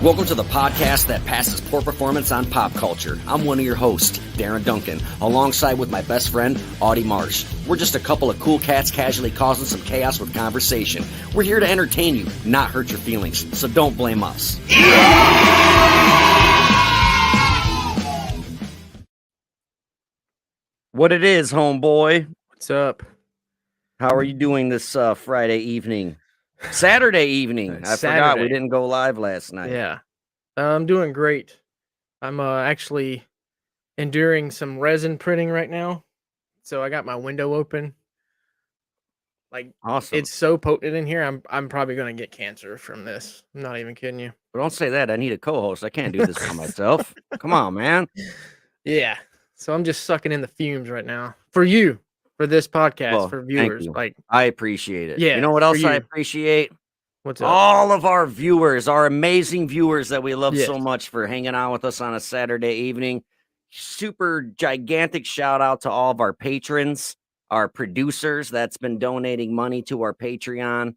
Welcome to the podcast that passes poor performance on pop culture. I'm one of your hosts, Darren Duncan, alongside with my best friend, Audie Marsh. We're just a couple of cool cats casually causing some chaos with conversation. We're here to entertain you, not hurt your feelings, so don't blame us. What it is, homeboy? What's up? How are you doing this Friday evening? Saturday evening. I forgot we didn't go live last night. Yeah. I'm doing great. I'm actually enduring some resin printing right now. So I got my window open. Like, awesome. It's so potent in here. I'm probably going to get cancer from this. I'm not even kidding you. But don't say that. I need a co-host. I can't do this by myself. Come on, man. Yeah. So I'm just sucking in the fumes right now for you, for this podcast, for viewers. Like, I appreciate it. Yeah. You know what else I appreciate? What's up? All of our viewers, our amazing viewers that we love so much for hanging out with us on a Saturday evening. Super gigantic shout out to all of our patrons, our producers that's been donating money to our Patreon.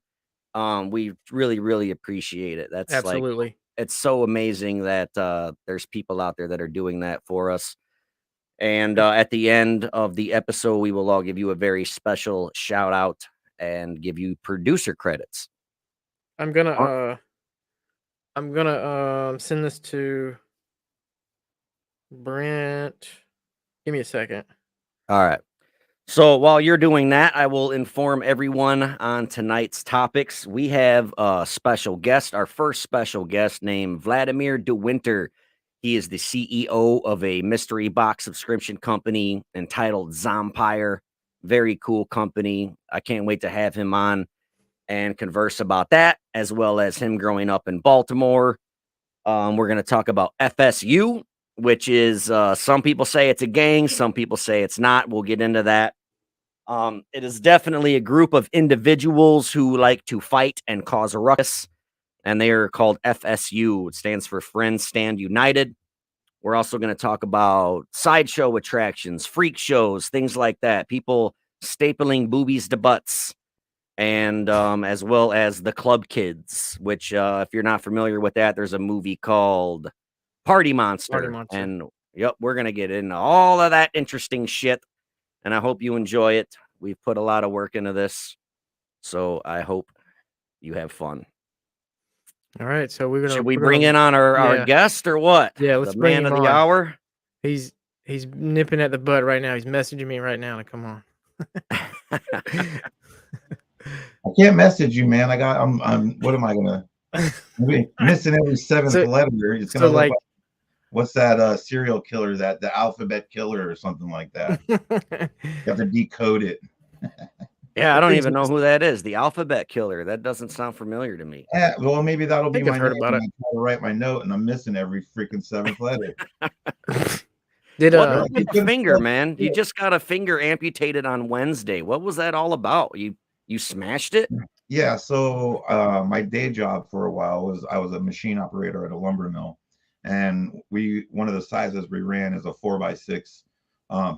We really, really appreciate it. That's absolutely. Like, it's so amazing that there's people out there that are doing that for us. And at the end of the episode, we will all give you a very special shout out and give you producer credits. I'm gonna send this to Brent. Give me a second. All right. So while you're doing that, I will inform everyone on tonight's topics. We have a special guest, our first special guest named Vladimir DeWinter. He is the CEO of a mystery box subscription company entitled Zompire. Very cool company. I can't wait to have him on and converse about that, as well as him growing up in Baltimore. We're going to talk about FSU, which is some people say it's a gang, some people say it's not. We'll get into that. It is definitely a group of individuals who like to fight and cause a ruckus, and they are called FSU. It stands for Friends Stand United. We're also going to talk about sideshow attractions, freak shows, things like that. People stapling boobies to butts, and as well as the Club Kids, which if you're not familiar with that, there's a movie called Party Monster. And yep, we're going to get into all of that interesting shit, and I hope you enjoy it. We've put a lot of work into this, so I hope you have fun. All right, so should we bring in on our guest or what? Yeah, let's bring him on. The hour. He's nipping at the butt right now. He's messaging me right now to come on. I can't message you, man. I'm what am I gonna be missing every seventh letter? It's gonna look like what's that serial killer, that the alphabet killer or something like that. You have to decode it. Yeah, I don't even know who that is. The alphabet killer. That doesn't sound familiar to me. Yeah, well, maybe that'll be my name. I try to write my note and I'm missing every freaking seventh letter. What finger, man? You just got a finger amputated on Wednesday. What was that all about? You smashed it? Yeah, so my day job for a while was I was a machine operator at a lumber mill, and one of the sizes we ran is a 4x6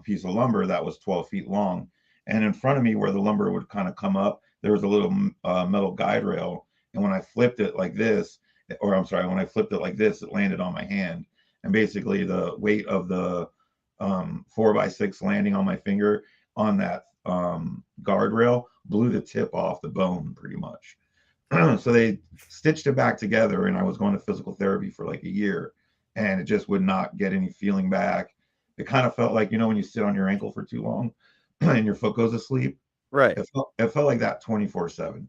piece of lumber that was 12 feet long. And in front of me, where the lumber would kind of come up, there was a little metal guide rail. And when I flipped it like this, when I flipped it like this, it landed on my hand. And basically the weight of the 4x6 landing on my finger on that guardrail blew the tip off the bone pretty much. So they stitched it back together, and I was going to physical therapy for like a year, and it just would not get any feeling back. It kind of felt like, when you sit on your ankle for too long and your foot goes to sleep. Right. It felt like that 24/7,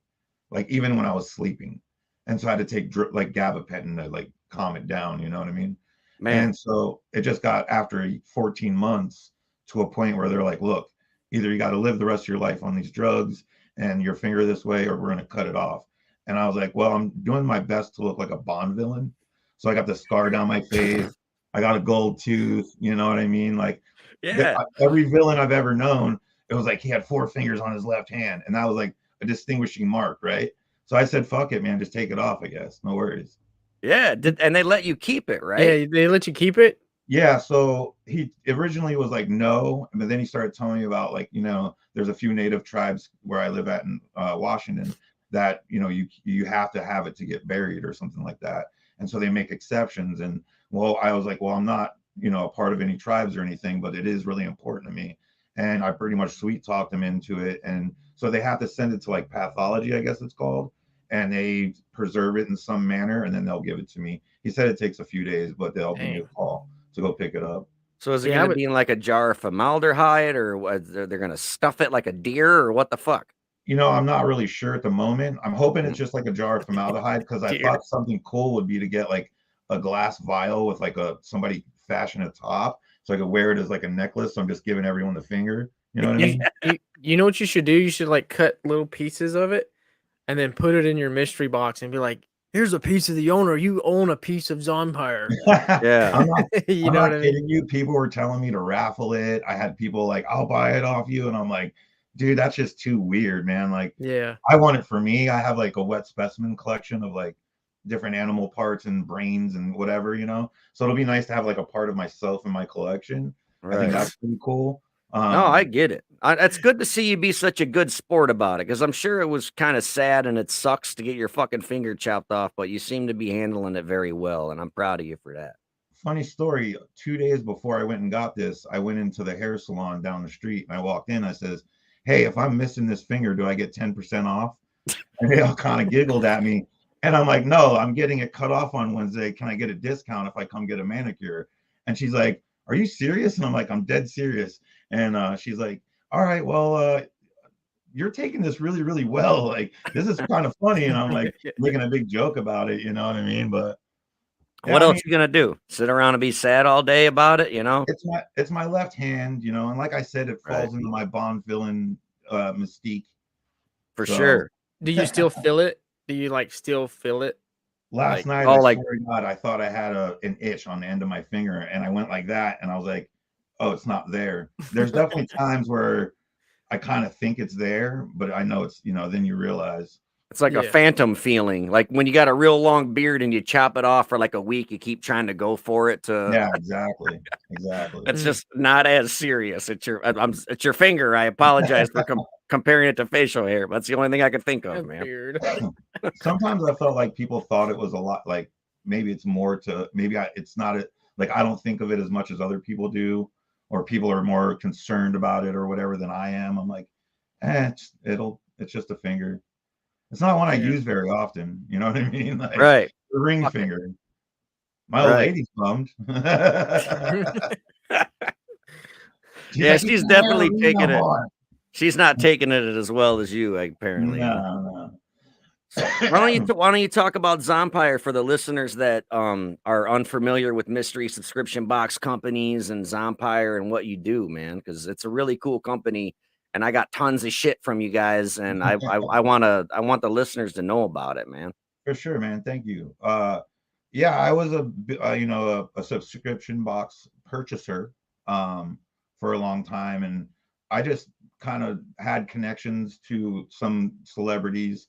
like even when I was sleeping. And so I had to take like gabapentin to like calm it down. You know what I mean? Man. And so it just got after 14 months to a point where they're like, look, either you got to live the rest of your life on these drugs and your finger this way, or we're going to cut it off. And I was like, well, I'm doing my best to look like a Bond villain. So I got the scar down my face. I got a gold tooth. You know what I mean? Like, yeah, every villain I've ever known, it was like he had 4 fingers on his left hand. And that was like a distinguishing mark, right? So I said, fuck it, man. Just take it off, I guess. No worries. Yeah. And they let you keep it, right? Yeah, they let you keep it? Yeah. So he originally was like, no. But then he started telling me about, like, there's a few native tribes where I live at in Washington that, you have to have it to get buried or something like that. and so they make exceptions. And well, I was like, well, I'm not, a part of any tribes or anything, but it is really important to me. And I pretty much sweet talked them into it. And so they have to send it to like pathology, I guess it's called, and they preserve it in some manner, and then they'll give it to me. He said it takes a few days, but they'll give me a Dang. call to go pick it up. So is it Yeah, gonna be in like a jar of formaldehyde, or what? They're gonna stuff it like a deer, or what the fuck? I'm not really sure at the moment. I'm hoping it's Mm. just like a jar of formaldehyde, because I dear. thought something cool would be to get like a glass vial with like somebody fashion a top so I could wear it as like a necklace. So I'm just giving everyone the finger. You know what I mean? You know what you should do? You should like cut little pieces of it and then put it in your mystery box and be like, "Here's a piece of the owner. You own a piece of Zompire." Yeah. I'm not You I'm know what not I mean? kidding you. People were telling me to raffle it. I had people like, I'll buy it off you. And I'm like, dude, that's just too weird, man. Like, Yeah. I want it for me. I have like a wet specimen collection of like different animal parts and brains and whatever. So it'll be nice to have like a part of myself in my collection. I think Right. that's pretty cool. No, I get it. It's good to see you be such a good sport about it, because I'm sure it was kind of sad and it sucks to get your fucking finger chopped off, but you seem to be handling it very well, and I'm proud of you for that. Funny story. 2 days before I went and got this, I went into the hair salon down the street and I walked in. I says, "Hey, if I'm missing this finger, do I get 10% off?" And they all kind of giggled at me. And I'm like, "No, I'm getting it cut off on Wednesday. Can I get a discount if I come get a manicure?" And she's like, "Are you serious?" And I'm like, "I'm dead serious." And she's like, "All right, well, you're taking this really, really well. Like, this is kind of funny." And I'm like making a big joke about it. You know what I mean? But yeah, What I else mean, you gonna do? Sit around and be sad all day about it, you know? it's my left hand, and like I said, it Right. falls into my Bond villain mystique. For So sure. Do you still feel it? Do you like still feel it? last Like, night, Oh, I like swear to God, I thought I had an itch on the end of my finger, and I went like that, and I was like, "Oh, it's not there." There's definitely times where I kind of think it's there, but I know it's, then you realize. it's like a yeah. phantom feeling. Like when you got a real long beard and you chop it off for like a week, you keep trying to go for it to Yeah, exactly, exactly. it's Mm. just not as serious. It's your finger. I apologize for comparing it to facial hair. But that's the only thing I could think A of, man. beard. Sometimes I felt like people thought it was a lot, like maybe it's more to maybe it's not like I don't think of it as much as other people do, or people are more concerned about it or whatever than I am. I'm like, it's just a finger. It's not one I Yeah. use very often. You know what I mean? Like Right. the ring Fuck it. finger. My old Right. lady's bummed. She's Yeah, like, "You she's can't wear a definitely ring no taking it. more." She's not taking it as well as you, apparently, huh? No, So no. why don't you talk about Zompire for the listeners that are unfamiliar with mystery subscription box companies and Zompire and what you do, man? Because it's a really cool company, and I got tons of shit from you guys, and I want the listeners to know about it, man. For sure, man. Thank you. Yeah, I was a subscription box purchaser for a long time, and I just kind of had connections to some celebrities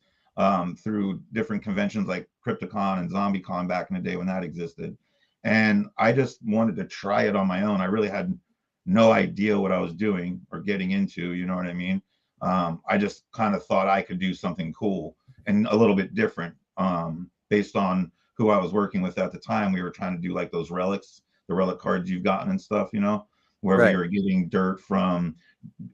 through different conventions like Crypticon and ZombieCon back in the day when that existed. And I just wanted to try it on my own. I really had no idea what I was doing or getting into, you know what I mean? I just kind of thought I could do something cool and a little bit different based on who I was working with at the time. We were trying to do like those relics, the relic cards you've gotten and stuff, where we Right. were getting dirt from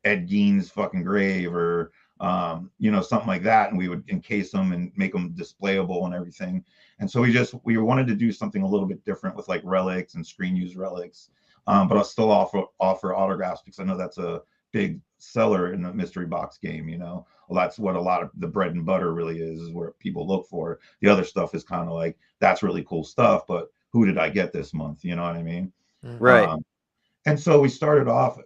Ed Gein's fucking grave or something like that, and we would encase them and make them displayable and everything. And so we wanted to do something a little bit different with like relics and screen use relics, but I'll still offer autographs because I know that's a big seller in the mystery box game. Well, that's what a lot of the bread and butter really is where people look for. The other stuff is kind of like, that's really cool stuff, but who did I get this month? You know what I mean? Right. And so we started off.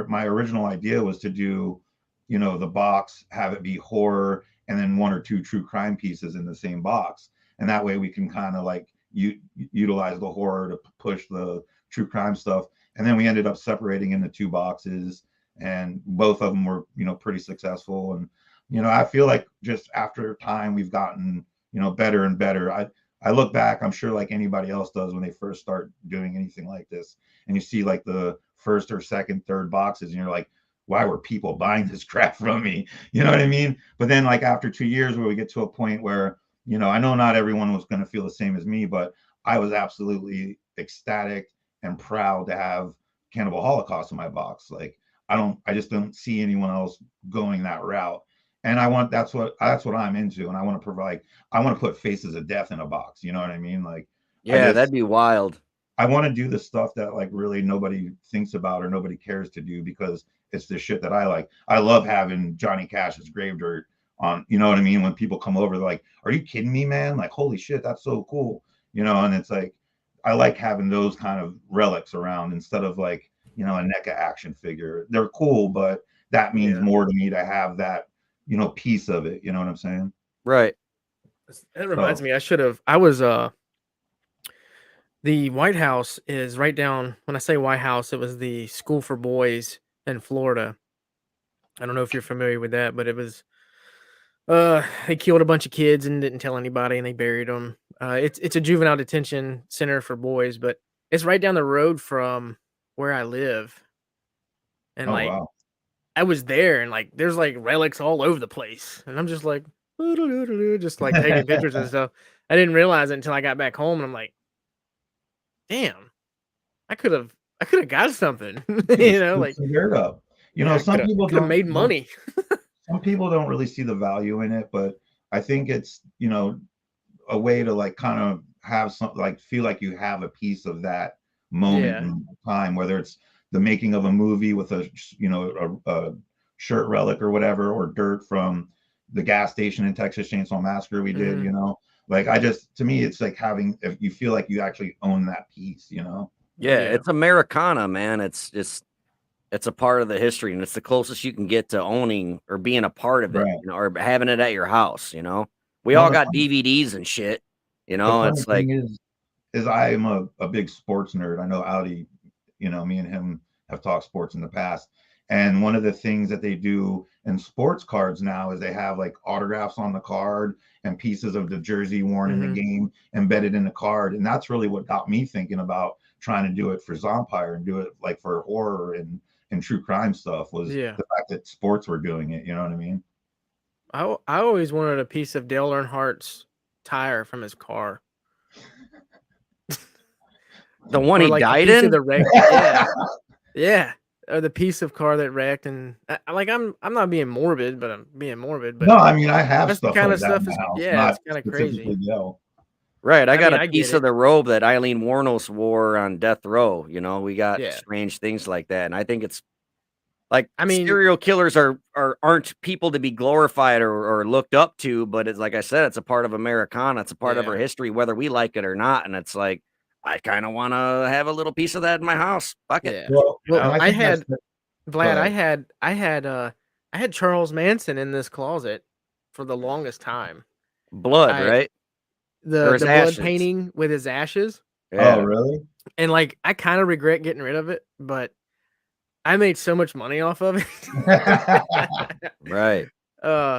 My original idea was to do, the box, have it be horror, and then one or two true crime pieces in the same box, and that way we can kind of like utilize the horror to push the true crime stuff. And then we ended up separating into two boxes, and both of them were, pretty successful. And I feel like just after time we've gotten, better and better. I look back, I'm sure like anybody else does when they first start doing anything like this, and you see like the first or second, third boxes, and you're like, why were people buying this crap from me? You know what I mean? But then like after 2 years, where we get to a point where You know, I know not everyone was going to feel the same as me, but I was absolutely ecstatic and proud to have Cannibal Holocaust in my box. Like I just don't see anyone else going that route. And that's what I'm into. And I want to put Faces of Death in a box. You know what I mean? Like I Yeah, that'd just be wild. I want to do the stuff that like really nobody thinks about or nobody cares to do because it's the shit that I like. I love having Johnny Cash's grave dirt on, you know what I mean? When people come over, they're like, "Are you kidding me, man? Like, holy shit, that's so cool." You know, and it's like I like having those kind of relics around instead of like, you know, a NECA action figure. They're cool, but that means Yeah. more to me to have that, you know, piece of it. You know what I'm saying? Right. That reminds So, me, I was the White House is right down. When I say White House, it was the school for boys in Florida. I don't know if you're familiar with that, but it was they killed a bunch of kids and didn't tell anybody, and they buried them. It's a juvenile detention center for boys, but it's right down the road from where I live, and oh like wow. I was there, and like there's like relics all over the place, and I'm just like just like taking pictures and stuff. I didn't realize it until I got back home, and I'm like, damn, I could have got something, You just scoop like some dirt up. You yeah, know, I could have made money. some people don't really see the value in it, but I think it's, you know, a way to like kind of have some like feel like you have a piece of that moment Yeah. in time, whether it's the making of a movie with a, you know, a shirt relic or whatever, or dirt from the gas station in Texas Chainsaw Massacre we did, Mhm. you know. Like I just, to me, it's like having, if you feel like you actually own that piece, you know. Yeah, Yeah. it's Americana, man. It's a part of the history, and it's the closest you can get to owning or being a part of it, Right. you know, or having it at your house, you know? We Well, all got DVDs and shit, you the know? funny It's thing like is I am a big sports nerd. I know Audi, you know, me and him have talked sports in the past. And one of the things that they do in sports cards now is they have like autographs on the card and pieces of the jersey worn in the Mhm. game embedded in the card. And that's really what got me thinking about trying to do it for Zompire and do it like for horror and true crime stuff was Yeah. the fact that sports were doing it. You know what I mean? I always wanted a piece of Dale Earnhardt's tire from his car, the one or he like a died piece of in? the wreck. Yeah, yeah, or the piece of car that wrecked. And like I'm not being morbid, but I'm being morbid. But No, I mean I have that's the stuff kind like of that stuff in is my house, yeah, it's not kind of crazy. specifically Dell. Right, I I got mean, a I get piece of it. the robe that Eileen Wuornos wore on death row, you know? We got Yeah, strange things like that, and I think it's like, I mean, serial killers aren't people to be glorified or looked up to, but it's like I said, it's a part of Americana, it's a part of yeah, our history, whether we like it or not, and it's like, I kinda wanna have a little piece of that in my house. Fuck it. yeah. Well, and Well, I think that's go Vlad, ahead. I had Charles Manson in this closet for the longest time. Blood, I right? Or his the blood ashes. painting with his ashes, Oh, Yeah, really? and like I kind of regret getting rid of it, but I made so much money off of it. right.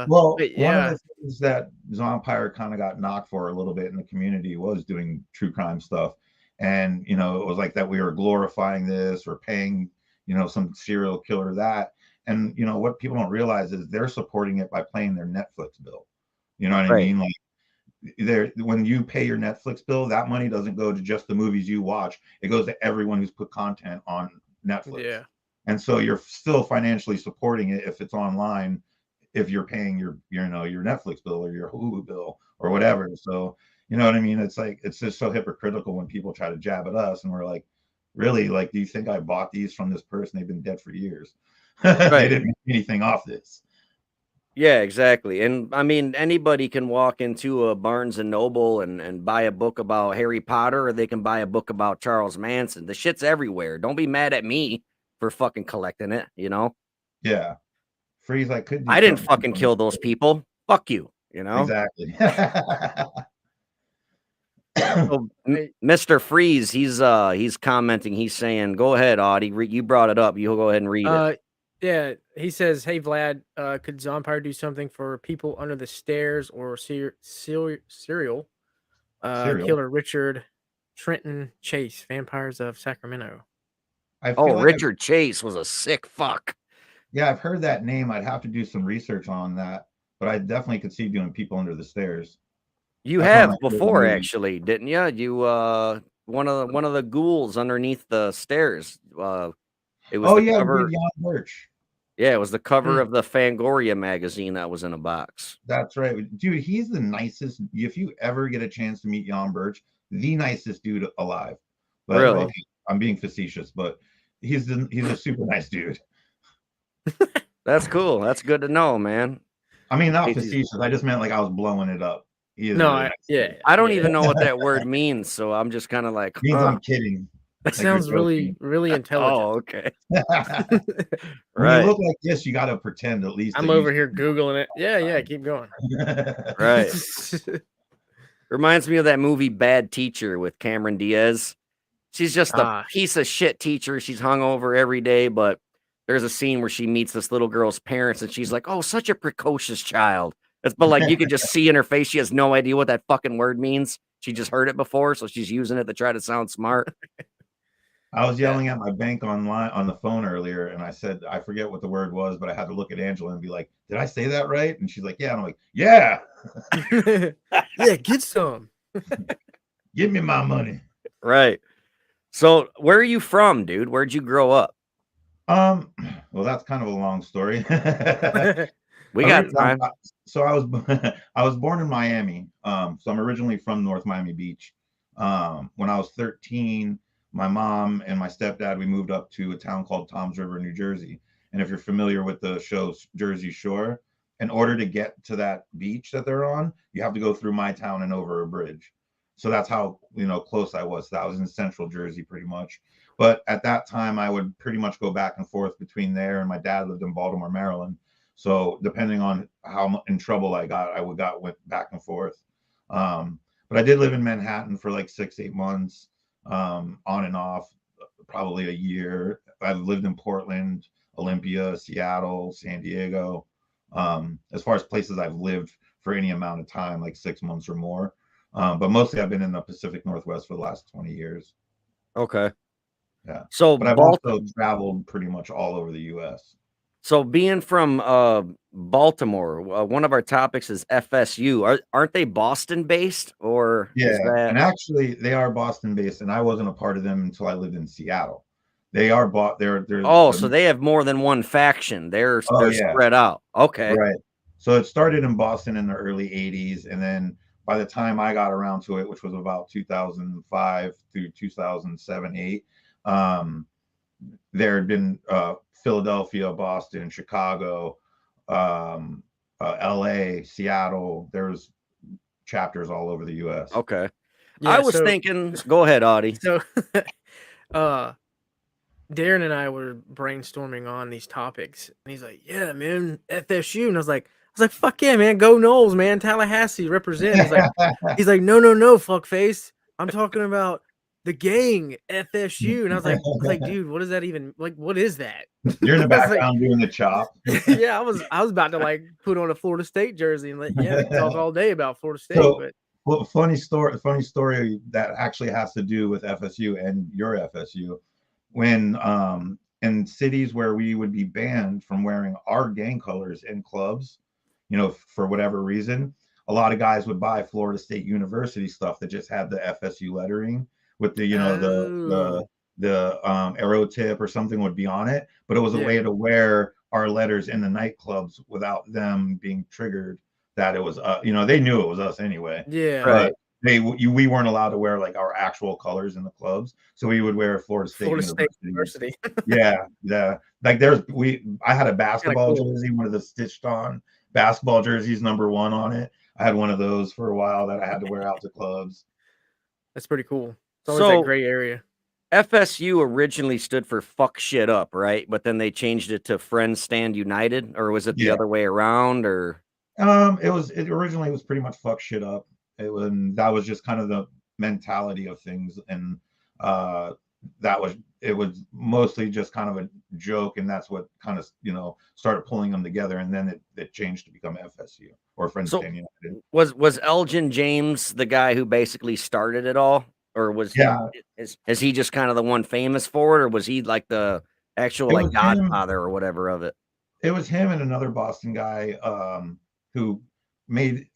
Well, But one of yeah, the things that Zompire kind of got knocked for a little bit in the community was doing true crime stuff. And, you know, it was like that we were glorifying this or paying, you know, some serial killer that. And, you know, what people don't realize is they're supporting it by paying their Netflix bill. You know what I Right. mean? Like there, when you pay your Netflix bill, that money doesn't go to just the movies you watch. It goes to everyone who's put content on Netflix. yeah, And so you're still financially supporting it if it's online, if you're paying your you know your Netflix bill or your Hulu bill or yeah, whatever. So you know what I mean? It's like it's just so hypocritical when people try to jab at us and we're like, really? Like, do you think I bought these from this person? They've been dead for years. They Right. didn't make anything off this. Yeah, exactly, and, I mean, anybody can walk into a Barnes& and Noble and buy a book about Harry Potter, or they can buy a book about Charles Manson. The shit's everywhere. Don't be mad at me for fucking collecting it, you know? Yeah. Freeze, I could do I didn't something fucking on this kill those story. people. Fuck you, you know? Exactly. So, I, Mr. Freeze, he's commenting, he's saying, "Go ahead, Audie, you brought it up, you go ahead and read it." uh, yeah. He says, "Hey Vlad, could Zompire do something for people under the stairs or serial Cereal. killer Richard Trenton Chase, Vampires of Sacramento?" I Oh, feel like Richard Chase was a sick fuck. yeah, I've heard that name. I'd have to do some research on that, but I definitely could see doing people under the stairs. You That's one of have my favorite before, movies. actually, didn't you? You one of the ghouls underneath the stairs. It was Oh the yeah, we did cover. Jan Birch. Yeah, it was the cover Mm. of the Fangoria magazine that was in a box. That's right, dude. He's the nicest. If you ever get a chance to meet Jan Birch, the nicest dude alive. But Really? okay, I'm being facetious, but he's a super nice dude. That's cool. That's good to know, man. I mean, not Casey's facetious. I just meant like I was blowing it up. He is a No, really nice yeah, dude. I don't yeah. even know what that word means, so I'm just kind of like, Means huh. I'm kidding. That Like you're sounds really, joking. really intelligent. Oh, okay. When you Right. look like this, you got to pretend at least I'm that you over here Googling it. Yeah, keep going. Right. Reminds me of that movie Bad Teacher with Cameron Diaz. She's just a Ah, piece of shit teacher. She's hungover every day, but there's a scene where she meets this little girl's parents and she's like, "Oh, such a precocious child." But like you could just see in her face she has no idea what that fucking word means. She just heard it before, so she's using it to try to sound smart. I was yeah. yelling at my bank online on the phone earlier, and I said I forget what the word was, but I had to look at Angela and be like, "Did I say that right?" And she's like, "Yeah." And I'm like, "Yeah, Yeah, get some. give me my money." Right. So, where are you from, dude? Where'd you grow up? Um, well, that's kind of a long story. We got time. So I was I was born in Miami. So I'm originally from North Miami Beach. When I was 13, my mom and my stepdad we moved up to a town called Toms River, New Jersey. And if you're familiar with the show Jersey Shore, in order to get to that beach that they're on, you have to go through my town and over a bridge. So that's how close I was. That was in Central Jersey, pretty much. But at that time, I would pretty much go back and forth between there, and my dad lived in Baltimore, Maryland. So depending on how in trouble I got, went back and forth. But I did live in Manhattan for like 6, 8 months, on and off, probably a year. I've lived in Portland, Olympia, Seattle, San Diego. As far as places I've lived for any amount of time, like 6 months or more. But mostly I've been in the Pacific Northwest for the last 20 years. Okay. Yeah. So, But I've also traveled pretty much all over the US. So being from Baltimore, one of our topics is FSU. Aren't they Boston based, or is Yeah, that? and actually they are Boston based, and I wasn't a part of them until I lived in Seattle. They are bought they're Oh, so they have more than one faction. oh They're yeah, spread out. Okay. right. So it started in Boston in the early 80s, and then by the time I got around to it, which was about 2005 through 2007, 8, um, there had been Philadelphia, Boston, Chicago, LA, Seattle. There's chapters all over the US. Okay. I Yeah, was thinking. Go ahead, Audie. so uh Darren and I were brainstorming on these topics, and he's like, "Yeah, man, FSU," and I was like, "Fuck yeah, man, go Knowles, man, Tallahassee represent." He's like, "No, fuckface, I'm talking about the gang FSU," and I was like, "Dude, what is that even like? What is that?" You're in the I was like, background doing the chop. "Yeah, I was about to like put on a Florida State jersey and we can talk all day about Florida State, So, but." well, funny story that actually has to do with FSU and your FSU. When in cities where we would be banned from wearing our gang colors in clubs, for whatever reason, a lot of guys would buy Florida State University stuff that just had the FSU lettering with the, Oh, arrow tip or something would be on it, but it was a yeah, way to wear our letters in the nightclubs without them being triggered that it was, they knew it was us anyway, yeah, but Right. we weren't allowed to wear like our actual colors in the clubs, so we would wear Florida State Florida State University. University, Yeah, yeah. Like I had a kind of basketball cool. jersey, one of the stitched on basketball jerseys, #1 on it. I had one of those for a while that I had to wear out to clubs. That's pretty cool. It's always that So gray area. FSU originally stood for "fuck shit up," right? But then they changed it to "Friends Stand United," or was it the Yeah. other way around? Or It originally was pretty much fuck shit up. That was just kind of the mentality of things, and uh, it was mostly just kind of a joke, and that's what kind of started pulling them together, and then it changed to become FSU or Friends so Stand United. was Elgin James the guy who basically started it all, or Yeah, is he just kind of the one famous for it, or was he like the actual it like was him. godfather or whatever of it? It was him and another Boston guy who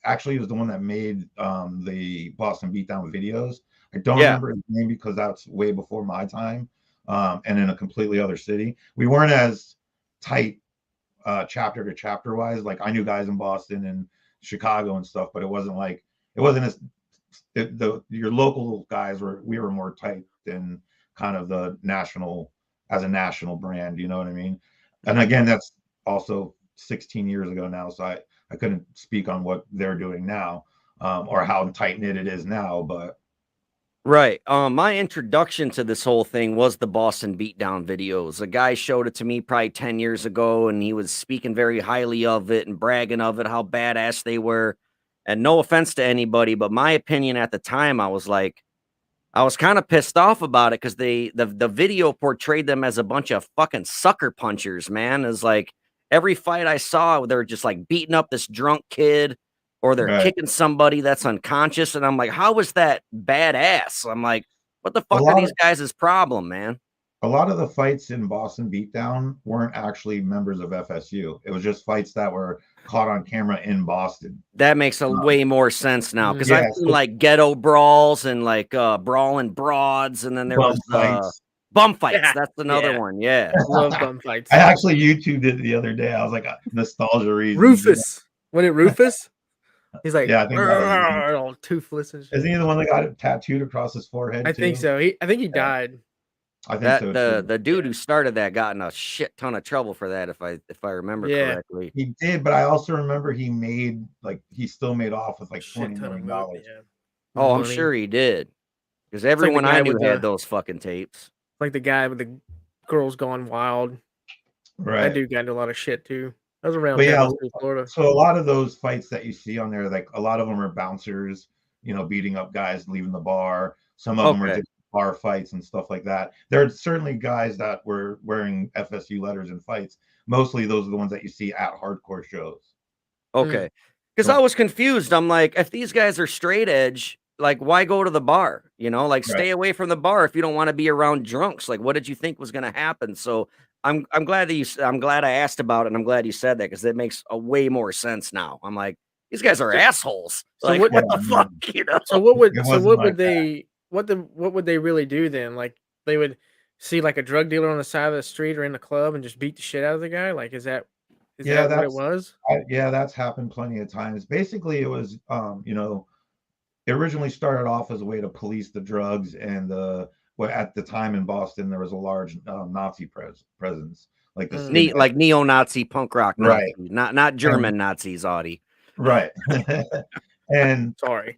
actually he was the one that made the Boston Beatdown videos. I don't Yeah. remember his name because that's way before my time, and in a completely other city. We weren't as tight chapter to chapter wise. Like I knew guys in Boston and Chicago and stuff, but it wasn't as your local guys we were more tight than kind of the national as a national brand. You know what I mean? And again, that's also 16 years ago now, so I couldn't speak on what they're doing now, or how tight knit it is now, but Right. My introduction to this whole thing was the Boston Beatdown videos. A guy showed it to me probably 10 years ago, and he was speaking very highly of it and bragging of it, how badass they were. And no offense to anybody, but my opinion at the time, I was kind of pissed off about it because the video portrayed them as a bunch of fucking sucker punchers, man. Is like every fight I saw, they're just like beating up this drunk kid or they're right. kicking somebody that's unconscious. And I'm like, how is that badass? I'm like, what the A fuck are lot these of guys' problem, man? a lot of the fights in Boston Beatdown weren't actually members of FSU. It was just fights that were caught on camera in Boston. That makes a Um, way more sense now because I've yeah, seen so like ghetto brawls and like brawling broads, and then there bum was fights. bum fights. Yeah, That's another yeah. one. Yeah. Love bum I fights. actually YouTubed it the other day. I was like, nostalgia reasons. Rufus. Wasn't it Rufus? He's like Yeah, I think that was his name. all toothless and Isn't shit. he the one that got it tattooed across his forehead I think too? so. I think he Yeah, died. I think That so too. the dude Yeah. who started that got in a shit ton of trouble for that, if I remember Yeah. correctly. He did, but I also remember he still made off with like Shit $20 ton of million. yeah. Oh, I'm Money. sure he did, because It's like the everyone I guy knew with had the those fucking tapes. girls gone wild. That Right. dude got into a lot of shit too. That was around But time I yeah, was in Florida. so a lot of those fights that you see on there, like a lot of them are bouncers, beating up guys leaving the bar. Some of them are Okay, just bar fights and stuff like that. There are certainly guys that were wearing FSU letters in fights. Mostly those are the ones that you see at hardcore shows. Mm. okay. Because I So, was confused. I'm like, if these guys are straight edge, like, why go to the bar? Like, right. stay away from the bar if you don't want to be around drunks. Like, what did you think was going to happen? So I'm glad that I'm glad I asked about it, and I'm glad you said that because it makes a way more sense now. I'm like, these guys are So, assholes. so Like, what Yeah, what the no, fuck, you know? it so wasn't what like would that. they what would they really do then? Like they would see like a drug dealer on the side of the street or in the club and just beat the shit out of the guy? Like is Yeah, that what it was? that's happened plenty of times. Basically, it was, it originally started off as a way to police the drugs and well, at the time in Boston there was a large Nazi presence, like the Mm. skinhead. Like neo-Nazi, punk rock Right, Nazi, not and German Nazis, Audie. right, and Sorry.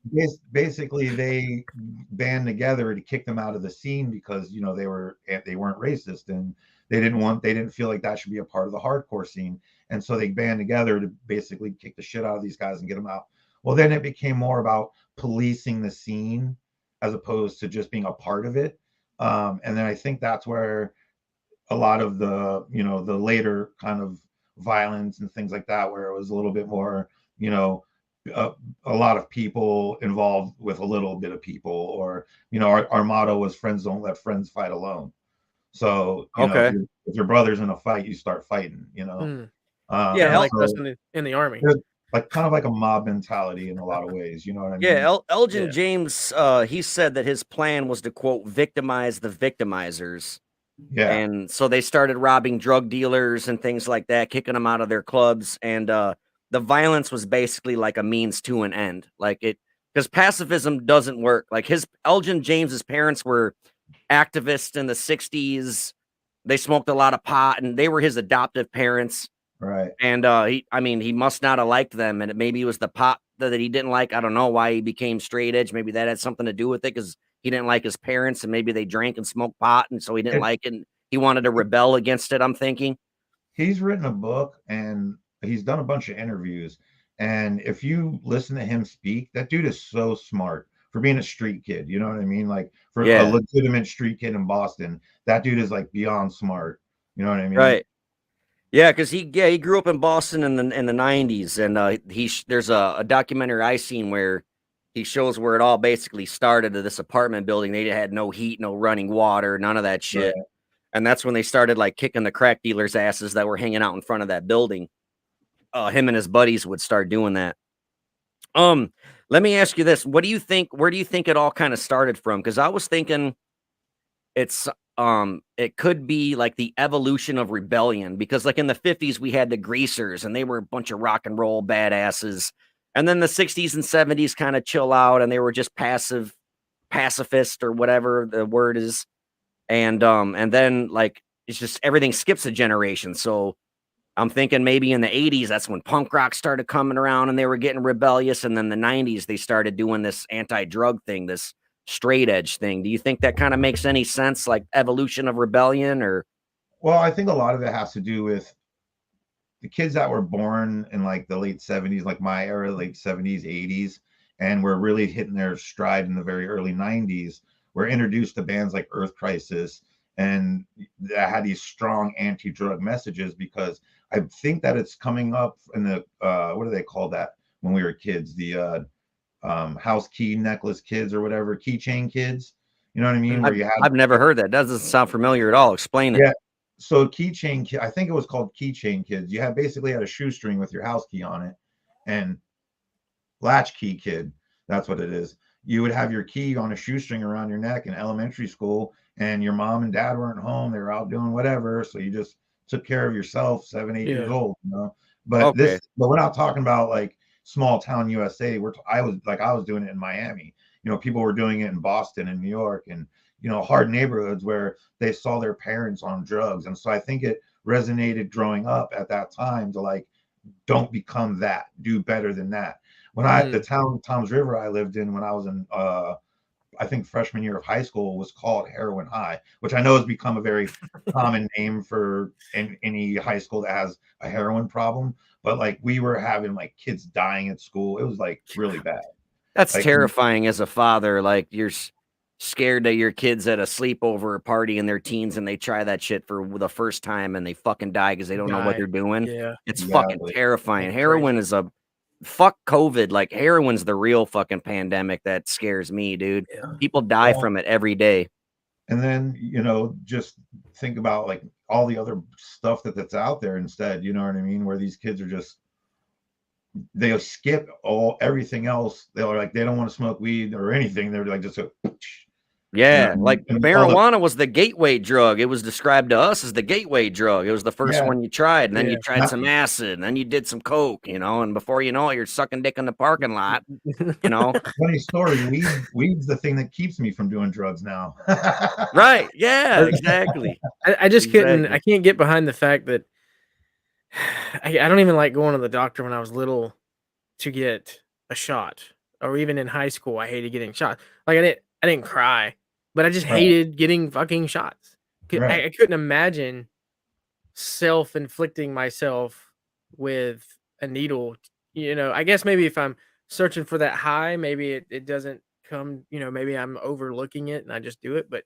basically they band together to kick them out of the scene because they weren't racist and they didn't feel like that should be a part of the hardcore scene, and so they band together to basically kick the shit out of these guys and get them out. Well, then it became more about policing the scene as opposed to just being a part of it, and then I think that's where a lot of the later kind of violence and things like that, where it was a little bit more, you know uh, a lot of people involved with a little bit of people, or our motto was friends don't let friends fight alone. So Okay. if your brother's in a fight, you start fighting. Mm. Yeah, And Kind of like us so in the army. there's like kind of like a mob mentality in a lot of ways. You know what I yeah, mean? Elgin Yeah. James, he said that his plan was to, quote, "victimize the victimizers." Yeah, And so they started robbing drug dealers and things like that, kicking them out of their clubs, and, the violence was basically like a means to an end, like, it because pacifism doesn't work, like, his Elgin James's parents were activists in the '60s, they smoked a lot of pot, and they were his adoptive parents, right. and, he must not have liked them, and maybe it was the pot that he didn't like. I don't know why he became straight edge. Maybe that had something to do with it because he didn't like his parents, and maybe they drank and smoked pot, and so he didn't It, like it, and he wanted to rebel against it, I'm thinking. he's written a book and he's done a bunch of interviews. And if you listen to him speak, that dude is so smart for being a street kid. You know what I mean? Like for a Yeah, legitimate street kid in Boston, that dude is like beyond smart. You know what I mean? right. Yeah, because he grew up in Boston in the '90s, and there's a documentary I seen where he shows where it all basically started at this apartment building. They had no heat, no running water, none of that shit, Right. and that's when they started like kicking the crack dealers' asses that were hanging out in front of that building. Him and his buddies would start doing that. Let me ask you this. What do you think where do you think it all kind of started from? Because I was thinking it's it could be like the evolution of rebellion because like in the 50s we had the greasers and they were a bunch of rock and roll badasses. And then the 60s and 70s kind of chill out and they were just pacifist or whatever the word is. And then like it's just everything skips a generation. So I'm thinking maybe in the 80s, that's when punk rock started coming around and they were getting rebellious. And then the 90s, they started doing this anti-drug thing, this straight edge thing. Do you think that kind of makes any sense? Like evolution of rebellion or Well, I think a lot of it has to do with the kids that were born in like the late 70s, like my era, late 70s, 80s, and were really hitting their stride in the very early 90s, were introduced to bands like Earth Crisis and that had these strong anti-drug messages because I think that it's coming up in the what do they call that when we were kids? The house key necklace kids or whatever, keychain kids. You know what I mean? Where I've, you had I've never heard that. Doesn't sound familiar at all. Explain it. yeah. So keychain kid, I think it was called keychain kids. You had basically had a shoestring with your house key on it, and latchkey kid. That's what it is. You would have your key on a shoestring around your neck in elementary school, and your mom and dad weren't home. They were out doing whatever. So you just took care of yourself, 7, 8 years Yeah. old, you know. Okay. But we're not talking about like small town USA. I was doing it in Miami. You know, people were doing it in Boston and New York and, you know, hard neighborhoods where they saw their parents on drugs. And so I think it resonated growing up at that time to like, don't become that, do better than that. The town Tom's River I lived in when I was in I think freshman year of high school was called Heroin High, which I know has become a very common name for any high school that has a heroin problem. But like we were having like kids dying at school. It was like really bad. That's Like terrifying as a father. Like you're scared that your kids at a sleepover or party in their teens and they try that shit for the first time and they fucking die because they don't know what Die. they're doing. Yeah. It's fucking exactly. terrifying. That's Heroin crazy. is a fuck COVID. Like heroin's the real fucking pandemic that scares me, dude. Yeah. People die Well, from it every day. and then you know just think about like all the other stuff that's out there instead. You know what I mean? Where these kids are just they'll skip all everything else. They're like they don't want to smoke weed or anything. They're like just a, you know, Yeah, like and all the marijuana was the gateway drug. It was described to us as the gateway drug. It was the first yeah. one you tried, and then you Yeah. tried some acid, and then you did some coke, and before you know it, you're sucking dick in the parking lot, you know? Funny story. Weed's the thing that keeps me from doing drugs now. Right. Yeah, exactly. I just couldn't. I Exactly. can't get behind the fact that I don't even like going to the doctor when I was little to get a shot, or even in high school. I hated getting shots. Like I didn't cry, but I just Right, hated getting fucking shots. right, I couldn't imagine self-inflicting myself with a needle. I guess maybe if I'm searching for that high, maybe it doesn't come. Maybe I'm overlooking it and I just do it, but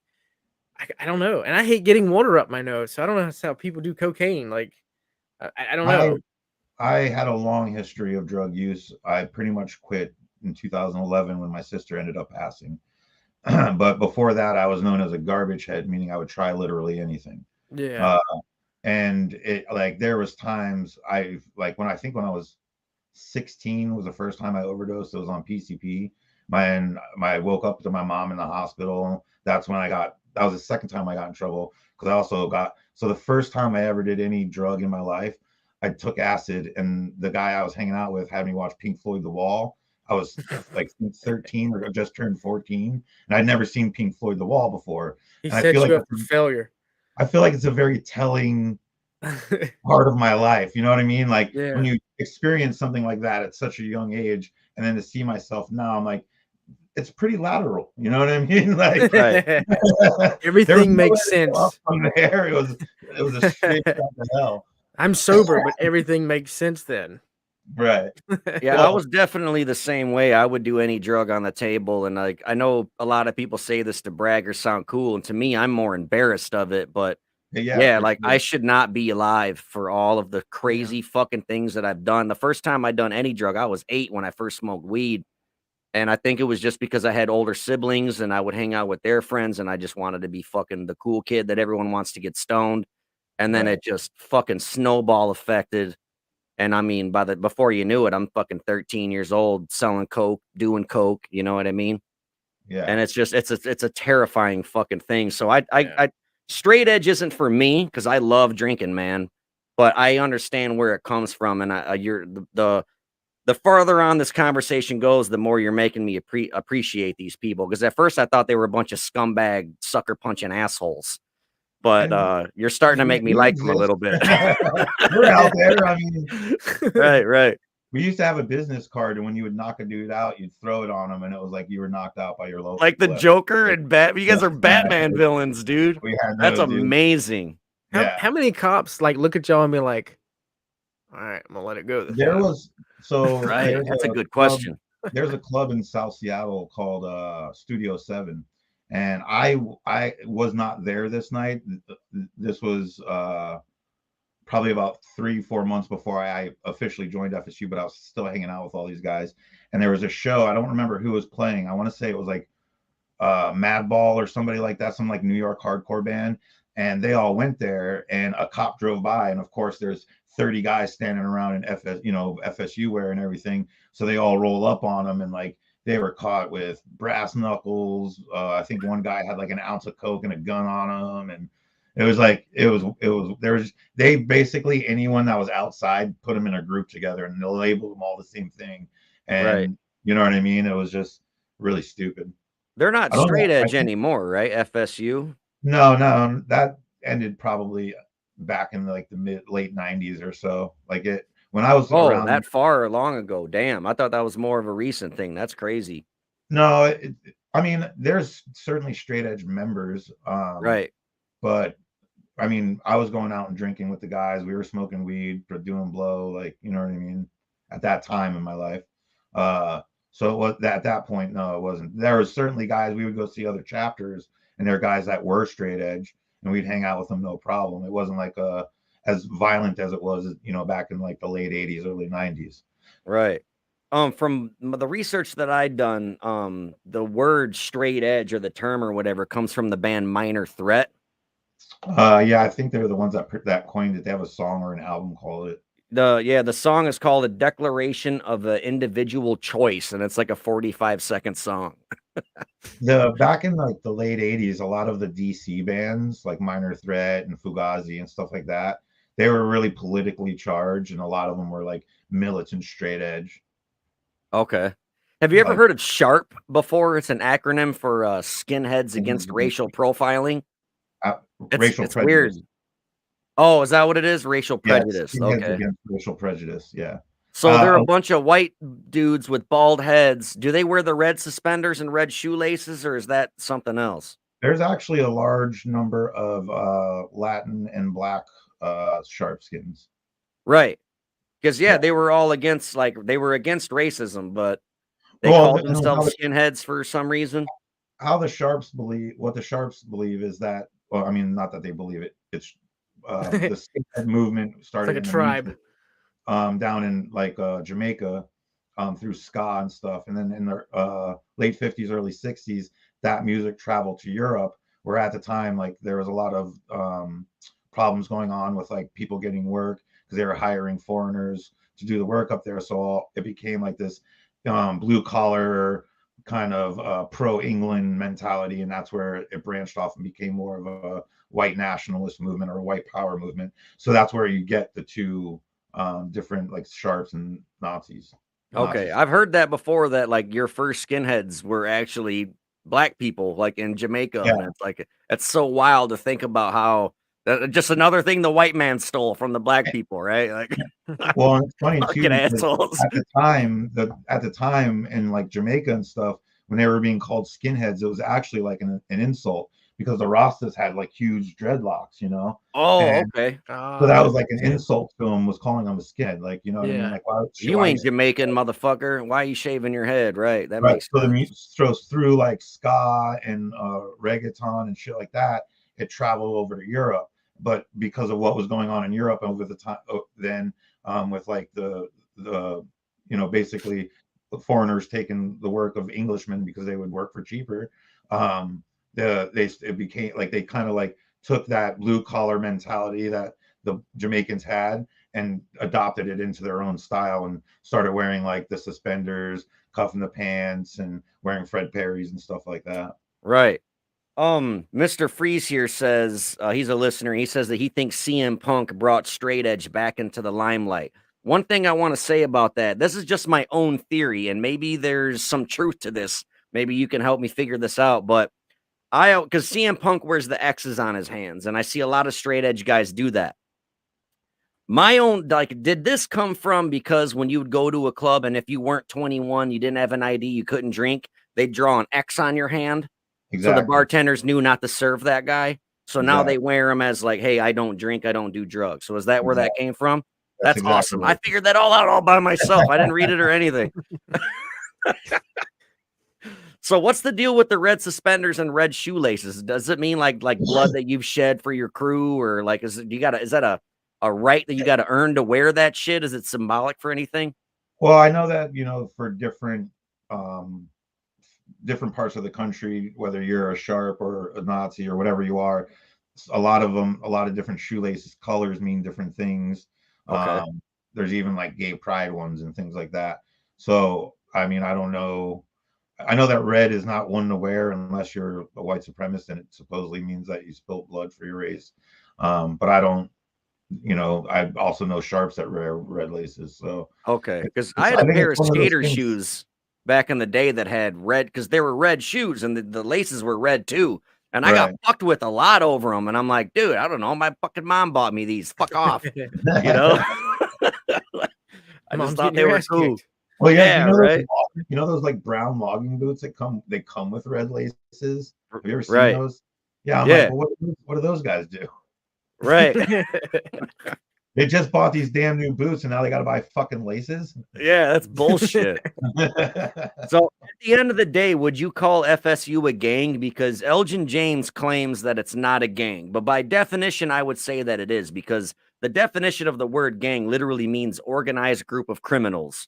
I don't know. And I hate getting water up my nose, so I don't know how people do cocaine. Like I don't I know. I had a long history of drug use. I pretty much quit in 2011 when my sister ended up passing. But before that, I was known as a garbage head, meaning I would try literally anything. Yeah. Uh, and it like there was times I like when I was 16 was the first time I overdosed. It was on PCP. I woke up to my mom in the hospital. That was the second time I got in trouble because I also so the first time I ever did any drug in my life, I took acid and the guy I was hanging out with had me watch Pink Floyd The Wall. I was like 13 or just turned 14 and I'd never seen Pink Floyd The Wall before. He And I feel sets like you up for failure. it's a very telling part of my life. You know what I mean? Like when Yeah. you experience something like that at such a young age, and then to see myself now, I'm like, it's pretty lateral. You know what I mean? Like Right. there was Everything no way makes to go up sense. from there. It was a straight shot to hell. I'm sober, but everything makes sense then. Right. Yeah, I Well, was definitely the same way. I would do any drug on the table, and like I know a lot of people say this to brag or sound cool, and to me, I'm more embarrassed of it. But yeah, yeah, for like sure. I should not be alive for all of the Yeah. crazy fucking things that I've done. The first time I'd done any drug, I was 8 when I first smoked weed. And I think it was just because I had older siblings and I would hang out with their friends and I just wanted to be fucking the cool kid that everyone wants to get stoned. And then Right. it just fucking snowball affected. And I mean, before you knew it, I'm fucking 13 years old selling coke, doing coke. You know what I mean? Yeah. And it's just it's a terrifying fucking thing. So Yeah. I straight edge isn't for me because I love drinking, man. But I understand where it comes from, and you're the farther on this conversation goes, the more you're making me appreciate these people. Because at first I thought they were a bunch of scumbag, sucker punching assholes, but And you're starting to we make me like them a exist. little bit. We're out there. I mean, Right. we used to have a business card, and when you would knock a dude out, you'd throw it on him, and it was like you were knocked out by your local. Like the Joker and You guys are Batman Exactly. villains, dude. We had That's those, dude. amazing. Yeah. How many cops like look at y'all and be like, all right, I'm gonna let it go this There time. was Right. there's That's a good club- question. There's a club in South Seattle called Studio 7, and I was not there this night. This was probably about 3-4 months before I officially joined FSU, but I was still hanging out with all these guys. And there was a show. I don't remember who was playing. I want to say it was like Madball or somebody like that, some like New York hardcore band. And they all went there, and a cop drove by, and of course there's 30 guys standing around in FSU wear and everything. So they all roll up on them, and like they were caught with brass knuckles. I think one guy had like an ounce of coke and a gun on him, and it was like they basically, anyone that was outside, put them in a group together, and they labeled them all the same thing. And Right. you know what I mean? It was just really stupid. They're not I don't know. straight I edge think anymore, right? FSU. no, that ended probably back in like the late 90s or so. Like it when I was Oh, around. that far long ago. Damn. I thought that was more of a recent thing. That's crazy. No, I mean, there's certainly straight edge members, Right. but I mean, I was going out and drinking with the guys. We were smoking weed, doing blow, like you know what I mean. At that time in my life, so it was at that point. No, it wasn't. There was certainly guys we would go see other chapters, and there are guys that were straight edge, and we'd hang out with them, no problem. It wasn't like as violent as it was, back in like the late '80s, early '90s. Right. From the research that I'd done, the word straight edge or the term or whatever comes from the band Minor Threat. Yeah, I think they're the ones that coined it. They have a song or an album called it. The song is called A Declaration of the Individual Choice, and it's like a 45-second song. Back in like the late '80s, a lot of the DC bands like Minor Threat and Fugazi and stuff like that, they were really politically charged, and a lot of them were like militant straight edge. Okay. Have you ever Like heard of SHARP before? It's an acronym for Skinheads Against Racial Profiling. racial It's prejudice. weird. Oh, is that what it is? Racial Yeah, prejudice. skinheads Okay. against racial prejudice. Yeah. So they're a bunch of white dudes with bald heads. Do they wear the red suspenders and red shoelaces, or is that something else? There's actually a large number of Latin and Black sharpskins. Right. Because Yeah. they were all against they were against racism, but they Well, called themselves skinheads for some reason. what the Sharps believe is that, well, I mean, not that they believe it. It's the skinhead movement started It's like a in the tribe. music, down in like Jamaica, through ska and stuff, and then in the late '50s, early '60s, that music traveled to Europe, where at the time, like there was a lot of problems going on with like people getting work because they were hiring foreigners to do the work up there. So it became like this blue collar kind of pro England mentality, and that's where it branched off and became more of a white nationalist movement or a white power movement. So that's where you get the two different like Sharps and Nazis. Okay, I've heard that before, that like your first skinheads were actually black people, like in Jamaica, Yeah. and it's like it's so wild to think about how just another thing the white man stole from the black people, right? Like, well, it's funny too, fucking assholes. at the time in like Jamaica and stuff, when they were being called skinheads, it was actually like an insult because the Rastas had like huge dreadlocks, Oh, and okay. so that was like an insult to him, was calling him a skinhead, like what I mean, Yeah. like You ain't Jamaican, motherfucker. Why are you shaving your head? Right, that right. makes So the sense. music goes through like ska and reggaeton and shit like that. It traveled over to Europe, but because of what was going on in Europe over the time, then with like the basically the foreigners taking the work of Englishmen because they would work for cheaper. It became like they kind of like took that blue collar mentality that the Jamaicans had, and adopted it into their own style and started wearing like the suspenders, cuffing the pants, and wearing Fred Perry's and stuff like that. Right. Mr. Freeze here says he's a listener. He says that he thinks CM Punk brought straight edge back into the limelight. One thing I want to say about that, this is just my own theory, and maybe there's some truth to this. Maybe you can help me figure this out. But because CM Punk wears the X's on his hands, and I see a lot of straight edge guys do that. My own, like, did this come from because when you would go to a club and if you weren't 21, you didn't have an ID, you couldn't drink, they'd draw an X on your hand? Exactly. So the bartenders knew not to serve that guy. So now Exactly. they wear them as like, hey, I don't drink, I don't do drugs. So is that where that came from? That's exactly awesome. right. I figured that all by myself. I didn't read it or anything. So what's the deal with the red suspenders and red shoelaces? Does it mean like blood that you've shed for your crew, or like is that a right that you got to earn to wear that shit? Is it symbolic for anything? Well, I know that, for different parts of the country, whether you're a sharp or a Nazi or whatever you are, a lot of different shoelaces colors mean different things. Okay. There's even like gay pride ones and things like that. So, I mean, I don't know. I know that red is not one to wear unless you're a white supremacist, and it supposedly means that you spilt blood for your race. But I don't, I also know sharps that wear red laces. So okay, because I had a pair of skater shoes back in the day that had red, because they were red shoes and the laces were red too. And I got fucked with a lot over them. And I'm like, dude, I don't know. My fucking mom bought me these. Fuck off. I just thought they were cool. Well, yeah, right. Those like brown logging boots that come with red laces. Have you ever seen those? Yeah, I'm like, well, what do those guys do? Right. They just bought these damn new boots and now they got to buy fucking laces. Yeah, that's bullshit. So at the end of the day, would you call FSU a gang? Because Elgin James claims that it's not a gang, but by definition, I would say that it is, because the definition of the word gang literally means organized group of criminals.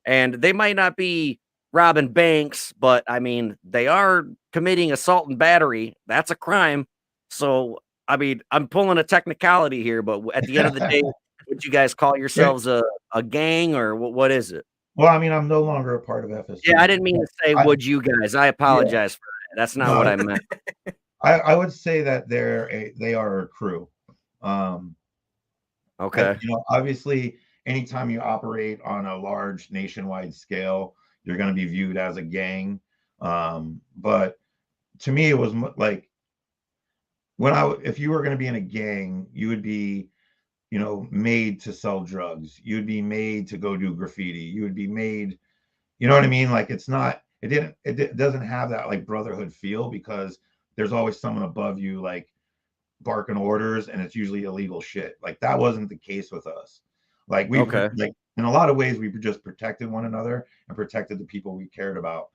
And they might not be robbing banks, but I mean, they are committing assault and battery. That's a crime. So, I mean, I'm pulling a technicality here, but at the end of the day, would you guys call yourselves a gang, or what is it? Well, I mean, I'm no longer a part of FSU. Yeah, I didn't mean to say would you guys. I apologize for that. That's not what I meant. I would say that they are a crew. Okay. Obviously, anytime you operate on a large nationwide scale, you're going to be viewed as a gang. But to me, it was like if you were going to be in a gang, you would be, made to sell drugs. You'd be made to go do graffiti. You would be made, you know what I mean? Like it doesn't have that like brotherhood feel, because there's always someone above you, like barking orders, and it's usually illegal shit. Like that wasn't the case with us. Like like in a lot of ways, we just protected one another and protected the people we cared about.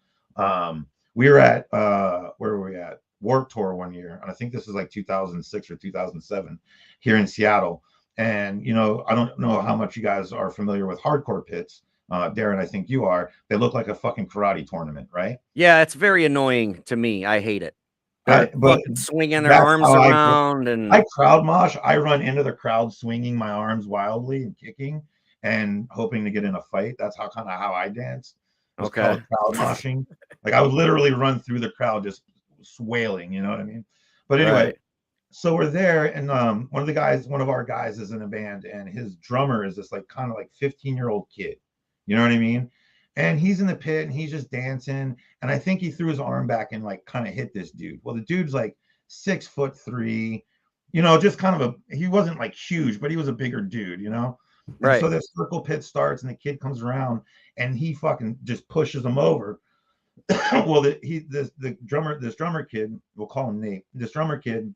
We were at where were we at? Warped Tour one year, and I think this is like 2006 or 2007 here in Seattle. And I don't know how much you guys are familiar with hardcore pits. Darren, I think you are. They look like a fucking karate tournament, right? Yeah, it's very annoying to me. I hate it. But swinging their arms around, and I crowd mosh. I run into the crowd swinging my arms wildly and kicking and hoping to get in a fight. That's how I dance. It's called crowd moshing. Like I would literally run through the crowd just wailing, you know what I mean? But anyway, so we're there, and one of our guys is in a band, and his drummer is this like kind of like 15-year-old kid. You know what I mean? And he's in the pit and he's just dancing. And I think he threw his arm back and like kind of hit this dude. Well, the dude's like 6'3", just kind of he wasn't like huge, but he was a bigger dude, And so this circle pit starts and the kid comes around and he fucking just pushes him over. Well, this drummer kid, we'll call him Nate. This drummer kid,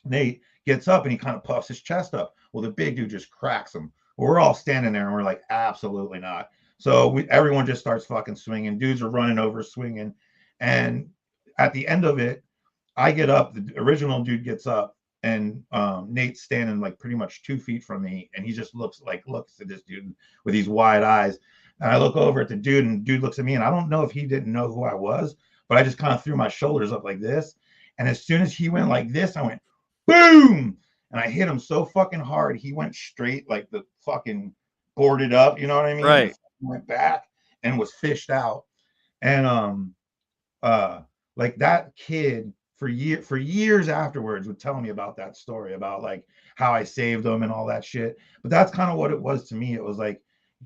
Nate, gets up and he kind of puffs his chest up. Well, the big dude just cracks him. Well, we're all standing there and we're like, absolutely not. So everyone just starts fucking swinging. Dudes are running over, swinging. And at the end of it, I get up. The original dude gets up, and Nate's standing like pretty much 2 feet from me. And he just looks at this dude with these wide eyes. And I look over at the dude, and the dude looks at me. And I don't know if he didn't know who I was, but I just kind of threw my shoulders up like this. And as soon as he went like this, I went, boom. and I hit him so fucking hard, he went straight, like the fucking boarded up, you know what I mean? Right. And went back and was fished out. And uh like that kid for years afterwards would tell me about that story about like how I saved him and all that shit. But that's kind of what it was to me. It was like,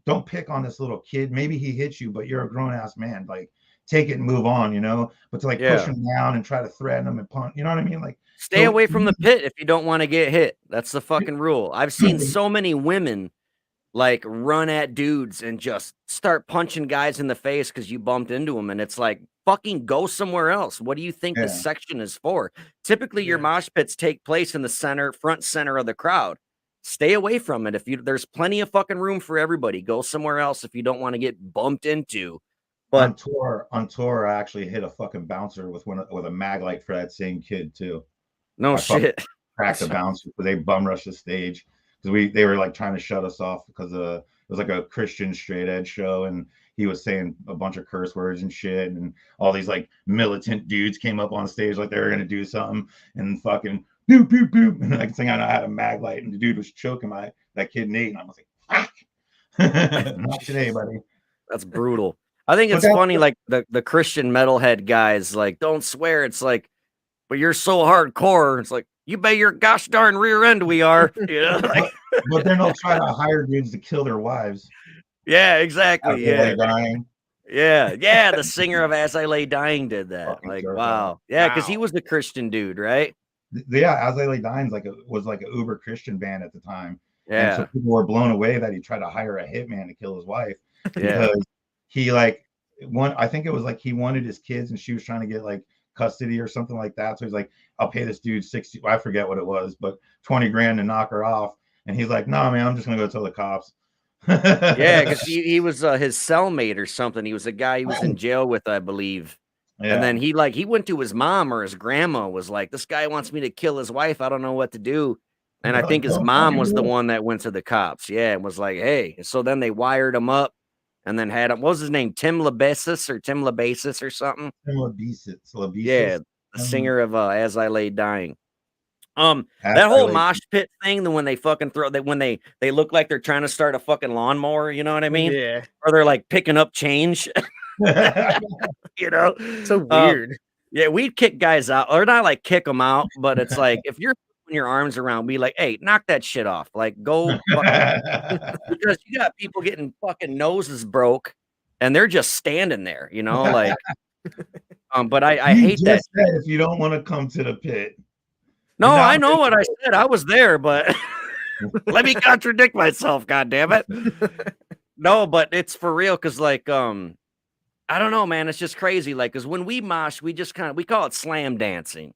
don't pick on this little kid. Maybe he hit you, but you're a grown ass man. Like, take it and move on, you know. But to like push Yeah. him down and try to threaten him and punch, you know what I mean? Like, Stay so away from the pit if you don't want to get hit. That's the fucking rule. I've seen so many women like run at dudes and just start punching guys in the face because you bumped into them, and it's like, fucking go somewhere else. What do you think this yeah, section is for? Typically, your Yeah. mosh pits take place in the front center of the crowd. Stay away from it. There's plenty of fucking room for everybody. Go somewhere else if you don't want to get bumped into. But on tour, I actually hit a fucking bouncer with a mag light for that same kid too. no I fucking shit. cracked the bouncer because they bum rushed the stage because they were like trying to shut us off because it was like a Christian straight edge show, and he was saying a bunch of curse words and shit, and all these like militant dudes came up on stage like they were gonna do something, and fucking boop boop boop, and the next thing I know, I had a mag light, and the dude was choking that kid Nate, and I was like, fuck, not today, buddy. That's brutal. I think But it's funny, like the Christian metalhead guys, like, don't swear. It's like, but you're so hardcore. It's like, you bet your gosh darn rear end we are. You know? Like, but then they'll try to hire dudes to kill their wives yeah, as exactly. they Yeah. lay dying. Yeah. Yeah. The singer of As I Lay Dying did that. Fucking Like, jerk off. wow. Yeah, because he Wow. was the Christian dude, right? Yeah, As I Lay Dying was like an uber Christian band at the time, and so Yeah. people were blown away that he tried to hire a hitman to kill his wife Yeah. because he like I think it was like he wanted his kids and she was trying to get like custody or something like that. So he's like, I'll pay this dude 60, I forget what it was, but 20 grand to knock her off. And he's like, no, man, I'm just gonna go tell the cops. Yeah. Because he was his cellmate or something. He was a guy he was in jail with, I believe. And then Yeah. he went to his mom, or his grandma was like, this guy wants me to kill his wife. I don't know what to do. And I They're like, think his don't mom fucking was the do one that went to the cops. Yeah, and was like, hey. So then they wired him up and then had him. What was his name? Tim Labasis or something. it. Yeah, Labesis. the singer of As I Lay Dying. As That I whole Lay mosh pit thing, the when they fucking throw that when they look like they're trying to start a fucking lawnmower, you know what I mean? Yeah. Or they're like picking up change, you know? So Uh, weird. Yeah, we'd kick guys out, or not like kick them out, but it's like if you're putting your arms around, be like, hey, knock that shit off. Like, go fucking, because you got people getting fucking noses broke and they're just standing there, you know, like, but I You hate that just shit. said if you don't want to come to the pit, you're No, I not know what I said. I was there, but let me contradict myself, god damn it. No, but it's for real, because like, I don't know, man. It's just crazy. Like, because when we mosh, we just we call it slam dancing.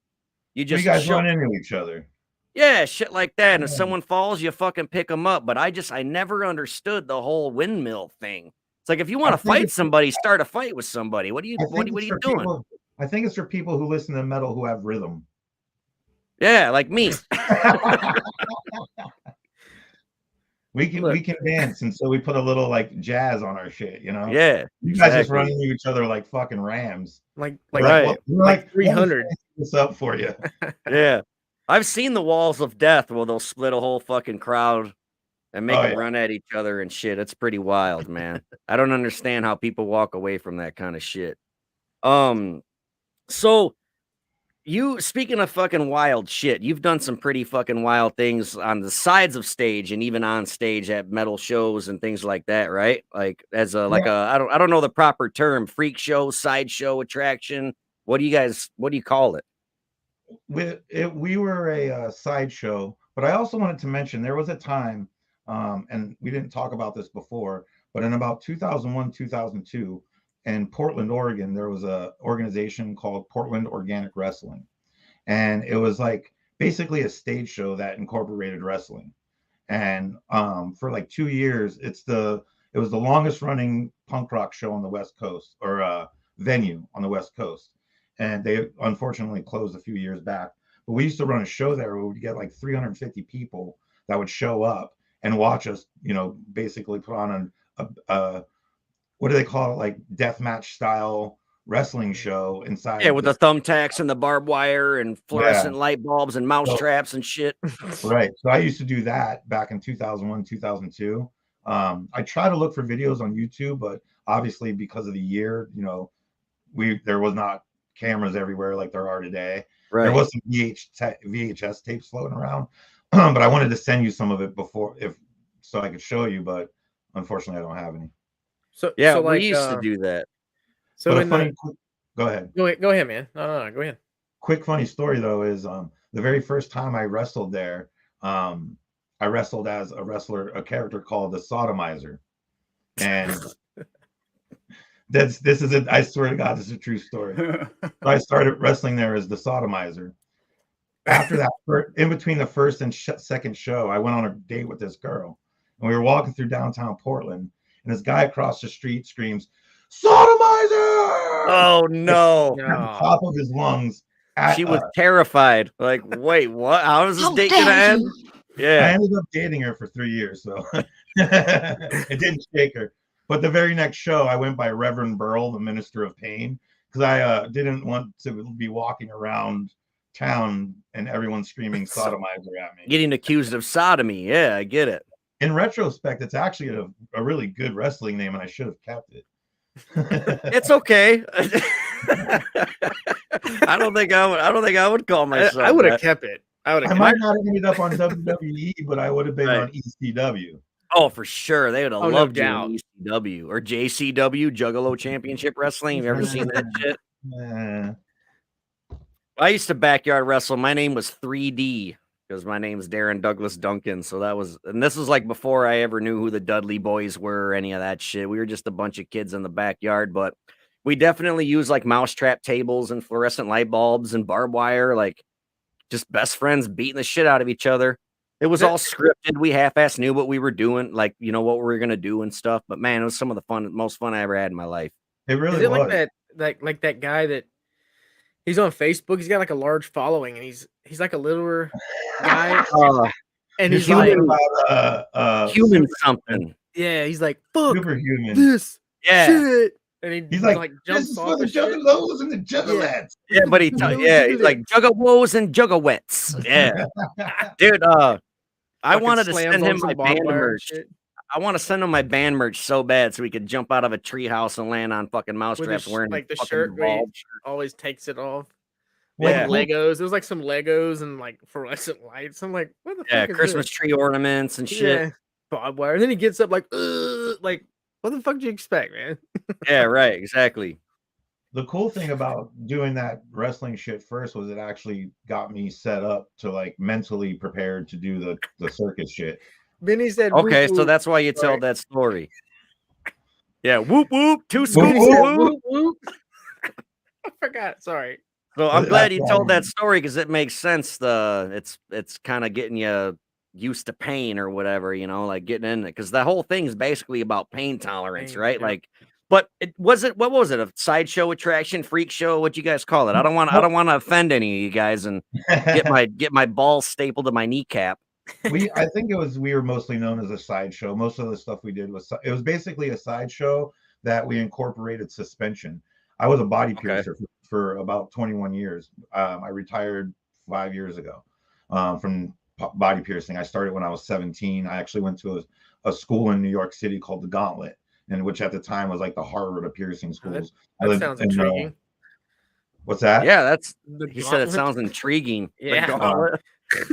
You you just guys show, run into each other. yeah, shit like that. And if Yeah. someone falls, you fucking pick them up. But I never understood the whole windmill thing. It's like, if you I want to think fight it's somebody, start a fight with somebody. What are you I what, think what it's are you for doing? people. I think it's for people who listen to metal who have rhythm. Yeah, like me. We Look, can dance, and so we put a little like jazz on our shit, you know. Yeah, You guys just run exactly. into each other like fucking rams. like We're like like, Right. well, we're like like, let me 300. fancy this up for you. Yeah. I've seen the walls of death where they'll split a whole fucking crowd and make Oh them yeah, run at each other and shit. It's pretty wild, man. I don't understand how people walk away from that kind of shit. Um, so you, speaking of fucking wild shit, you've done some pretty fucking wild things on the sides of stage and even on stage at metal shows and things like that, right? Like as a yeah. I don't know the proper term, freak show, sideshow, attraction. What do you call it? We were a sideshow, but I also wanted to mention there was a time, and we didn't talk about this before, but in about 2001, 2002, in Portland, Oregon, there was a organization called Portland Organic Wrestling, and it was like basically a stage show that incorporated wrestling. And for like 2 years, it was the longest running punk rock show on the West Coast, or venue on the West Coast. And they unfortunately closed a few years back. But we used to run a show there where we'd get like 350 people that would show up and watch us, you know, basically put on a what do they call it, like death match style wrestling show Yeah, inside with this. the thumbtacks and the barbed wire and Yeah. fluorescent light bulbs and mouse So, traps and shit. right. So I used to do that back in 2001, 2002. I try to look for videos on YouTube, but obviously because of the year, you know, there was not cameras everywhere like there are today. There Right. was some VHS tapes floating around, but I wanted to send you some of it before, so I could show you, but unfortunately I don't have any. Yeah, So we like used to do that. so But a in the go ahead. go ahead, man. No, go ahead. Quick funny story though is the very first time I wrestled there, I wrestled as a character called the Sodomizer, and this is it. I swear to God, this is a true story. So I started wrestling there as the Sodomizer. After that, in between the first and second show, I went on a date with this girl, and we were walking through downtown Portland, and this guy across the street screams, "Sodomizer!" Oh no. at the top of his lungs. She was terrified. Like, wait, what? How is this How date gonna dare end? you? I Yeah. ended up dating her for 3 years, so it didn't shake her. But the very next show, I went by Reverend Burl, the Minister of Pain, because I didn't want to be walking around town and everyone screaming sodomizer at me. Getting accused of sodomy. Yeah, I get it. In retrospect, it's actually a really good wrestling name, and I should have kept it. It's okay. I don't think I would call myself. I would have that. kept it. I would I have. might not have ended up on WWE, but I would have been Right. on ECW. Oh, for sure. They would have Oh, no loved you doubt. in ECW or JCW, Juggalo Championship Wrestling. Have you ever seen that shit? I used to backyard wrestle. My name was 3D because my name's Darren Douglas Duncan. So this was like before I ever knew who the Dudley Boys were or any of that shit. We were just a bunch of kids in the backyard, but we definitely used like mousetrap tables and fluorescent light bulbs and barbed wire, like just best friends beating the shit out of each other. It was all scripted. We half-ass knew what we were doing, like, you know, what we were going to do and stuff. But man, it was some of the most fun I ever had in my life. It really Is it was. like that guy that he's on Facebook? He's got like a large following, and he's like a littler guy, and he's like human something. Yeah, he's like fuck superhuman. this Yeah. shit, and He's like jumps this is off for the the shit. juggalos and the juggalettes. Yeah, but he's like juggalos and juggawets. Yeah, dude. I Fucking wanted to slams send on him some my barbed band wire and merch. shit. I want to send him my band merch so bad so he could jump out of a treehouse and land on fucking With mousetraps his, wearing like the fucking shirt where he Revolve. always takes it off. Yeah. Like Legos. There was like some Legos and like fluorescent lights. I'm like, what the Yeah, fuck is Christmas this? tree ornaments and shit. Yeah, barbed wire. And then he gets up like what the fuck do you expect, man? Yeah, right, exactly. The cool thing about doing that wrestling shit first was it actually got me set up to like mentally prepared to do the circus shit. Benny said, Okay, whoop, so whoop. that's why you Sorry. told that story. Yeah, whoop whoop, two Whoop, scoops. Benny said, Whoop. whoop, whoop. I forgot. Sorry. So I'm That's glad you told why- that story because it makes sense. It's kind of getting you used to pain or whatever, you know, like getting in it because the whole thing is basically about pain tolerance, Pain, right? yeah. Like, but what was it? A sideshow attraction, freak show? What you guys call it? I don't want to offend any of you guys and get my balls stapled to my kneecap. I think we were mostly known as a sideshow. Most of the stuff we did was basically a sideshow that we incorporated suspension. I was a body piercer for about 21 years. I retired 5 years ago from body piercing. I started when I was 17. I actually went to a school in New York City called the Gauntlet, and which at the time was like the Harvard of piercing schools. That sounds intriguing. What's that? Yeah, The he said it gauntlet? sounds intriguing. The Yeah. gauntlet.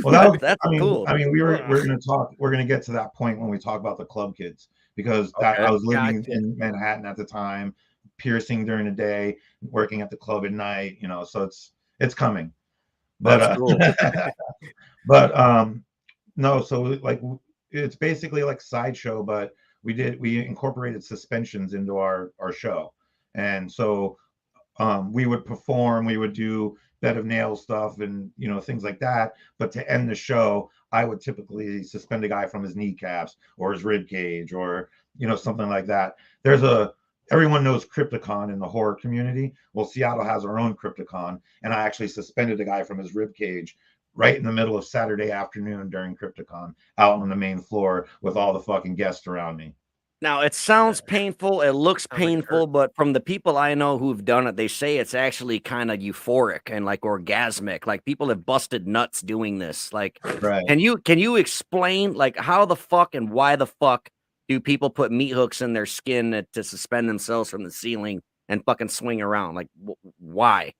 Well, that's cool. cool. I mean, we're going to get to that point when we talk about the club kids because I was living in Manhattan at the time, piercing during the day, working at the club at night. You know, so it's coming. But That's cool. but no, so like it's basically like sideshow, but we incorporated suspensions into our show, and so we would perform, we would do bed of nails stuff and you know things like that, but to end the show I would typically suspend a guy from his kneecaps or his rib cage or you know something like that. Everyone knows Crypticon in the horror community. Well, Seattle has our own Crypticon, and I actually suspended a guy from his rib cage right in the middle of Saturday afternoon during Crypticon out on the main floor with all the fucking guests around me. Now it sounds painful, it looks Sounds like it hurt. painful, but from the people I know who've done it, they say it's actually kinda euphoric and, like, orgasmic, like, people have busted nuts doing this, like, Right. can you explain, like, how the fuck and why the fuck do people put meat hooks in their skin to suspend themselves from the ceiling and fucking swing around? Like, why?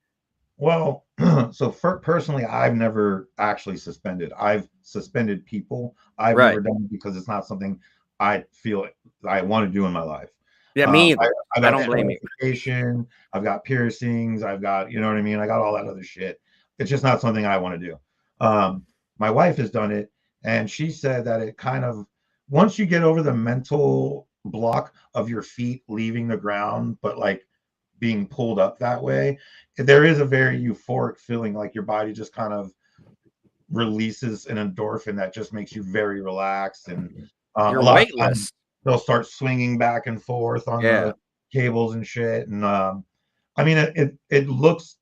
Well, so for personally, I've never actually suspended. I've suspended people. I've Right. never done it because it's not something I feel I want to do in my life. Yeah, me I, either. I've I got don't blame you. scarification, I've got piercings, I've got, you know what I mean? I got all that other shit. It's just not something I want to do. My wife has done it, and she said that it kind of, once you get over the mental block of your feet leaving the ground, but like being pulled up that way, there is a very euphoric feeling, like your body just kind of releases an endorphin that just makes you very relaxed. And a You're lot of times weightless. they'll start swinging back and forth on Yeah. the cables and shit. And I mean, it looks.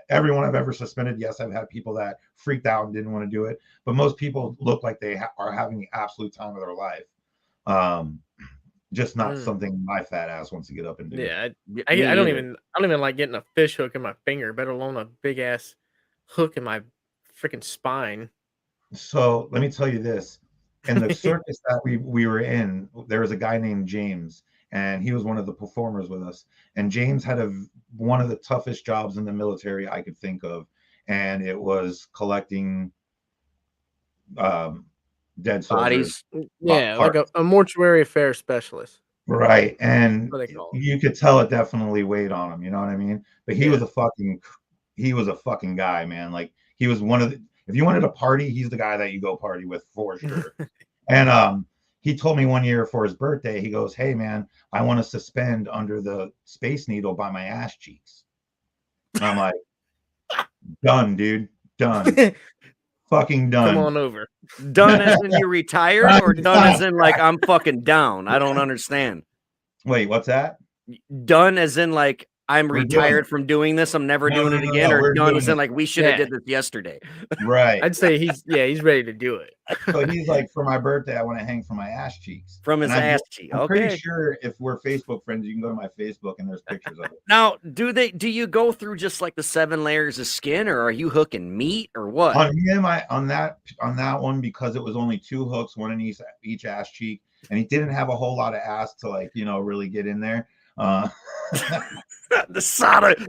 Everyone I've ever suspended, yes, I've had people that freaked out and didn't want to do it, but most people look like they are having the absolute time of their life. Um, just not Mm. something my fat ass wants to get up and do. Yeah, Me I don't either. even like getting a fish hook in my finger, better alone a big ass hook in my freaking spine. So let me tell you this. In the circus that we were in, there was a guy named James, and he was one of the performers with us. And James had one of the toughest jobs in the military I could think of, and it was collecting dead soldiers Bodies. Yeah, like parts. a mortuary affairs specialist. Right. And What they call it. you could tell it definitely weighed on him, you know what I mean? But Yeah. he was a fucking guy, man. Like he was one of the, if you wanted to party, he's the guy that you go party with for sure. And he told me one year for his birthday, he goes, "Hey man, I want to suspend under the Space Needle by my ass cheeks." And I'm like, "Done, dude. Done. Fucking Come done." on over. Done as in you retired, or It's done not. as in like I'm fucking down? I don't understand. Wait, what's that? Done as in like I'm We're doing retired it. from doing this, I'm never No, doing no, it no, again, no. or We're done doing as in it. like we should have Yeah. did this yesterday. Right. I'd say he's ready to do it. So he's like, for my birthday, I want to hang from my ass cheeks. From And his ass cheek. I'm pretty Okay. sure if we're Facebook friends, you can go to my Facebook and there's pictures of it. Now, do you go through just like the 7 layers of skin, or are you hooking meat or what? On him, on that one, because it was only 2 hooks, one in each ass cheek, and he didn't have a whole lot of ass to, like, you know, really get in there. The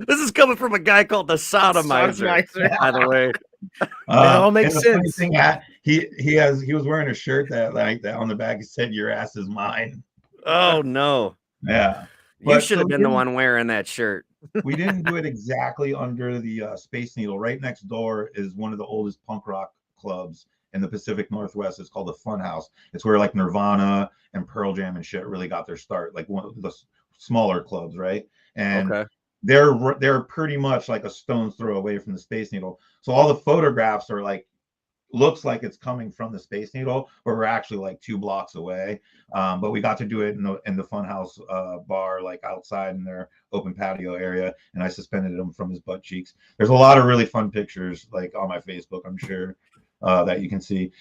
This is coming from a guy called the sodomizer, Sodomizer. by the way. It all makes and the funny sense. thing, he was wearing a shirt that, like, that on the back, it said, "Your ass is mine." Oh no. Yeah. You But should so have been the one wearing that shirt. we didn't do it exactly under the Space Needle. Right next door is one of the oldest punk rock clubs in the Pacific Northwest. It's called the Fun House. It's where like Nirvana and Pearl Jam and shit really got their start. Like one of the smaller clubs, right? And Okay. they're pretty much like a stone's throw away from the Space Needle. So all the photographs are like, looks like it's coming from the Space Needle, but we're actually like 2 blocks away. But we got to do it in the Funhouse bar, like outside in their open patio area, and I suspended him from his butt cheeks. There's a lot of really fun pictures, like on my Facebook, I'm sure, that you can see.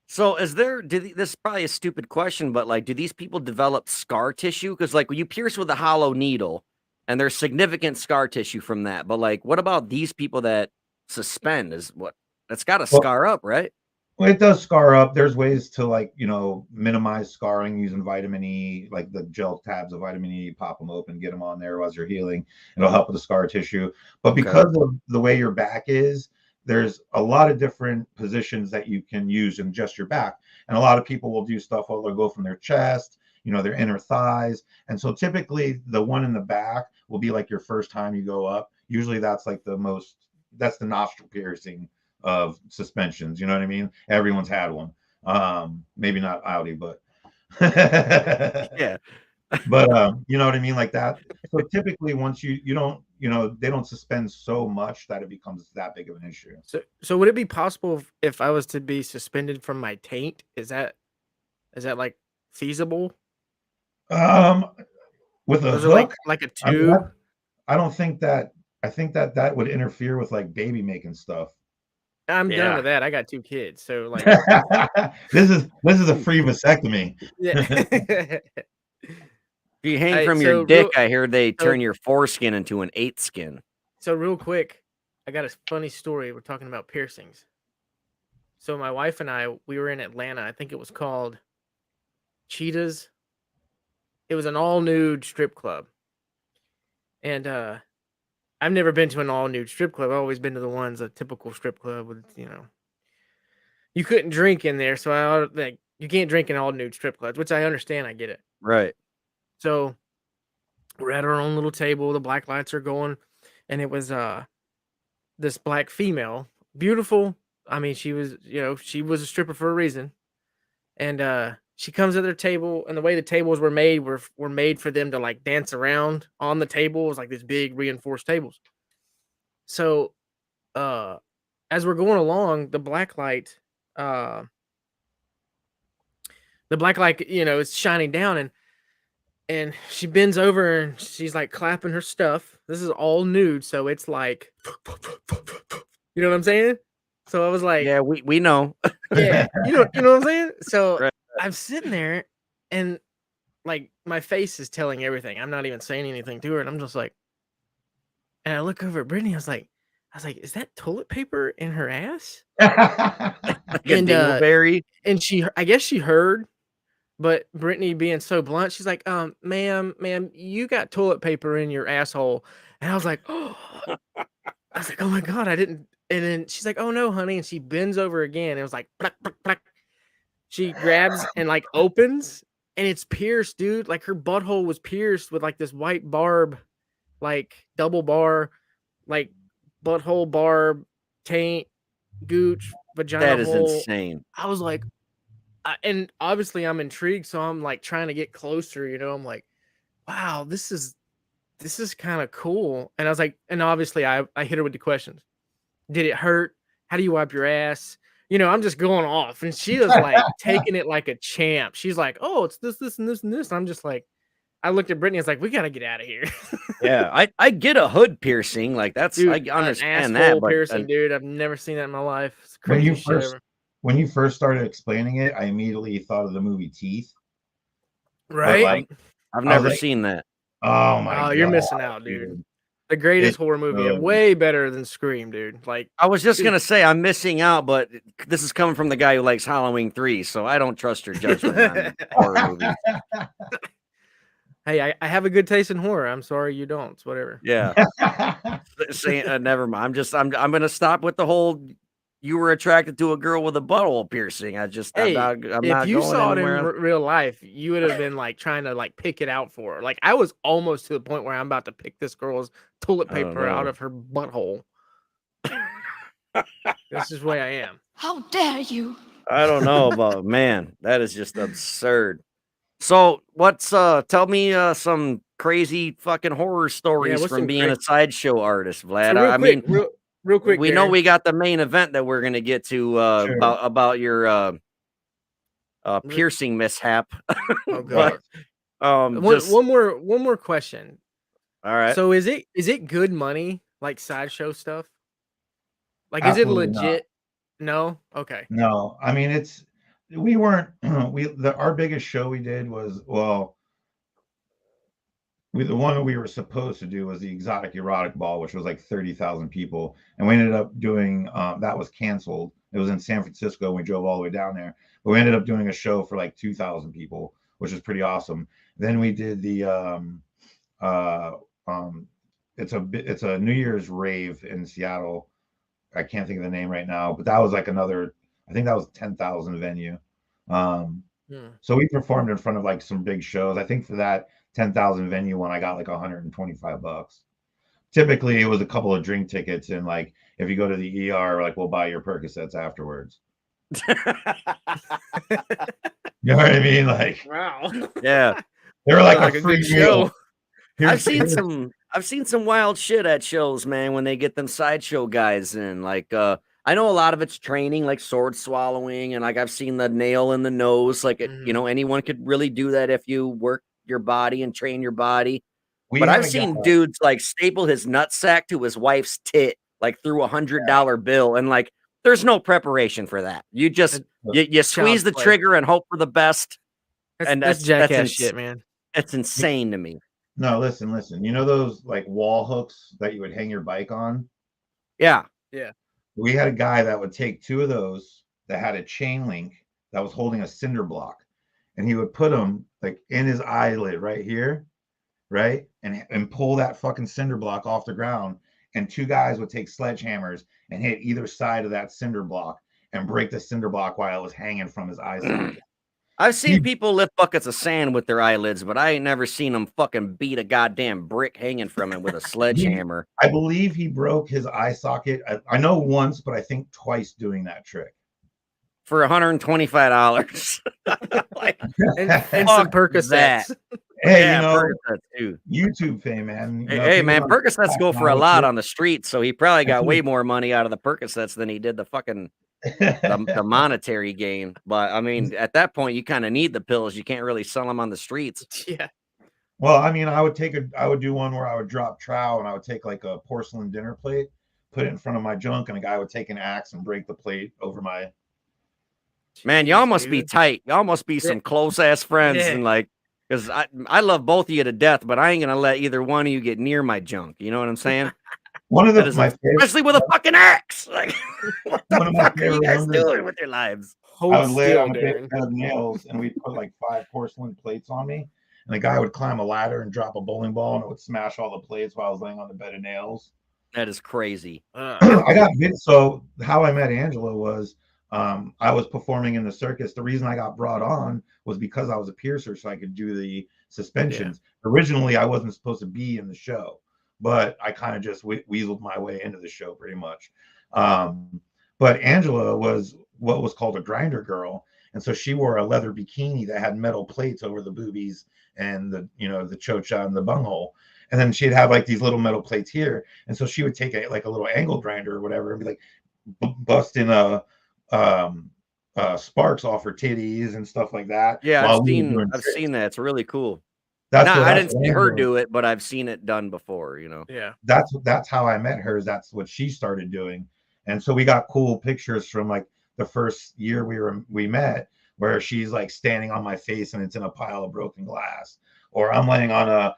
So this is probably a stupid question, but like, do these people develop scar tissue? Because like when you pierce with a hollow needle, and there's significant scar tissue from that, but like, what about these people that suspend? That's got to Well, scar up, right? well, it does scar up. There's ways to, like, you know, minimize scarring using vitamin E, like the gel tabs of vitamin E, pop them open, get them on there as you're healing. It'll help with the scar tissue. But Okay. because of the way your back is, there's a lot of different positions that you can use in just your back. And a lot of people will do stuff where they'll go from their chest, you know, their inner thighs. And so typically the one in the back will be like your first time you go up. Usually that's like that's the nostril piercing of suspensions. You know what I mean? Everyone's had one. Maybe not Audi, but Yeah. but you know what I mean, like that. So typically, once you don't, you know, they don't suspend so much that it becomes that big of an issue. So would it be possible if I was to be suspended from my taint? Is that like feasible? Um, with a Or is it like hook, a I mean, tube? I don't think that. I think that would interfere with like baby making stuff. I'm done Yeah. with that. I got 2 kids, so like, This is a free vasectomy. yeah. If you hang Hey, from your so dick, real, I hear they turn so your foreskin into an 8 skin. so real quick, I got a funny story. We're talking about piercings. So my wife and I, we were in Atlanta. I think it was called Cheetahs. It was an all nude strip club, and I've never been to an all nude strip club. I've always been to the ones a typical strip club with, you couldn't drink in there, so like you can't drink in all nude strip clubs, which I understand. I get it. Right. So we're at our own little table. The black lights are going, and it was this black female, beautiful. I mean, she was a stripper for a reason. And she comes to their table, and the way the tables were made were made for them to like dance around on the table. It was like these big reinforced tables. So uh as we're going along, uh the black light, is shining down, and she bends over and she's like clapping her stuff. This is all nude, so it's like you know what I'm saying? So I was like, Yeah, we know. yeah, you know what I'm saying? So Right. I'm sitting there, and like my face is telling everything. I'm not even saying anything to her, and I'm just like, and I look over at Brittany. I was like, is that toilet paper in her ass? Like a And dingleberry. and I guess she heard, but Brittany being so blunt, she's like, ma'am, you got toilet paper in your asshole. And I was like, oh, my God, I didn't. And then she's like, oh no, honey. And she bends over again. It was like, pluck, pluck, pluck. She grabs and like opens, and it's pierced, dude. Like her butthole was pierced with like this white barb, like double bar, like butthole barb, taint, gooch, vagina That is hole. insane. I was like, and obviously I'm intrigued, so I'm like trying to get closer. I'm like, wow, this is kind of cool. And I was like, and obviously I hit her with the questions. Did it hurt? How do you wipe your ass? I'm just going off, and she was like taking it like a champ. She's like, oh, it's this, this, and this, and this. And I'm just like, I looked at Brittany. I was like, we gotta get out of here. Yeah, I get a hood piercing. Like that's Dude, I an understand asshole that, but piercing, dude. I've never seen that in my life. It's the when you craziest shit first ever. when you first started explaining it, I immediately thought of the movie Teeth. But Right? like, I've I was never like, seen that. oh my Oh, God, you're missing out, dude. dude. The greatest It's horror movie, so way better than Scream, dude. Like, I was just dude. gonna say I'm missing out, but this is coming from the guy who likes Halloween 3, so I don't trust your judgment on horror movies. Hey, I have a good taste in horror. I'm sorry you don't. It's whatever. Yeah. Saying never mind. I'm gonna stop with the whole you were attracted to a girl with a butthole piercing. I'm Hey, if not you going saw it in anywhere else. real life, you would have been like trying to like pick it out for her. Like I was almost to the point where I'm about to pick this girl's toilet I don't paper out know. of her butthole. This is the way I am. How dare you? I don't know, but man, that is just absurd. So what's tell me some crazy fucking horror stories what's from some being a sideshow artist, Vlad. So I mean, real quick, we know Darren. we got the main event that we're gonna get to Sure. about your piercing mishap. Oh god. But One more question. all right. So is it good money, like sideshow stuff? Like is it Absolutely not. legit? No? Okay. No, I mean we weren't our biggest show we did was the one we were supposed to do was the exotic erotic ball, which was like 30,000 people, and we ended up doing that was canceled. It was in San Francisco. We drove all the way down there, but we ended up doing a show for like 2,000 people, which was pretty awesome. Then we did the it's a New Year's rave in Seattle. I can't think of the name right now, but that was like another. I think that was 10,000 venue. So we performed in front of like some big shows. I think for that 10,000 venue one, I got like $125. Typically, it was a couple of drink tickets, and like if you go to the ER, like we'll buy your Percocets afterwards. You know what I mean? Like, wow. Yeah, they were like, like a a free good show. meal. I've seen some wild shit at shows, man, when they get them sideshow guys in. Like I know a lot of it's training, like sword swallowing, and like I've seen the nail in the nose. Like anyone could really do that if you work your body and train your body. But I've seen dudes like staple his nutsack to his wife's tit, like through $100 bill, and like there's no preparation for that. You just you squeeze the trigger and hope for the best. That's jackass shit, man. That's insane to me. No, listen. You know those like wall hooks that you would hang your bike on? Yeah. We had a guy that would take 2 of those that had a chain link that was holding a cinder block, and he would put them like in his eyelid right here, right, and pull that fucking cinder block off the ground. And 2 guys would take sledgehammers and hit either side of that cinder block and break the cinder block while it was hanging from his eye socket. I've seen people lift buckets of sand with their eyelids, but I ain't never seen them fucking beat a goddamn brick hanging from it with a sledgehammer. I believe he broke his eye socket. I know once, but I think twice doing that trick. For $125. Like, and some Percocets. Hey, yeah, you know, Percocets too. YouTube fame, man. You know, Hey, man, Percocets go for a lot on. on the street, so he probably got way more money out of the Percocets than he did the fucking the monetary gain. But I mean, at that point, you kind of need the pills. You can't really sell them on the streets. Yeah. Well, I mean, I would do one where I would drop trow and I would take like a porcelain dinner plate, put it in front of my junk, and a guy would take an axe and break the plate over my. Man, y'all must be tight. Y'all must be some close ass friends, and like, because I love both of you to death, but I ain't gonna let either one of you get near my junk. You know what I'm saying? One of my favorite, especially with a fucking axe. Like, what the fuck are you guys doing with your lives? I would lay on a big bed of nails, and we'd put like 5 porcelain plates on me, and the guy would climb a ladder and drop a bowling ball, and it would smash all the plates while I was laying on the bed of nails. That is crazy. I got so how I met Angela was I was performing in the circus. The reason I got brought on was because I was a piercer, so I could do the suspensions. Originally, I wasn't supposed to be in the show, but I kind of just weaseled my way into the show pretty much. But Angela was what was called a grinder girl, and so she wore a leather bikini that had metal plates over the boobies and the chocha and the bunghole. And then she'd have like these little metal plates here, and so she would take like a little angle grinder or whatever and be like busting sparks off her titties and stuff like that. Yeah, I've seen that. It's really cool. I didn't see her do it, but I've seen it done before. You know. Yeah. That's how I met her. That's what she started doing, and so we got cool pictures from like the first year we met, where she's like standing on my face and it's in a pile of broken glass, or I'm laying on a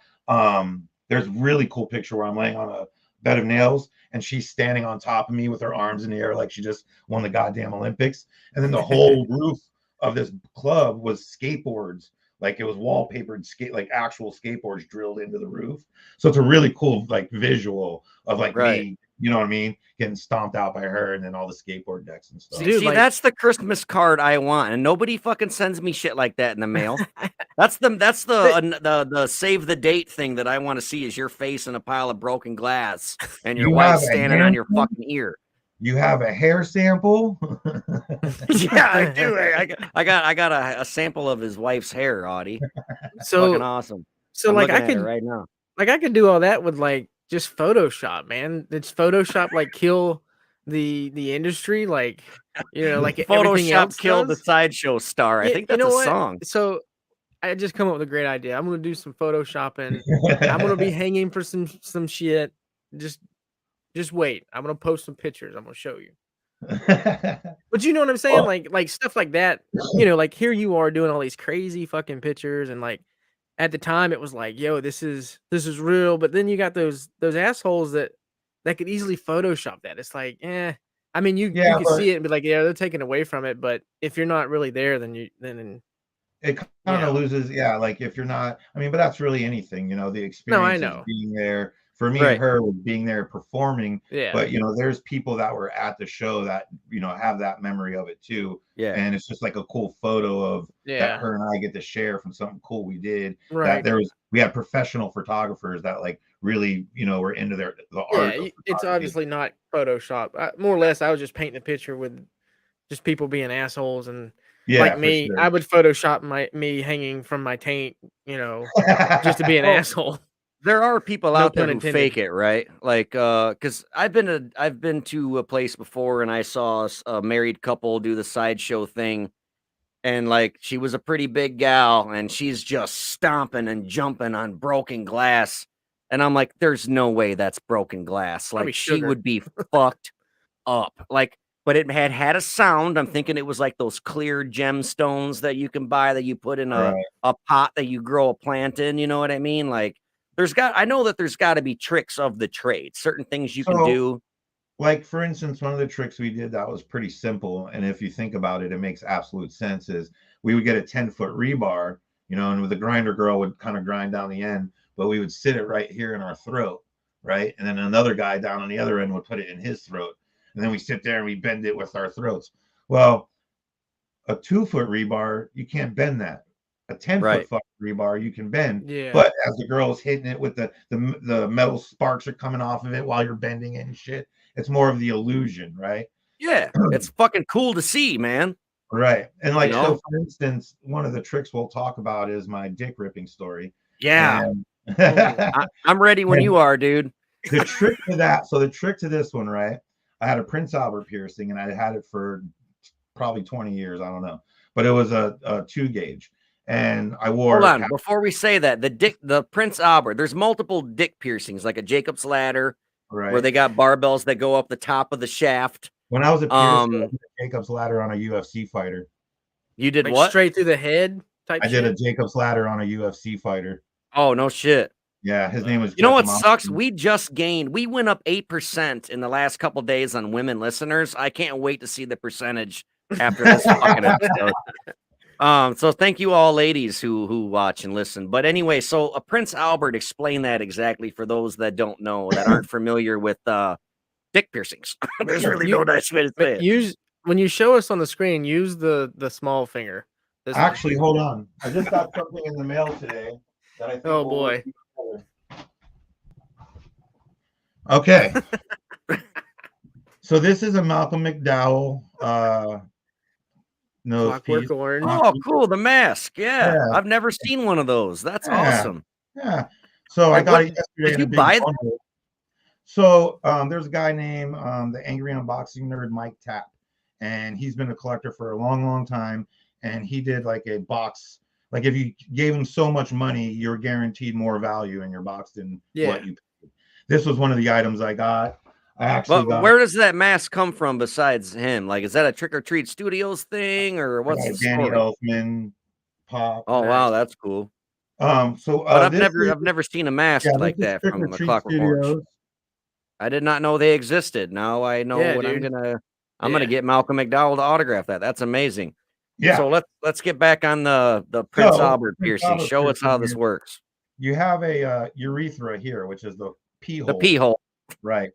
there's a really cool picture where I'm laying on a bed of nails and she's standing on top of me with her arms in the air like she just won the goddamn Olympics. And then the whole roof of this club was skateboards, like it was wallpapered like actual skateboards drilled into the roof. So it's a really cool like visual of like me, you know what I mean, getting stomped out by her and then all the skateboard decks and stuff. See, that's the Christmas card I want, and nobody fucking sends me shit like that in the mail. That's the save the date thing that I want to see is your face in a pile of broken glass and your wife standing on your fucking ear. You have a hair sample? Yeah, I do. I got a sample of his wife's hair, Audie. So fucking awesome. So I'm like I could right now. Like I could do all that with like just Photoshop, man. It's Photoshop like kill the industry, like like Photoshop killed the sideshow star. I think that's a song. So I just come up with a great idea. I'm gonna do some Photoshopping. I'm gonna be hanging for some shit. Just wait. I'm gonna post some pictures. I'm gonna show you. But you know what I'm saying? Like stuff like that. Like here you are doing all these crazy fucking pictures, and like at the time it was like, yo, this is real. But then you got those assholes that could easily Photoshop that. It's like, I mean, you can see it and be like, yeah, they're taking away from it. But if you're not really there, then it kind of loses. Yeah, like if you're not, I mean, but that's really anything, the experience of being there. For me and her was being there performing. Yeah. But there's people that were at the show that have that memory of it too. Yeah. And it's just like a cool photo of that her and I get to share from something cool we did. Right. That we had professional photographers that like really were into the art. Yeah, it's obviously not Photoshop. More or less, I was just painting a picture with just people being assholes and. Yeah, like me, sure. I would Photoshop me hanging from my taint, just to be an asshole. There are people out there who fake it, right? Like, because I've been to a place before and I saw a married couple do the sideshow thing, and like she was a pretty big gal and she's just stomping and jumping on broken glass, and I'm like, there's no way that's broken glass. Like she would be fucked up. Like, but it had a sound. I'm thinking it was like those clear gemstones that you can buy that you put in Right. a pot that you grow a plant in. You know what I mean? Like I know that there's got to be tricks of the trade, certain things you can So, do. like for instance, one of the tricks we did that was pretty simple, and if you think about it, it makes absolute sense. Is we would get a 10-foot rebar, and with the grinder girl would kind of grind down the end, but we would sit it right here in our throat, right, and then another guy down on the other end would put it in his throat, and then we sit there and we bend it with our throats. Well, a 2-foot rebar, you can't bend that. A 10-foot Right. rebar you can bend, Yeah. but as the girl is hitting it with the metal sparks are coming off of it while you're bending it and shit. It's more of the illusion, right? Yeah, it's fucking cool to see, man. Right. And like, You so know? for instance, one of the tricks we'll talk about is my dick ripping story. Yeah, And I'm ready when you are, dude. the trick to that, so the trick to this one, right? I had a Prince Albert piercing and I had it for probably 20 years. I don't know. But it was a 2 gauge. And I wore Hold on, before we say that, the Prince Albert, there's multiple dick piercings, like a Jacob's ladder, where right. they got barbells that go up the top of the shaft. When I was a piercer, I did a Jacob's ladder on a UFC fighter. You did Like what? straight through the head type I did a shit? Jacob's ladder on a UFC fighter. Oh, no shit. Yeah, his name was You know Jeff what sucks? We went up 8% in the last couple days on women listeners. I can't wait to see the percentage after this fucking episode. So thank you all ladies who watch and listen. But anyway, so Prince Albert, explain that exactly for those that don't know, that aren't familiar with dick piercings. There's really no nice way to say it. When you show us on the screen, use the small finger. This one. Actually, hold on. I just got something in the mail today that I think Oh will boy. work even better. Okay. So this is a Malcolm McDowell nose Clockwork piece. Orange. Oh, cool. The mask. Yeah. Yeah. I've never seen one of those. That's Yeah. awesome. Yeah. So Like, I got what- it yesterday did in you a big buy that? bundle. So there's a guy named the Angry Unboxing Nerd, Mike Tapp, and he's been a collector for a long, long time. And he did like a box. Like if you gave him so much money, you're guaranteed more value in your box than what you paid. This was one of the items I got. I actually But got. where does that mask come from besides him? Like, is that a Trick or Treat Studios thing, or what's the Danny story? Elfman, Pop. Oh wow, that's cool. So But I've this never seen a mask yeah, like this is that Trick from or the Treat Clockwork Orange. Studios. I did not know they existed. Now I know Yeah, what I'm dude. gonna get Malcolm McDowell to autograph that. That's amazing. Yeah. So let's get back on the Prince Albert Prince piercing. Albert Show us how piercing this is- works. You have a urethra here, which is the pee hole. The pee hole. Right.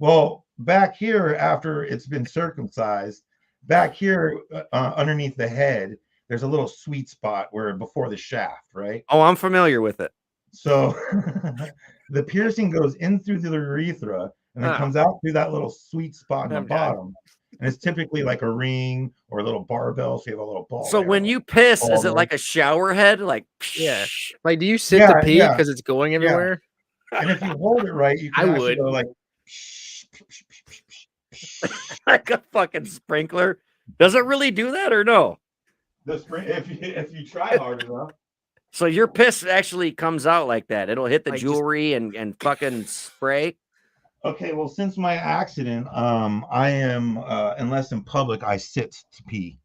Well, back here, after it's been circumcised, back here underneath the head, there's a little sweet spot where before the shaft, right? Oh, I'm familiar with it. So the piercing goes in through the urethra and then comes out through that little sweet spot in the bottom. And it's typically like a ring or a little barbell. So you have a little ball. So when you piss, is it like a shower head? Like, yeah. Like, do you sit to pee because it's going everywhere? And if you hold it right, you can actually go like like a fucking sprinkler. Does it really do that or no? If you try hard enough. So your piss actually comes out like that. It'll hit the Like jewelry and fucking spray. Okay, well, since my accident, I am unless in public, I sit to pee.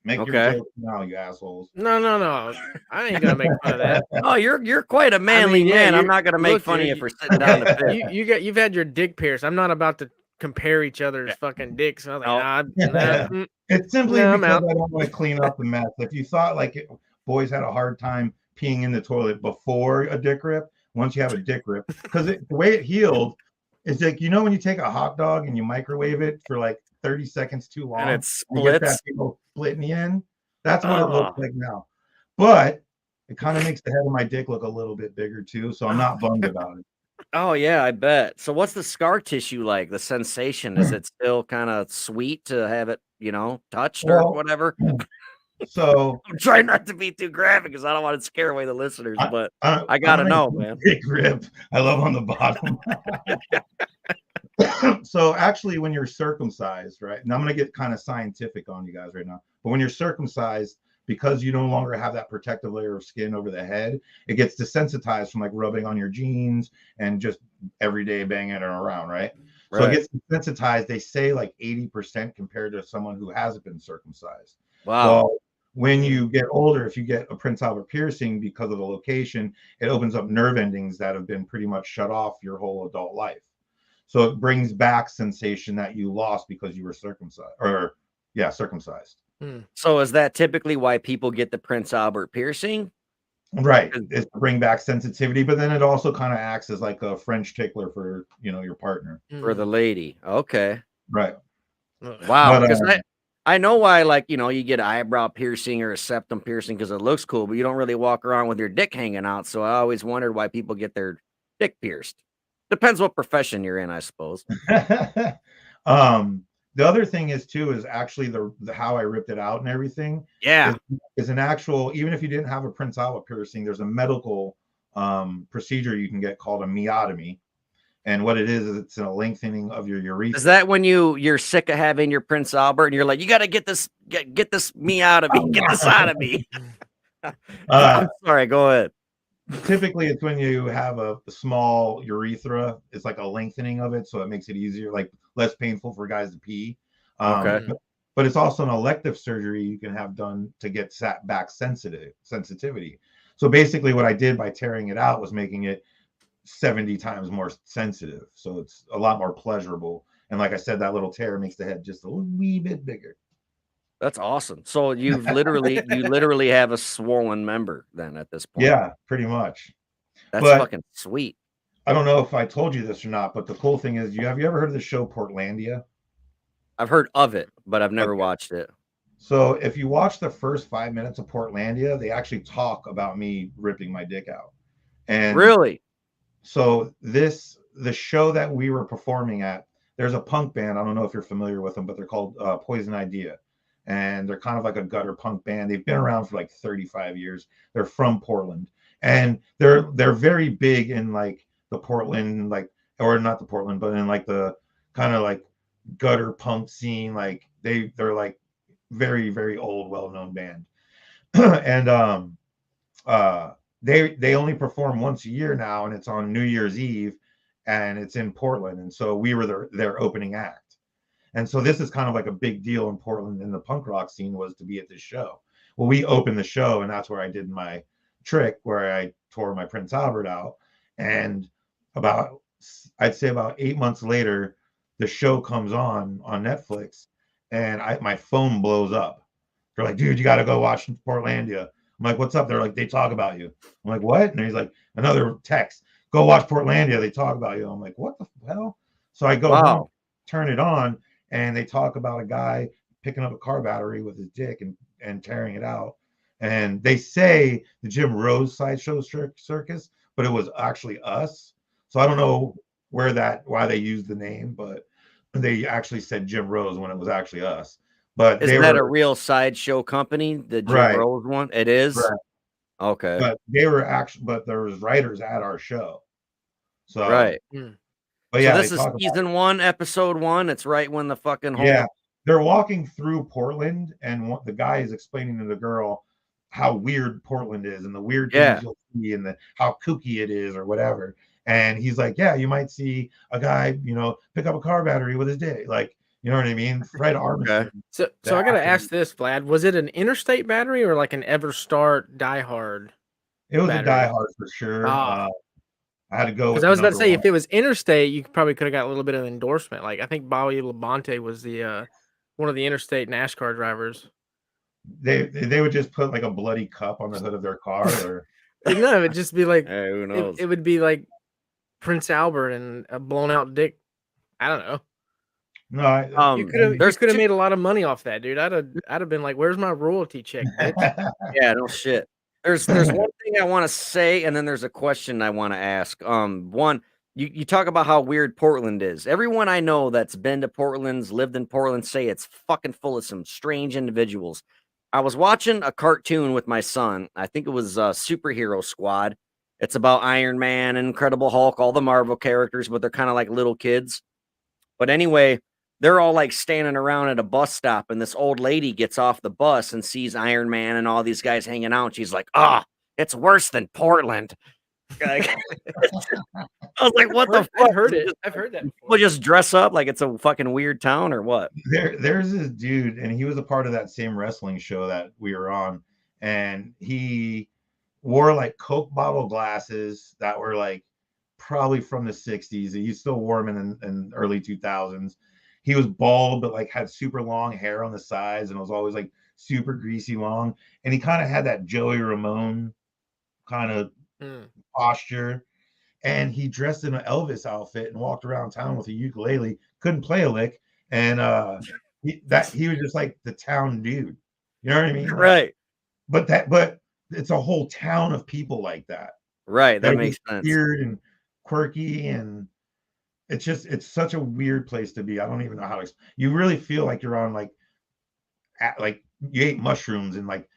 Make your joke now, you assholes. No. I ain't gonna make fun of that. Oh, you're quite a manly man. I'm not gonna make fun of you for sitting down to piss. You've had your dick pierced. I'm not about to compare each other's fucking dicks. I was like, It's simply because I don't want to clean up the mess. If you thought like boys had a hard time peeing in the toilet before a dick rip, once you have a dick rip, because the way it healed is like, when you take a hot dog and you microwave it for like 30 seconds too long, and it you get splits. that big old split in the end. That's what it looks like now. But it kind of makes the head of my dick look a little bit bigger too, so I'm not bummed about it. Oh yeah, I bet. So what's the scar tissue like? The sensation, is it still kind of sweet to have it, touched or whatever? So I'm trying not to be too graphic because I don't want to scare away the listeners, but I gotta know, man. Big rip. I love on the bottom. So actually, when you're circumcised, right? And I'm gonna get kind of scientific on you guys right now. But when you're circumcised, because you no longer have that protective layer of skin over the head, it gets desensitized from like rubbing on your jeans and just every day banging it around, right? So it Right. gets desensitized, they say like 80% compared to someone who hasn't been circumcised. Wow. Well, when you get older, if you get a Prince Albert piercing because of the location, it opens up nerve endings that have been pretty much shut off your whole adult life. So it brings back sensation that you lost because you were circumcised, or circumcised. So is that typically why people get the Prince Albert piercing? Right. It's to bring back sensitivity, but then it also kind of acts as like a French tickler for, your partner. For the lady. Okay. Right. Wow. But Because I know why, like, you get an eyebrow piercing or a septum piercing because it looks cool, but you don't really walk around with your dick hanging out. So I always wondered why people get their dick pierced. Depends what profession you're in, I suppose. the other thing is too is actually the how I ripped it out and everything Yeah. is an actual, even if you didn't have a Prince Albert piercing, there's a medical procedure you can get called a meotomy. And what it is it's a lengthening of your urethra. Is that when you're sick of having your Prince Albert and you're like, you got to get this me out of me, get this out of me? I'm sorry, go ahead. Typically, it's when you have a small urethra. It's like a lengthening of it, so it makes it easier, like less painful for guys to pee. Okay. But it's also an elective surgery you can have done to get back sensitivity. So basically, what I did by tearing it out was making it 70 times more sensitive. So it's a lot more pleasurable. And like I said, that little tear makes the head just a wee bit bigger. That's awesome. So you literally have a swollen member then at this point. Yeah, pretty much. That's But fucking sweet. I don't know if I told you this or not, but the cool thing is, have you ever heard of the show Portlandia? I've heard of it, but I've never watched it. So if you watch the first 5 minutes of Portlandia, they actually talk about me ripping my dick out. And really? So the show that we were performing at, there's a punk band. I don't know if you're familiar with them, but they're called Poison Idea. And they're kind of like a gutter punk band. They've been around for like 35 years. They're from Portland. And they're very big in like the Portland, like, or not the Portland, but in like the kind of like gutter punk scene. Like they're like very, very old, well-known band. And they only perform once a year now, and it's on New Year's Eve, and it's in Portland. And so we were their opening act. And so this is kind of like a big deal in Portland in the punk rock scene, was to be at this show. Well, we opened the show, and that's where I did my trick where I tore my Prince Albert out. And I'd say about 8 months later, the show comes on Netflix, and my phone blows up. They're like, dude, you got to go watch Portlandia. I'm like, what's up? They're like, they talk about you. I'm like, what? And he's like, another text, go watch Portlandia. They talk about you. I'm like, what the hell? So I go home, turn it on, and they talk about a guy picking up a car battery with his dick and tearing it out. And they say the Jim Rose sideshow circus, but it was actually us. So I don't know why they used the name, but they actually said Jim Rose when it was actually us. But is that a real sideshow company, the Jim Rose one? It is? Right. Okay. But there was writers at our show. So right. But yeah, so this is season 1, episode 1. It's right when the fucking whole... Yeah, they're walking through Portland, and the guy is explaining to the girl how weird Portland is and the weird things you'll see and how kooky it is or whatever. And he's like, yeah, you might see a guy, pick up a car battery with his dick. Like, you know what I mean? Fred Armisen. Okay. So I got to ask this, Vlad. Was it an Interstate battery or like an EverStart Die Hard? It was a Die Hard for sure. I had to go because I was about to say, if it was Interstate, you probably could have got a little bit of endorsement. Like I think Bobby Labonte was the one of the Interstate NASCAR drivers. They would just put like a bloody cup on the hood of their car, or no, it would just be like hey, who knows? It would be like Prince Albert and a blown out dick. I don't know. No, you could have made a lot of money off that, dude. I'd have been like, "Where's my royalty check, bitch?" Yeah, no shit. There's one thing I want to say, and then there's a question I want to ask. One, you talk about how weird Portland is. Everyone I know that's been to Portland's lived in Portland say it's fucking full of some strange individuals. I was watching a cartoon with my son. I think it was Superhero Squad. It's about Iron Man, Incredible Hulk, all the Marvel characters, but they're kind of like little kids. But anyway, they're all like standing around at a bus stop, and this old lady gets off the bus and sees Iron Man and all these guys hanging out. And she's like, "Ah, it's worse than Portland." Like, I was like, "What the I've fuck?" heard it. I've heard that People before. just dress up like it's a fucking weird town or what? There's this dude, and he was a part of that same wrestling show that we were on, and he wore like Coke bottle glasses that were like probably from the 60s. He still wore them in early 2000s. He was bald, but like had super long hair on the sides and was always like super greasy long. And he kind of had that Joey Ramone kind of posture. And he dressed in an Elvis outfit and walked around town with a ukulele, couldn't play a lick. And he was just like the town dude. You know what I mean? Like, Right. But it's a whole town of people like that. Right. That They're makes just sense. weird and quirky, and it's such a weird place to be. I don't even know how to. You really feel like you're on like you ate mushrooms and like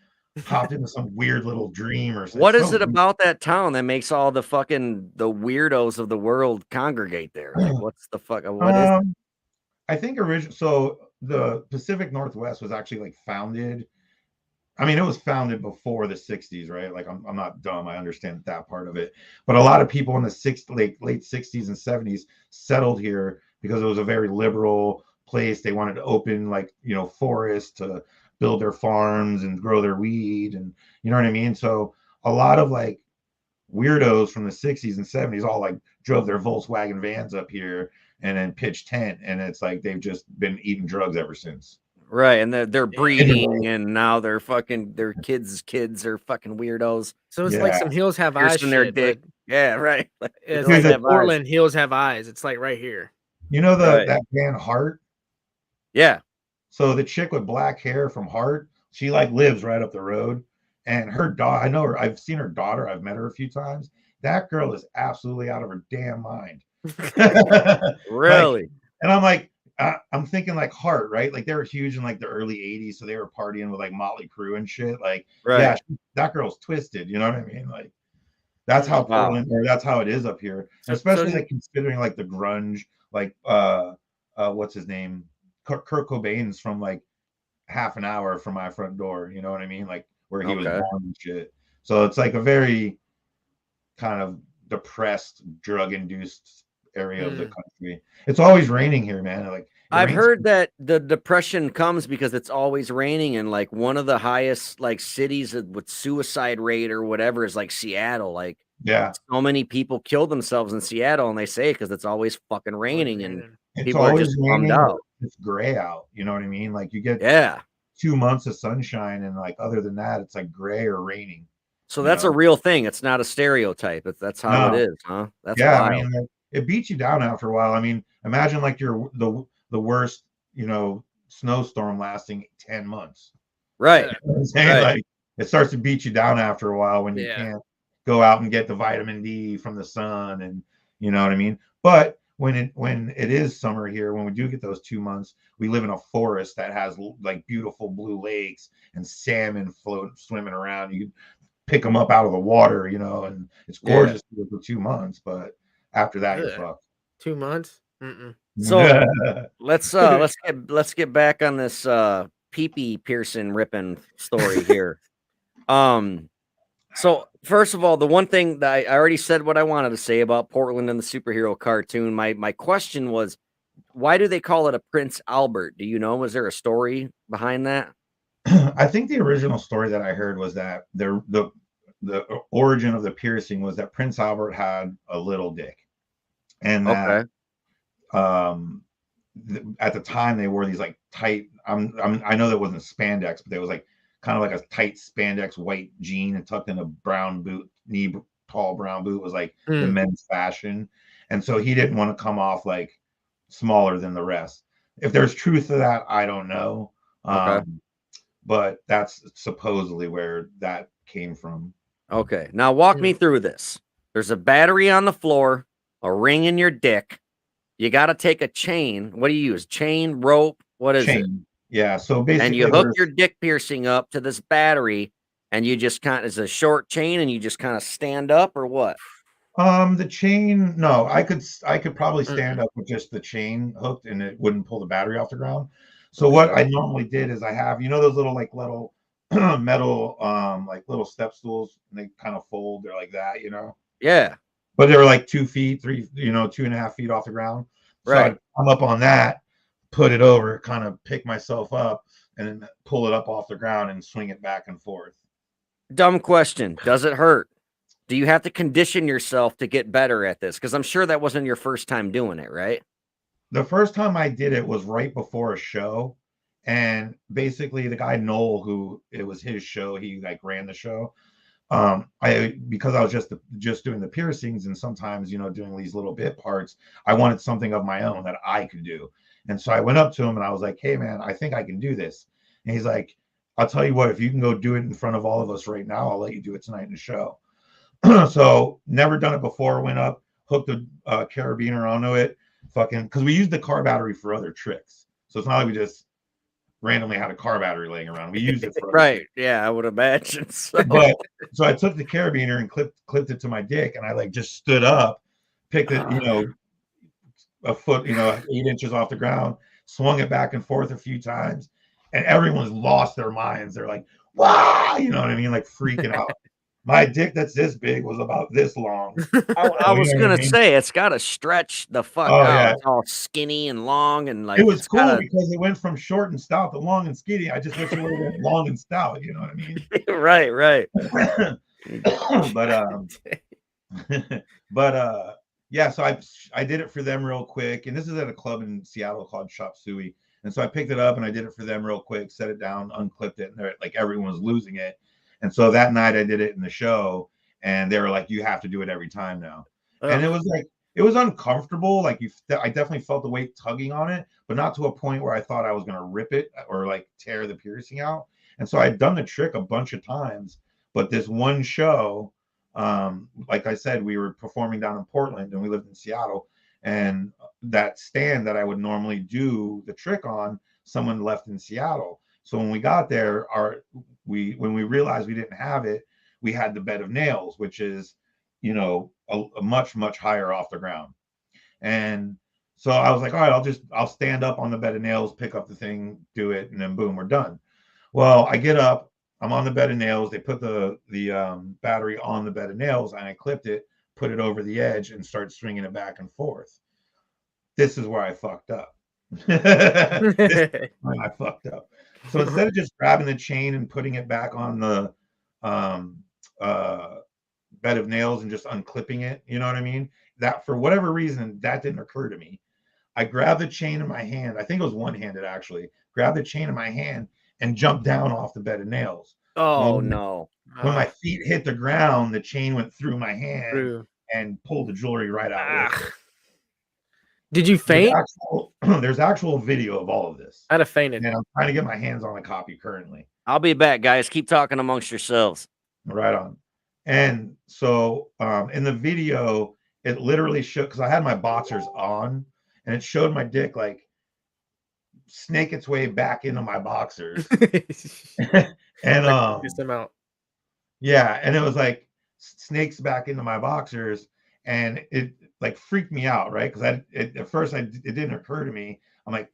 popped into some weird little dream or something. What It's is so it weird. about that town that makes all the weirdos of the world congregate there? Like, what's the fuck? What is it? I think so the Pacific Northwest was actually like founded. I mean, it was founded before the 60s, right? Like I'm not dumb. I understand that part of it. But a lot of people in the late 60s and 70s settled here because it was a very liberal place. They wanted to open like, forests to build their farms and grow their weed, and you know what I mean? So a lot of like weirdos from the 60s and 70s all like drove their Volkswagen vans up here and then pitched tent, and it's like they've just been eating drugs ever since. Right, and they're breeding, Anyway, and now their kids are fucking weirdos, So it's like yeah. some hills have eyes piercing their shit, but dick. Yeah, right. Like, it's hills Dude, like have eyes. Portland hills have eyes. It's like right here. You know Right. that band Heart? Yeah. So the chick with black hair from Heart, she like lives right up the road. And her daughter, I know her, I've seen her daughter, I've met her a few times. That girl is absolutely out of her damn mind. Like, Really? and I'm like, I'm thinking like Heart, right? Like they were huge in like the early 80s, so they were partying with like Motley Crue and shit. Like, yeah, Right. that girl's twisted, you know what I mean? Like that's how Wow. Portland, or that's how it is up here. So- Especially so- like considering like the grunge, like what's his name? Kurt Cobain's from like half an hour from my front door, you know what I mean? Like where he was Okay. born and shit. So it's like a very kind of depressed, drug-induced area of the country. It's always raining here, man. Like I've heard that the depression comes because it's always raining, and like one of the highest like cities with suicide rate or whatever is like Seattle. Like, yeah, so many people kill themselves in Seattle, and they say because it's always fucking raining, and it's people are always just bummed raining. out. It's gray out. You know what I mean? Like you get Yeah. 2 months of sunshine, and like other than that, it's like gray or raining. So You that's a know? real thing. It's not a stereotype. That's how it No. is, huh? That's Yeah, I wild. mean, like, it beats you down after a while. I mean, imagine like you're the worst, snowstorm lasting 10 months. Right. You know what I'm saying? Right. Like it starts to beat you down after a while when you Yeah. can't go out and get the vitamin D from the sun, and you know what I mean? But when it is summer here, when we do get those 2 months, we live in a forest that has like beautiful blue lakes and salmon swimming around. You can pick them up out of the water, and it's gorgeous for 2 months, but after that you're Ugh. fucked. 2 months. Mm-mm. So let's get back on this pee-pee Pearson ripping story here. So first of all, the one thing that I already said what I wanted to say about Portland and the superhero cartoon. My question was, why do they call it a Prince Albert? Do you know? Was there a story behind that? I think the original story that I heard was that the origin of the piercing was that Prince Albert had a little dick, and that at the time they wore these like tight. I know that wasn't spandex, but there was like kind of like a tight spandex white jean and tucked in a brown boot, tall brown boot was like the men's fashion, and so he didn't want to come off like smaller than the rest. If there's truth to that, I don't know. Okay. But that's supposedly where that came from. Okay. Now walk me through this. There's a battery on the floor, a ring in your dick. You got to take a chain. What do you use? Chain, rope? What is it? Yeah. So basically, and you hook your dick piercing up to this battery, and you just it's a short chain, and you just kind of stand up, or what? The chain, no, I could probably stand up with just the chain hooked and it wouldn't pull the battery off the ground. So Okay. what I normally did is I have, those little metal like little step stools, and they kind of fold, they're like that. Yeah. But they were like 2 feet, 2.5 feet off the ground. So Right. I'd come up on that, put it over, kind of pick myself up, and then pull it up off the ground and swing it back and forth. Dumb question. Does it hurt? Do you have to condition yourself to get better at this? Because I'm sure that wasn't your first time doing it, right? The first time I did it was right before a show. And basically the guy Noel, who it was his show, he like ran the show. Because I was just doing the piercings and sometimes, doing these little bit parts, I wanted something of my own that I could do. And so I went up to him and I was like, hey man, I think I can do this. And he's like, I'll tell you what, if you can go do it in front of all of us right now, I'll let you do it tonight in the show. So never done it before. Went up, hooked a carabiner onto it, fucking, because we used the car battery for other tricks. So it's not like we just randomly had a car battery laying around. We used it for other Right. tricks. Yeah, I would imagine so. But so I took the carabiner and clipped it to my dick, and I like just stood up, picked it, a foot, 8 inches off the ground, swung it back and forth a few times, and everyone's lost their minds. They're like, wow, you know what I mean? Like freaking out. My dick that's this big was about this long. I You was know what I gonna mean? say it's gotta stretch the fuck Oh out. yeah. It's all skinny and long and It like was it's cool gotta because it went from short and stout to long and skinny. I just wish it would have went long and stout, you know what I mean? right, right. But but yeah, so I did it for them real quick, and this is at a club in Seattle called Chop Suey. And so I picked it up and I did it for them real quick, set it down, unclipped it, and they're like everyone was losing it. And so that night I did it in the show, and they were like, "You have to do it every time now." And Ugh. it was like it was uncomfortable. Like I definitely felt the weight tugging on it, but not to a point where I thought I was gonna rip it or like tear the piercing out. And so I'd done the trick a bunch of times, but this one show, like I said, we were performing down in Portland and we lived in Seattle, and that stand that I would normally do the trick on, someone left in Seattle. So when we got there, when we realized we didn't have it, we had the bed of nails, which is, a much, much higher off the ground. And so I was like, all right, I'll stand up on the bed of nails, pick up the thing, do it, and then boom, we're done. Well, I get up, I'm on the bed of nails. They put the battery on the bed of nails, and I clipped it, put it over the edge, and start swinging it back and forth. This is where I fucked up. This is where I fucked up. So instead of just grabbing the chain and putting it back on the um, uh, bed of nails and just unclipping it, you know what I mean? That for whatever reason that didn't occur to me. I grabbed the chain in my hand. I think it was one-handed actually. Grabbed the chain in my hand and jumped down off the bed of nails. Oh When no. when my feet hit the ground, the chain went through my hand True. and pulled the jewelry right out with Ah, it. Did you There's faint? actual there's actual video of all of this. I'd have fainted. And I'm trying to get my hands on a copy currently. I'll be back, guys. Keep talking amongst yourselves. Right on. And so in the video, it literally showed because I had my boxers on and it showed my dick like snake its way back into my boxers. And Like, piss them out. yeah, and it was like snakes back into my boxers, and it like freaked me out, right? Because at first it didn't occur to me. I'm like,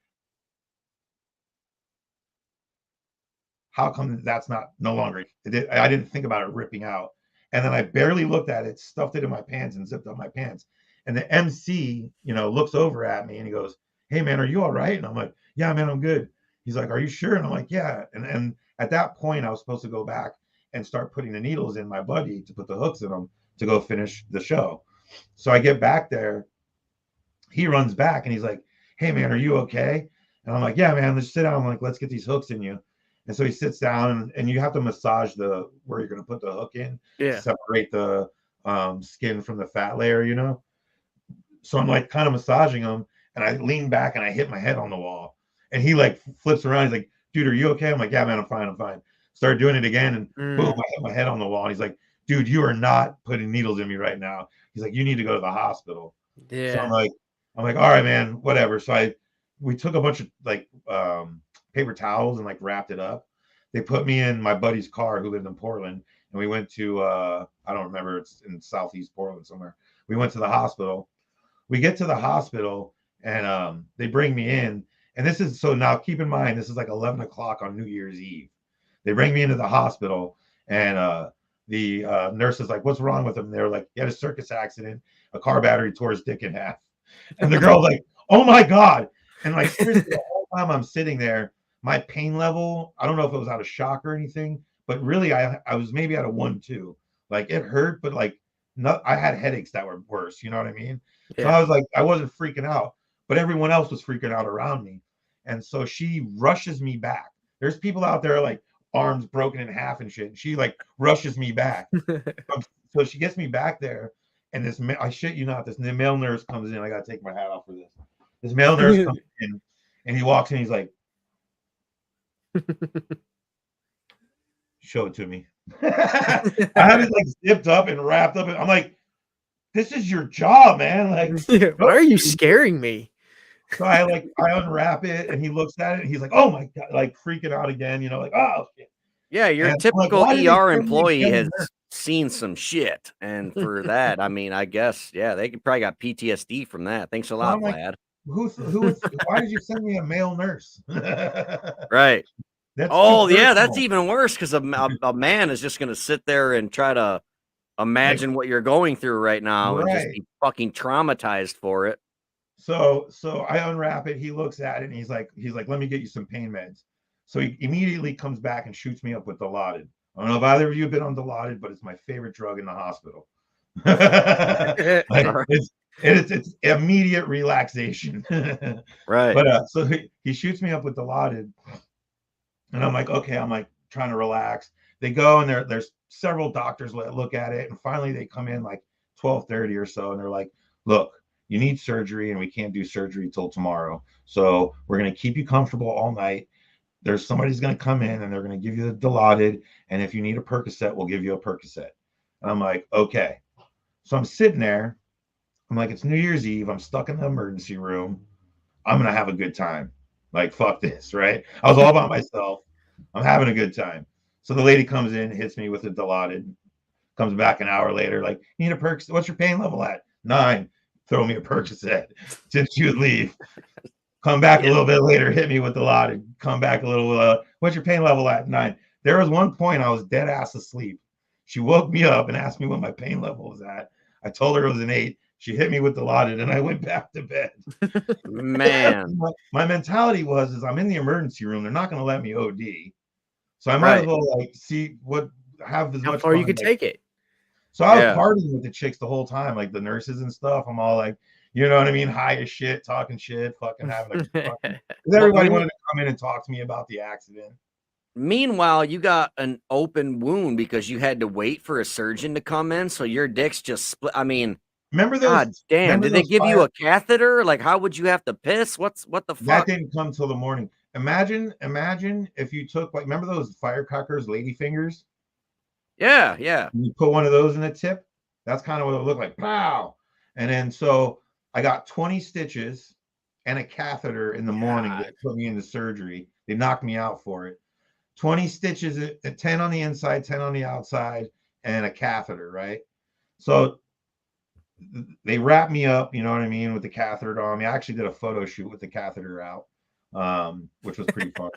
how come that's not no longer? I didn't think about it ripping out, and then I barely looked at it, stuffed it in my pants, and zipped up my pants. And the MC, looks over at me and he goes, "Hey man, are you all right?" And I'm like, "Yeah, man, I'm good." He's like, "Are you sure?" And I'm like, "Yeah." And at that point, I was supposed to go back and start putting the needles in my buddy to put the hooks in them to go finish the show. So I get back there, he runs back and he's like, "Hey man, are you okay?" And I'm like, "Yeah, man, let's sit down. I'm like, let's get these hooks in you." And so he sits down and you have to massage where you're going to put the hook in to Yeah. separate the skin from the fat layer. So I'm like kind of massaging him and I lean back and I hit my head on the wall. And he like flips around. He's like, "Dude, are you okay?" I'm like, "Yeah, man, I'm fine. I'm fine." Started doing it again and boom, I hit my head on the wall. And he's like, "Dude, you are not putting needles in me right now." He's like, "You need to go to the hospital." So Yeah. I'm like, all right, man, whatever. So we took a bunch of like paper towels and like wrapped it up. They put me in my buddy's car who lived in Portland, and we went to I don't remember, it's in southeast Portland somewhere. We went to the hospital. We get to the hospital and they bring me in. And this is, so now keep in mind, this is like 11 o'clock on New Year's Eve. They bring me into the hospital and the nurse is like, what's wrong with him? They're like, he had a circus accident. A car battery tore his dick in half. And the girl's like, oh my God. And like, seriously, the whole time I'm sitting there, my pain level, I don't know if it was out of shock or anything, but really I was maybe at a 1-2. Like it hurt, but like I had headaches that were worse. You know what I mean? So I was like, I wasn't freaking out, but everyone else was freaking out around me. And so she rushes me back. There's people out there like arms broken in half and shit. And she like rushes me back. So she gets me back there. And this, I shit you not, the male nurse comes in. I got to take my hat off for this. This male nurse comes in and he walks in. He's like, show it to me. I have it like zipped up and wrapped up. I'm like, this is your job, man. Like, why are you scaring me? So I unwrap it and he looks at it and he's like, oh my God, like freaking out again, you know, like, oh shit. Yeah, your And typical like, ER employee has seen some shit. And for that, I mean, I guess, yeah, they probably got PTSD from that. Thanks a lot, like, Vlad. Why did you send me a male nurse? Right. That's yeah, that's even worse because a man is just going to sit there and try to imagine what you're going through right now and just be fucking traumatized for it. So I unwrap it. He looks at it and he's like, let me get you some pain meds. So he immediately comes back and shoots me up with Dilaudid. I don't know if either of you have been on Dilaudid, but it's my favorite drug in the hospital. It's immediate relaxation. Right. But so he shoots me up with Dilaudid, and I'm like, okay, I'm like trying to relax. They go and there's several doctors that look at it, and finally they come in like 12:30 or so, and they're like, look, you need surgery, and we can't do surgery till tomorrow. So we're going to keep you comfortable all night. There's somebody's going to come in and they're going to give you the Dilaudid. And if you need a Percocet, we'll give you a Percocet. And I'm like, okay. So I'm sitting there. I'm like, it's New Year's Eve. I'm stuck in the emergency room. I'm going to have a good time. Like, fuck this, right? I was all by myself. I'm having a good time. So the lady comes in, hits me with a Dilaudid, comes back an hour later, like, you need a Percocet? What's your pain level at? 9. Throw me a Percocet since you leave. Come back a little bit later, hit me with the lot, and come back a little. What's your pain level at? 9. There was one point I was dead ass asleep. She woke me up and asked me what my pain level was at. I told her it was an 8. She hit me with the lot, and I went back to bed. Man, my mentality is I'm in the emergency room. They're not going to let me OD, so I might as well like see have as much far fun you could take it. So I was partying with the chicks the whole time, like the nurses and stuff. I'm all like, you know what I mean? High as shit, talking shit, fucking having a fucking. Everybody wanted to come in and talk to me about the accident. Meanwhile, you got an open wound because you had to wait for a surgeon to come in. So your dick's just split. I mean, remember those? God damn. Did they give you a catheter? Like, how would you have to piss? What the fuck? That didn't come till the morning. Imagine if you took, like, remember those firecrackers, lady fingers? Yeah, yeah. You put one of those in the tip. That's kind of what it looked like. Pow! And then so I got 20 stitches and a catheter in the morning that put me into surgery. They knocked me out for it. 20 stitches, 10 on the inside, 10 on the outside, and a catheter, right? So they wrapped me up, you know what I mean, with the catheter on me. I actually did a photo shoot with the catheter out, which was pretty fun.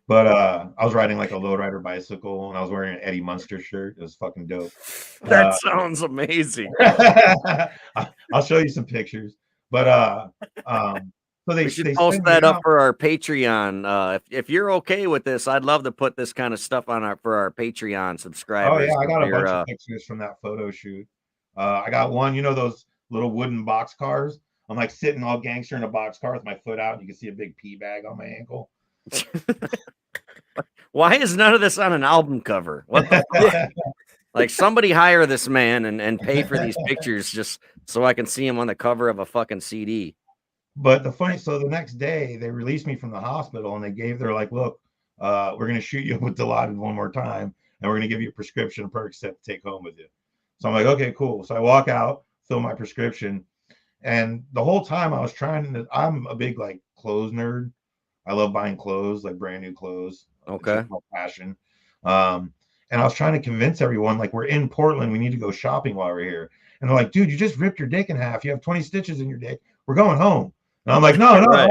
But I was riding like a lowrider bicycle and I was wearing an Eddie Munster shirt. It was fucking dope. That sounds amazing. I'll show you some pictures. But so we should post that up for our Patreon. If you're okay with this, I'd love to put this kind of stuff on for our Patreon subscribers. Oh yeah, I got a bunch of pictures from that photo shoot. I got one, you know, those little wooden box cars. I'm like sitting all gangster in a box car with my foot out, and you can see a big pee bag on my ankle. Why is none of this on an album cover? What the fuck? Like, somebody hire this man and pay for these pictures just so I can see him on the cover of a fucking CD. But so the next day they released me from the hospital and they're like, look, we're going to shoot you with Dilaudid one more time and we're going to give you a prescription Percocet to take home with you. So I'm like, okay, cool. So I walk out, fill my prescription. And the whole time I was I'm a big like clothes nerd. I love buying clothes, like brand new clothes. Okay. It's my passion. And I was trying to convince everyone, like, we're in Portland. We need to go shopping while we're here. And they're like, dude, you just ripped your dick in half. You have 20 stitches in your dick. We're going home. And I'm like, no, Right.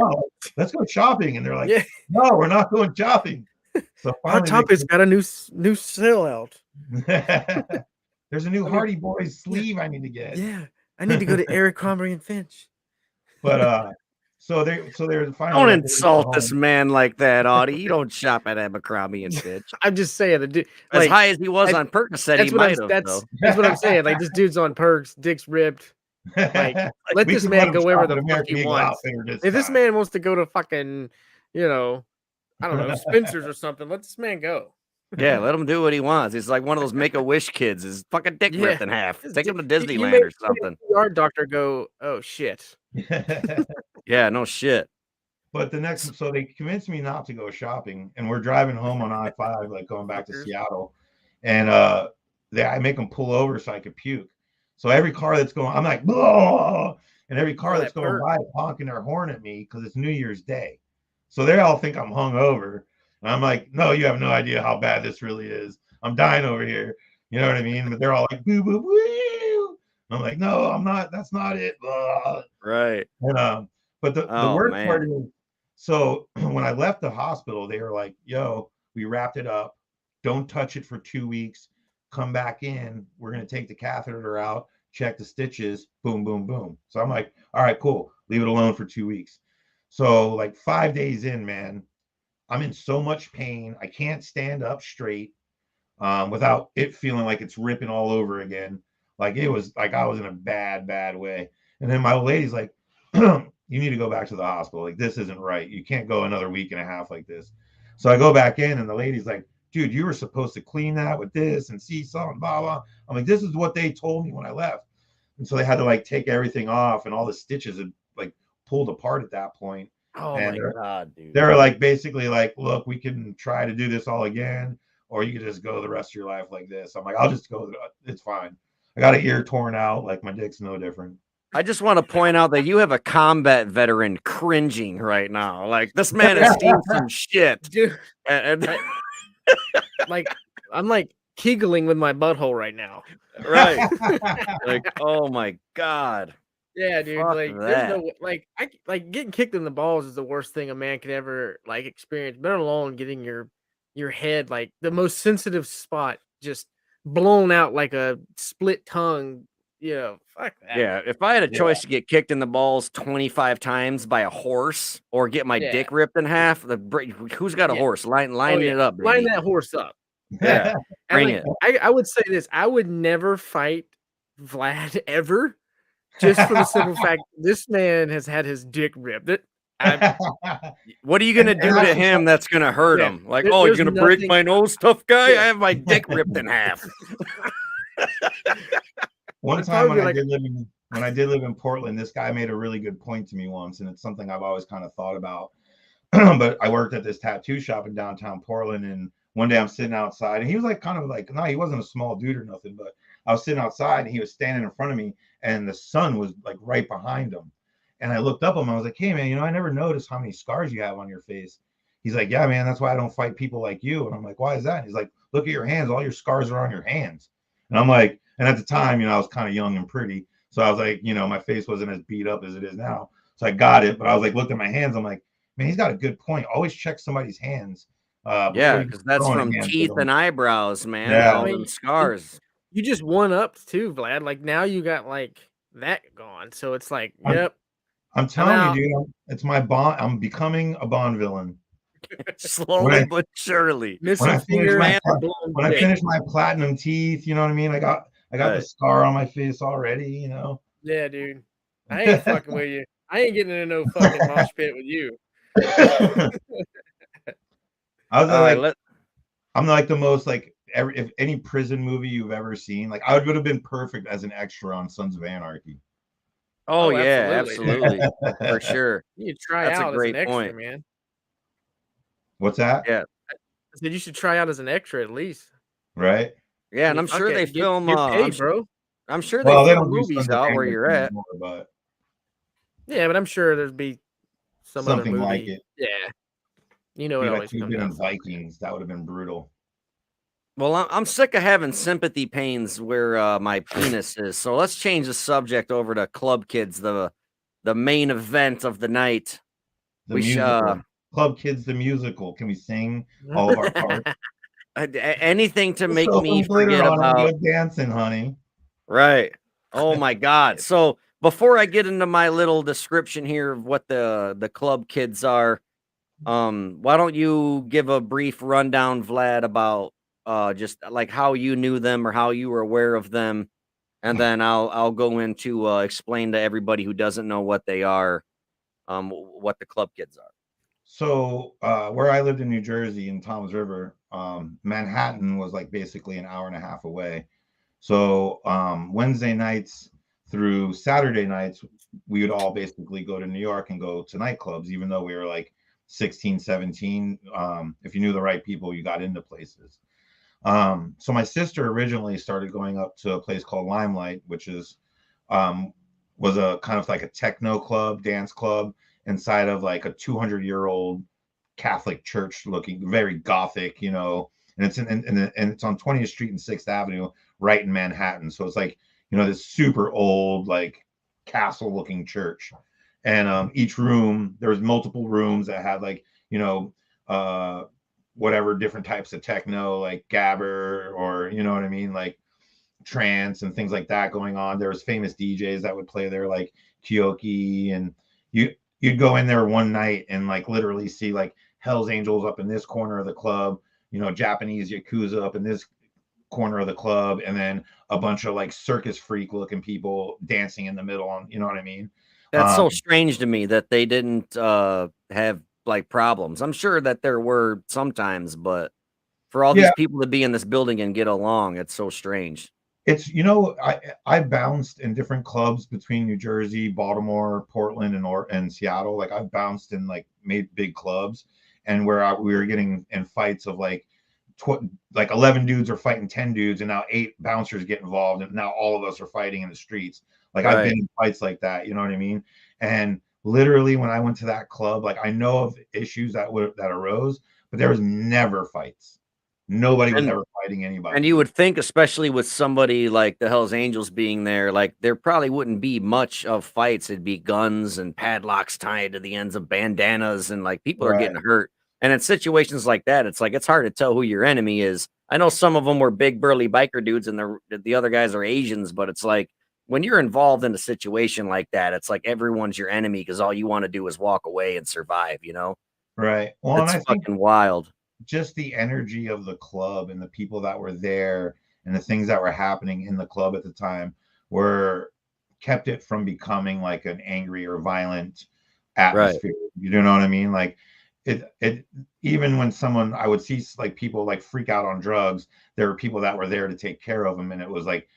let's go shopping. And they're like, Yeah. no, we're not going shopping. So Hot finally, Topic's got a new sale out. there's a new Hardy Boys sleeve I need to get. Yeah, I need to go to Eric Comrie and Finch. But so they're finally Don't like, insult this man like that, Audie. You don't shop at Abercrombie and Fitch. I'm just saying the dude, As like, high as he was on Percocet, he might have. that's what I'm saying. Like, this dude's on perks, dick's ripped. Like, let this man go wherever the fuck he wants. If this man wants to go to fucking, you know, I don't know, Spencer's or something, let this man go. Yeah, let him do what he wants. He's like one of those Make-A-Wish kids. His fucking dick ripped in half. Take him to Disneyland or something. Our doctor go, oh shit. Yeah, no shit. But so they convinced me not to go shopping, and we're driving home on I-5, like going back to Seattle, and I make them pull over so I could puke. So every car that's going, I'm like, whoa! And every car that's going by honking their horn at me because it's New Year's Day. So they all think I'm hungover. And I'm like, no, you have no idea how bad this really is. I'm dying over here. You know what I mean? But they're all like, boo, boo, boo. I'm like, no, I'm not. That's not it. Right. And, but the worst part is, so when I left the hospital, they were like, yo, we wrapped it up. Don't touch it for 2 weeks. Come back in. We're going to take the catheter out, check the stitches, boom, boom, boom. So I'm like, all right, cool. Leave it alone for 2 weeks. So like 5 days in, man, I'm in so much pain. I can't stand up straight without it feeling like it's ripping all over again. Like it was like I was in a bad, bad way. And then my old lady's like, you need to go back to the hospital. Like, this isn't right. You can't go another week and a half like this. So I go back in and the lady's like, dude, you were supposed to clean that with this and seesaw and blah, blah. I'm like, this is what they told me when I left. And so they had to like take everything off, and all the stitches had like pulled apart at that point. Oh and my God, dude. They're like basically like, look, we can try to do this all again, or you can just go the rest of your life like this. I'm like, I'll just go. It's fine. I got an ear torn out. Like my dick's no different. I just want to point out that you have a combat veteran cringing right now. Like, this man has seen some shit. Dude, like, I'm like giggling with my butthole right now. Right. Like, oh my God. Yeah, dude. Fuck like, that. there's no like getting kicked in the balls is the worst thing a man can ever like experience. Better alone getting your head, like the most sensitive spot, just blown out like a split tongue. Fuck that. Yeah, if I had a choice to get kicked in the balls 25 times by a horse or get my dick ripped in half, who's got a horse? Lining it up, baby. Line that horse up. Yeah, bring it. I would say this. I would never fight Vlad ever, just for the simple fact this man has had his dick ripped. What are you going to do to him that's going to hurt him? Like, oh, you're going to break my nose, tough guy? I have my dick ripped in half. One time when I did live in Portland, this guy made a really good point to me once, and it's something I've always kind of thought about. But I worked at this tattoo shop in downtown Portland, and one day I'm sitting outside, and he was like no, he wasn't a small dude or nothing, but I was sitting outside and he was standing in front of me, and the sun was like right behind him. And I looked up at him, I was like, hey man, I never noticed how many scars you have on your face. He's like, yeah, man, that's why I don't fight people like you. And I'm like, why is that? And he's like, look at your hands, all your scars are on your hands. And I'm like, and at the time, I was kind of young and pretty. So I was like, my face wasn't as beat up as it is now. So I got it. But I was like, looked at my hands. I'm like, man, he's got a good point. Always check somebody's hands. Yeah, because that's from teeth and eyebrows, man. Yeah. All them scars. You just one up too, Vlad. Like, now you got like that gone. So it's like, yep. I'm telling you, dude, it's my Bond. I'm becoming a Bond villain. Slowly but surely. When I finish my platinum teeth, you know what I mean? I got the scar on my face already, Yeah, dude. I ain't fucking with you. I ain't getting into no fucking mosh pit with you. I'm like the most like if any prison movie you've ever seen, like I would have been perfect as an extra on Sons of Anarchy. Oh yeah, absolutely. For sure. You should try out as an extra, man. What's that? Yeah. I said you should try out as an extra at least. Right. Yeah, and I'm sure they film bro. I'm sure they film movies out where you're at. But yeah, but I'm sure there'd be something other movie. Like it. Yeah. You know, it always comes in Vikings. That would have been brutal. Well, I'm sick of having sympathy pains where my penis is. So let's change the subject over to Club Kids, the main event of the night. The We sh musical. Club Kids the musical. Can we sing all of our parts? anything to Just make throw me some glitter forget on it and about go dancing, honey. right. Oh my God. So before I get into my little description here of what the Club Kids are, why don't you give a brief rundown, Vlad, about just like how you knew them or how you were aware of them, and then I'll go into explain to everybody who doesn't know what they are, what the Club Kids are. So where I lived in New Jersey in Toms River, Manhattan was like basically an hour and a half away. So Wednesday nights through Saturday nights, we would all basically go to New York and go to nightclubs, even though we were like 16, 17. If you knew the right people, you got into places. So my sister originally started going up to a place called Limelight, which is um, was a kind of like a techno club, dance club inside of like a 200-year-old Catholic church, looking very gothic, and and it's on 20th Street and 6th Avenue, right in Manhattan. So it's like this super old like castle looking church, and each room there was multiple rooms that had like uh whatever different types of techno, like gabber, or you know what I mean, like trance and things like that going on. There was famous DJs that would play there, like Kyoki, and you'd go in there one night and like literally see like Hell's Angels up in this corner of the club, Japanese Yakuza up in this corner of the club, and then a bunch of like circus freak looking people dancing in the middle on, you know what I mean? That's so strange to me that they didn't have like problems. I'm sure that there were sometimes, but for all Yeah, these people to be in this building and get along, it's so strange. it's I bounced in different clubs between New Jersey, Baltimore, Portland, and Seattle. Like I've bounced in like made big clubs, and where we were getting in fights of like like 11 dudes are fighting 10 dudes, and now 8 bouncers get involved, and now all of us are fighting in the streets. Like I've Right. been in fights like that, you know what I mean? And literally when I went to that club, like I know of issues that arose, but there was never fights. Nobody was And ever fighting And anybody. you would think, especially with somebody like the Hells Angels being there, like there probably wouldn't be much of fights. It'd be guns and padlocks tied to the ends of bandanas, and like people are Right. getting hurt. And in situations like that, it's like it's hard to tell who your enemy is. I know some of them were big burly biker dudes, and the other guys are Asians, but it's like when you're involved in a situation like that, it's like everyone's your enemy because all you want to do is walk away and survive. Right. Well, and It's I think fucking wild. just the energy of the club and the people that were there and the things that were happening in the club at the time were kept it from becoming like an angry or violent Right. atmosphere. You know what I mean? Like it even when someone I would see like people like freak out on drugs, there were people that were there to take care of them, and it was like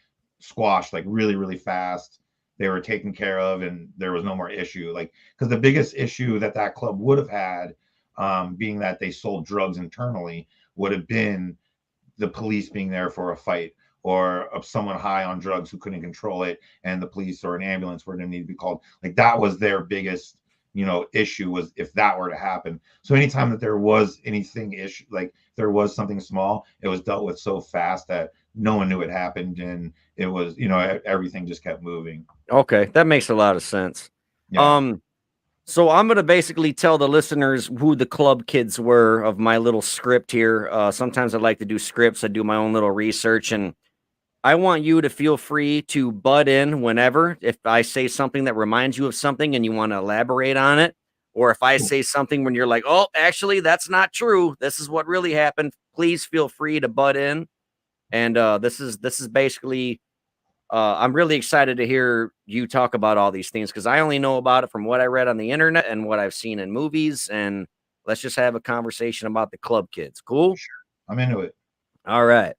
squashed like really, really fast. They were taken care of, and there was no more issue. Like, because the biggest issue that club would have had, being that they sold drugs internally, would have been the police being there for a fight, or of someone high on drugs who couldn't control it, and the police or an ambulance were going to need to be called. Like that was their biggest, issue, was if that were to happen. So anytime that there was anything issue, like there was something small, it was dealt with so fast that no one knew it happened, and it was, everything just kept moving. Okay, that makes a lot of sense. Yeah. Um, So I'm gonna basically tell the listeners who the Club Kids were of my little script here. Sometimes I like to do scripts. I do my own little research, and I want you to feel free to butt in whenever. If I say something that reminds you of something and you want to elaborate on it, or if I say something when you're like, "Oh, actually, that's not true. This is what really happened." Please feel free to butt in. And this is basically I'm really excited to hear you talk about all these things because I only know about it from what I read on the internet and what I've seen in movies. And let's just have a conversation about the Club Kids. Cool? Sure. I'm into it. All right.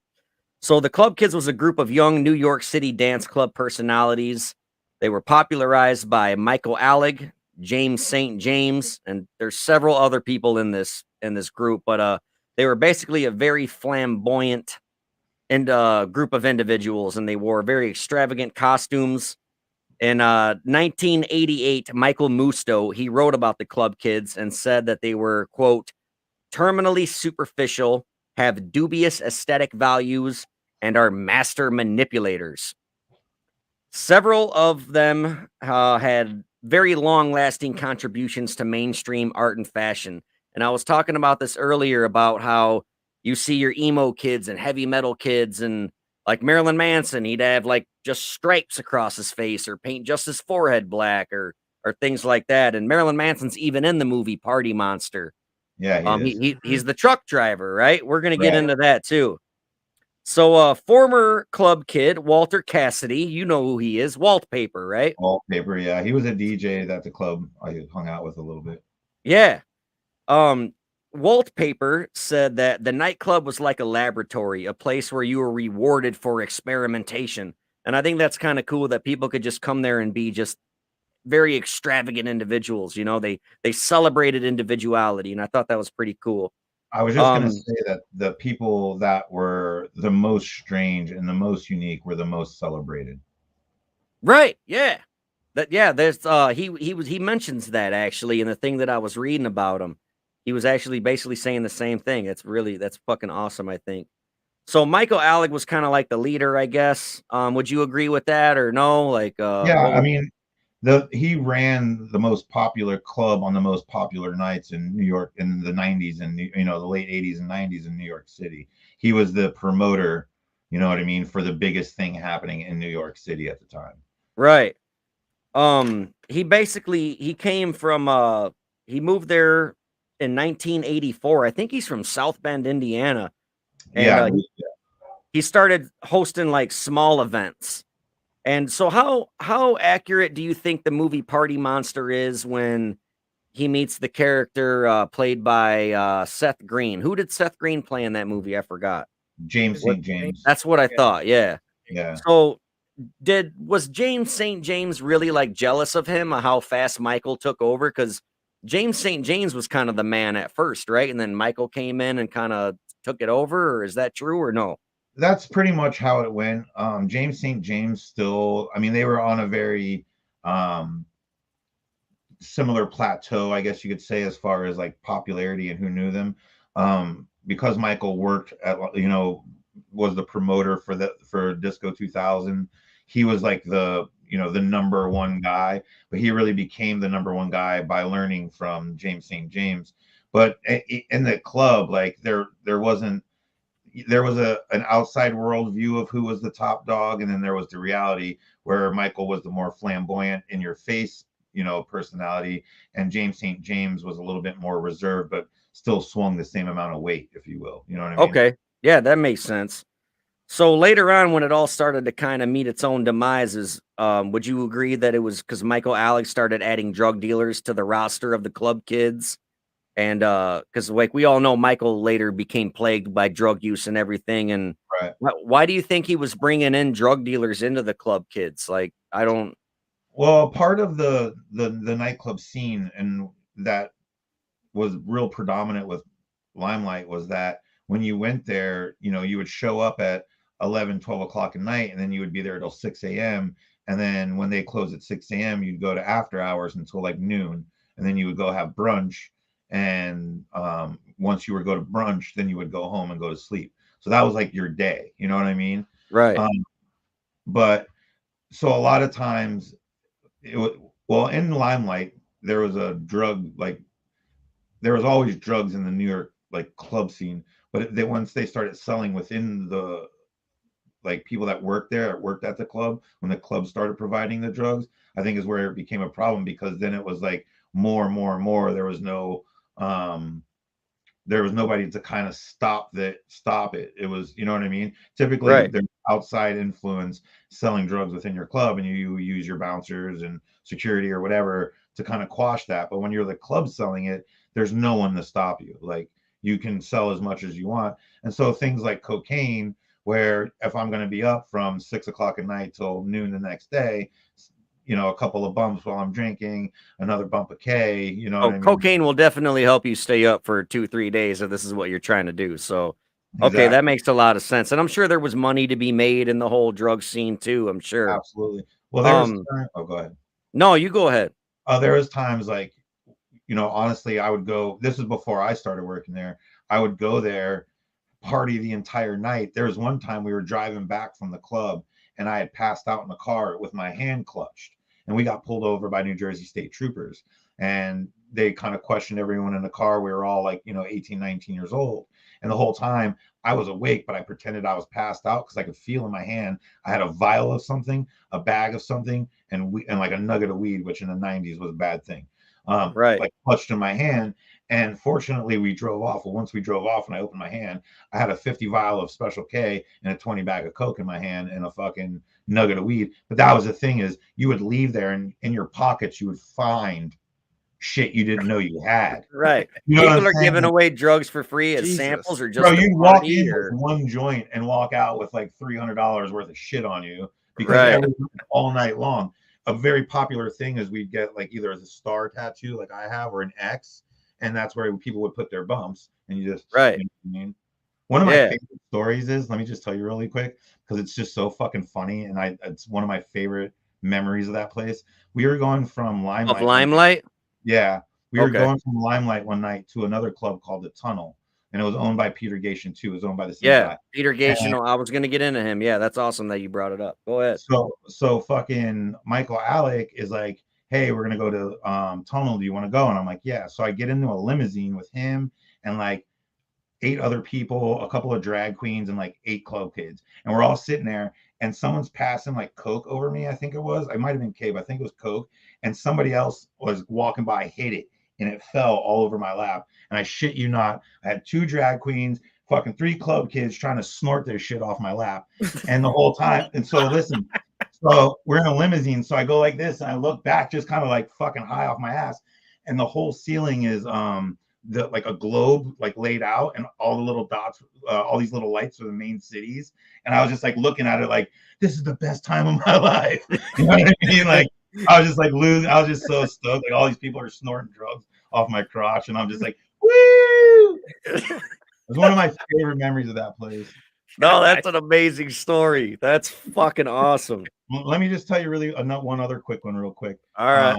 So the Club Kids was a group of young New York City dance club personalities. They were popularized by Michael Alec, James St. James, and there's several other people in this group, but they were basically a very flamboyant and group of individuals, and they wore very extravagant costumes. In 1988, Michael Musto, he wrote about the Club Kids and said that they were, quote, terminally superficial, have dubious aesthetic values, and are master manipulators. Several of them had very long lasting contributions to mainstream art and fashion. And I was talking about this earlier about how you see your emo kids and heavy metal kids, and like Marilyn Manson, he'd have like just stripes across his face or paint just his forehead black or things like that. And Marilyn Manson's even in the movie Party Monster. Yeah, he He, is. he he's the truck driver, right? We're gonna get Right. into that too. So, former club kid Walter Cassidy, you know who he is, Wallpaper, right? Wallpaper, yeah. He was a DJ at the club I hung out with a little bit. Yeah. Um, Wallpaper said that the nightclub was like a laboratory, a place where you were rewarded for experimentation. And I think that's kind of cool that people could just come there and be just very extravagant individuals. You know, they celebrated individuality, and I thought that was pretty cool. I was just gonna Um, say that the people that were the most strange and the most unique were the most celebrated. right, yeah. That yeah, there's he mentions that actually in the thing that I was reading about him. He was actually basically saying the same thing. That's fucking awesome, I think. So Michael Alec was kind of like the leader, I guess. Would you agree with that or no? Like Yeah, what I would mean, he ran the most popular club on the most popular nights in New York in the 90s and the late 80s and 90s in New York City. He was the promoter, you know what I mean, for the biggest thing happening in New York City at the time. right. He came from he moved there in 1984. I think he's from South Bend, Indiana. And Yeah, he started hosting like small events. And so how accurate do you think the movie Party Monster is when he meets the character played by Seth Green? Who did Seth Green play in that movie? I forgot. James What St. James. That's what I Yeah. thought. Yeah. Yeah. So was James St. James really like jealous of him how fast Michael took over? Because James St. James was kind of the man at first, right? And then Michael came in and kind of took it over, or is that true or no? That's pretty much how it went. James St. James still, I mean, they were on a very um similar plateau, I guess you could say, as far as like popularity and who knew them. Because Michael worked at, was the promoter for Disco 2000. He was like the number one guy, but he really became the number one guy by learning from James St. James. But in the club, like there was an outside world view of who was the top dog, and then there was the reality where Michael was the more flamboyant in your face, personality, and James St. James was a little bit more reserved, but still swung the same amount of weight, if you will. You know what I mean? Okay. Yeah, that makes sense. So later on, when it all started to kind of meet its own demises, would you agree that it was because Michael Alex started adding drug dealers to the roster of the club kids? And because like we all know, Michael later became plagued by drug use and everything. And Right. why do you think he was bringing in drug dealers into the club kids? Like, I don't. Well, part of the nightclub scene and that was real predominant with Limelight was that when you went there, you would show up at 11, 12 o'clock at night, and then you would be there till 6 a.m. And then when they close at 6 a.m., you'd go to after hours until like noon, and then you would go have brunch. And once you were go to brunch, then you would go home and go to sleep. So that was like your day. You know what I mean? Right. Um, but so a lot of times it was, well, in Limelight, there was a drug, like there was always drugs in the New York like club scene, but they once they started selling within the like people that worked there, worked at the club, when the club started providing the drugs, I think is where it became a problem, because then it was like more and more and more. Um there was nobody to kind of stop it. It was, you know what I mean? Typically Right. there's outside influence selling drugs within your club, and you use your bouncers and security or whatever to kind of quash that. But when you're the club selling it, there's no one to stop you. Like, you can sell as much as you want. And so things like cocaine, where if I'm going to be up from 6 o'clock at night till noon the next day, a couple of bumps while I'm drinking, another bump of K, you know what Oh, I mean? cocaine will definitely help you stay up for 2, 3 days if this is what you're trying to do. So, okay, that Exactly. makes a lot of sense. And I'm sure there was money to be made in the whole drug scene too. I'm sure. Absolutely. Well, Um, oh, go ahead. no, you go ahead. There was times like, honestly, I would go, this is before I started working there. I would go there party the entire night. There was one time we were driving back from the club and I had passed out in the car with my hand clutched, and we got pulled over by New Jersey state troopers, and they kind of questioned everyone in the car. We were all like, 18, 19 years old. And the whole time I was awake, but I pretended I was passed out because I could feel in my hand I had a vial of something, a bag of something, and like a nugget of weed, which in the 90s was a bad thing. Right. Like clutched in my hand. And fortunately, we drove off. Well, once we drove off and I opened my hand, I had a 50 vial of Special K and a 20 bag of Coke in my hand and a fucking nugget of weed. But that was the thing, is you would leave there and in your pockets, you would find shit you didn't know you had. Right. You know what People I'm are giving saying? away drugs for free as Jesus. samples, or just Bro, to you'd walk party, in or with one joint and walk out with like $300 worth of shit on you because Right. all night long. A very popular thing is we'd get like either as a star tattoo like I have or an X, and that's where people would put their bumps, and you just Right. you know what I mean? One of my Yeah. favorite stories is, let me just tell you really quick because it's just so fucking funny, and it's one of my favorite memories of that place. We were going from Of Limelight? Yeah, we were Okay. going from Limelight one night to another club called the Tunnel, and it was owned by Peter Gation too. It was owned by the same Yeah. guy. Peter Gation. I was going to get into him. Yeah, that's awesome that you brought it up. Go ahead. So fucking Michael Alec is like, hey, we're gonna go to Tunnel. Do you want to go? And I'm like, yeah. So I get into a limousine with him and like 8 other people, a couple of drag queens, and like 8 club kids, and we're all sitting there. And someone's passing like Coke over me. I think it was. I might have been Cave. I think it was Coke. And somebody else was walking by, hit it, and it fell all over my lap. And I shit you not, I had 2 drag queens, fucking 3 club kids trying to snort their shit off my lap, and the whole time. And so listen, so we're in a limousine. So I go like this, and I look back, just kind of like fucking high off my ass, and the whole ceiling is like a globe like laid out, and all the little dots, all these little lights are the main cities. And I was just like looking at it like, this is the best time of my life. You know what I mean? Like I was just like losing. I was just so stoked. Like all these people are snorting drugs off my crotch, and I'm just like, woo! It's one of my favorite memories of that place. No, that's an amazing story. That's fucking awesome. Well, let me just tell you really one other quick one real quick. All right.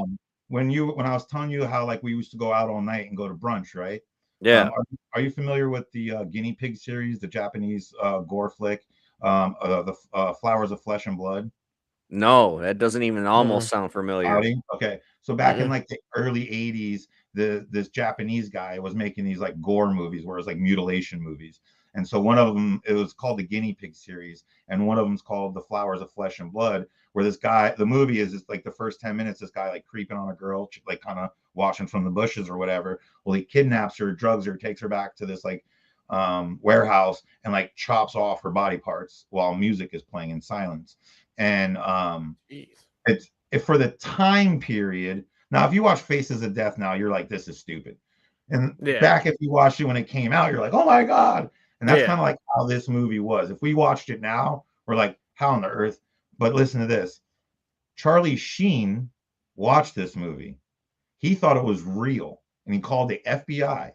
When I was telling you how like we used to go out all night and go to brunch, right? Yeah. Are you familiar with the Guinea Pig series, the Japanese gore flick, the Flowers of Flesh and Blood? No, that doesn't even almost sound familiar. Okay, so back in like the early 80s, this Japanese guy was making these like gore movies where it was like mutilation movies. And so one of them, it was called the Guinea Pig series, and one of them's called the Flowers of Flesh and Blood, where this guy, the movie is just like the first 10 minutes, this guy like creeping on a girl, like kind of watching from the bushes or whatever. Well, he kidnaps her, drugs her, takes her back to this like warehouse, and like chops off her body parts while music is playing in silence. And it's for the time period. Now, if you watch Faces of Death now, you're like, this is stupid. And back if you watched it when it came out, you're like, oh my God. And that's kind of like how this movie was. If we watched it now, we're like, how on the earth? But listen to this. Charlie Sheen watched this movie. He thought it was real, and he called the FBI.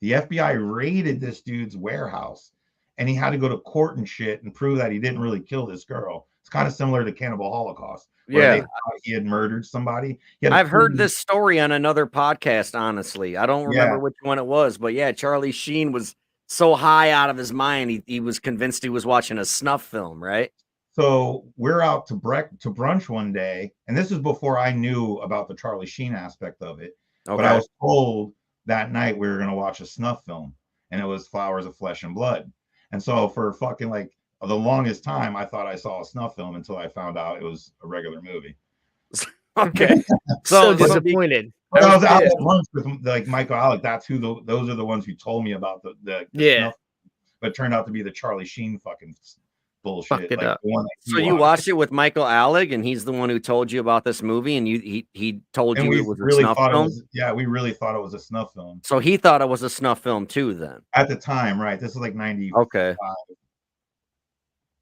The FBI raided this dude's warehouse, and he had to go to court and shit and prove that he didn't really kill this girl. It's kind of similar to Cannibal Holocaust, where they thought he had murdered somebody. I've heard this story on another podcast, honestly. I don't remember which one it was, but yeah, Charlie Sheen was so high out of his mind, he was convinced he was watching a snuff film, right? So we're out to brunch one day, and this is before I knew about the Charlie Sheen aspect of it. Okay. But I was told that night we were going to watch a snuff film, and it was Flowers of Flesh and Blood. And so for fucking like the longest time, I thought I saw a snuff film until I found out it was a regular movie. Okay. So disappointed. But I was out at lunch with like Michael Alec. That's who those are the ones who told me about the snuff, but it turned out to be the Charlie Sheen fucking bullshit. Like, so you watched it with Michael Alec, and he's the one who told you about this movie, and he told you it was a snuff film? We really thought it was a snuff film. So he thought it was a snuff film too then? At the time, right. This is like 90. Okay.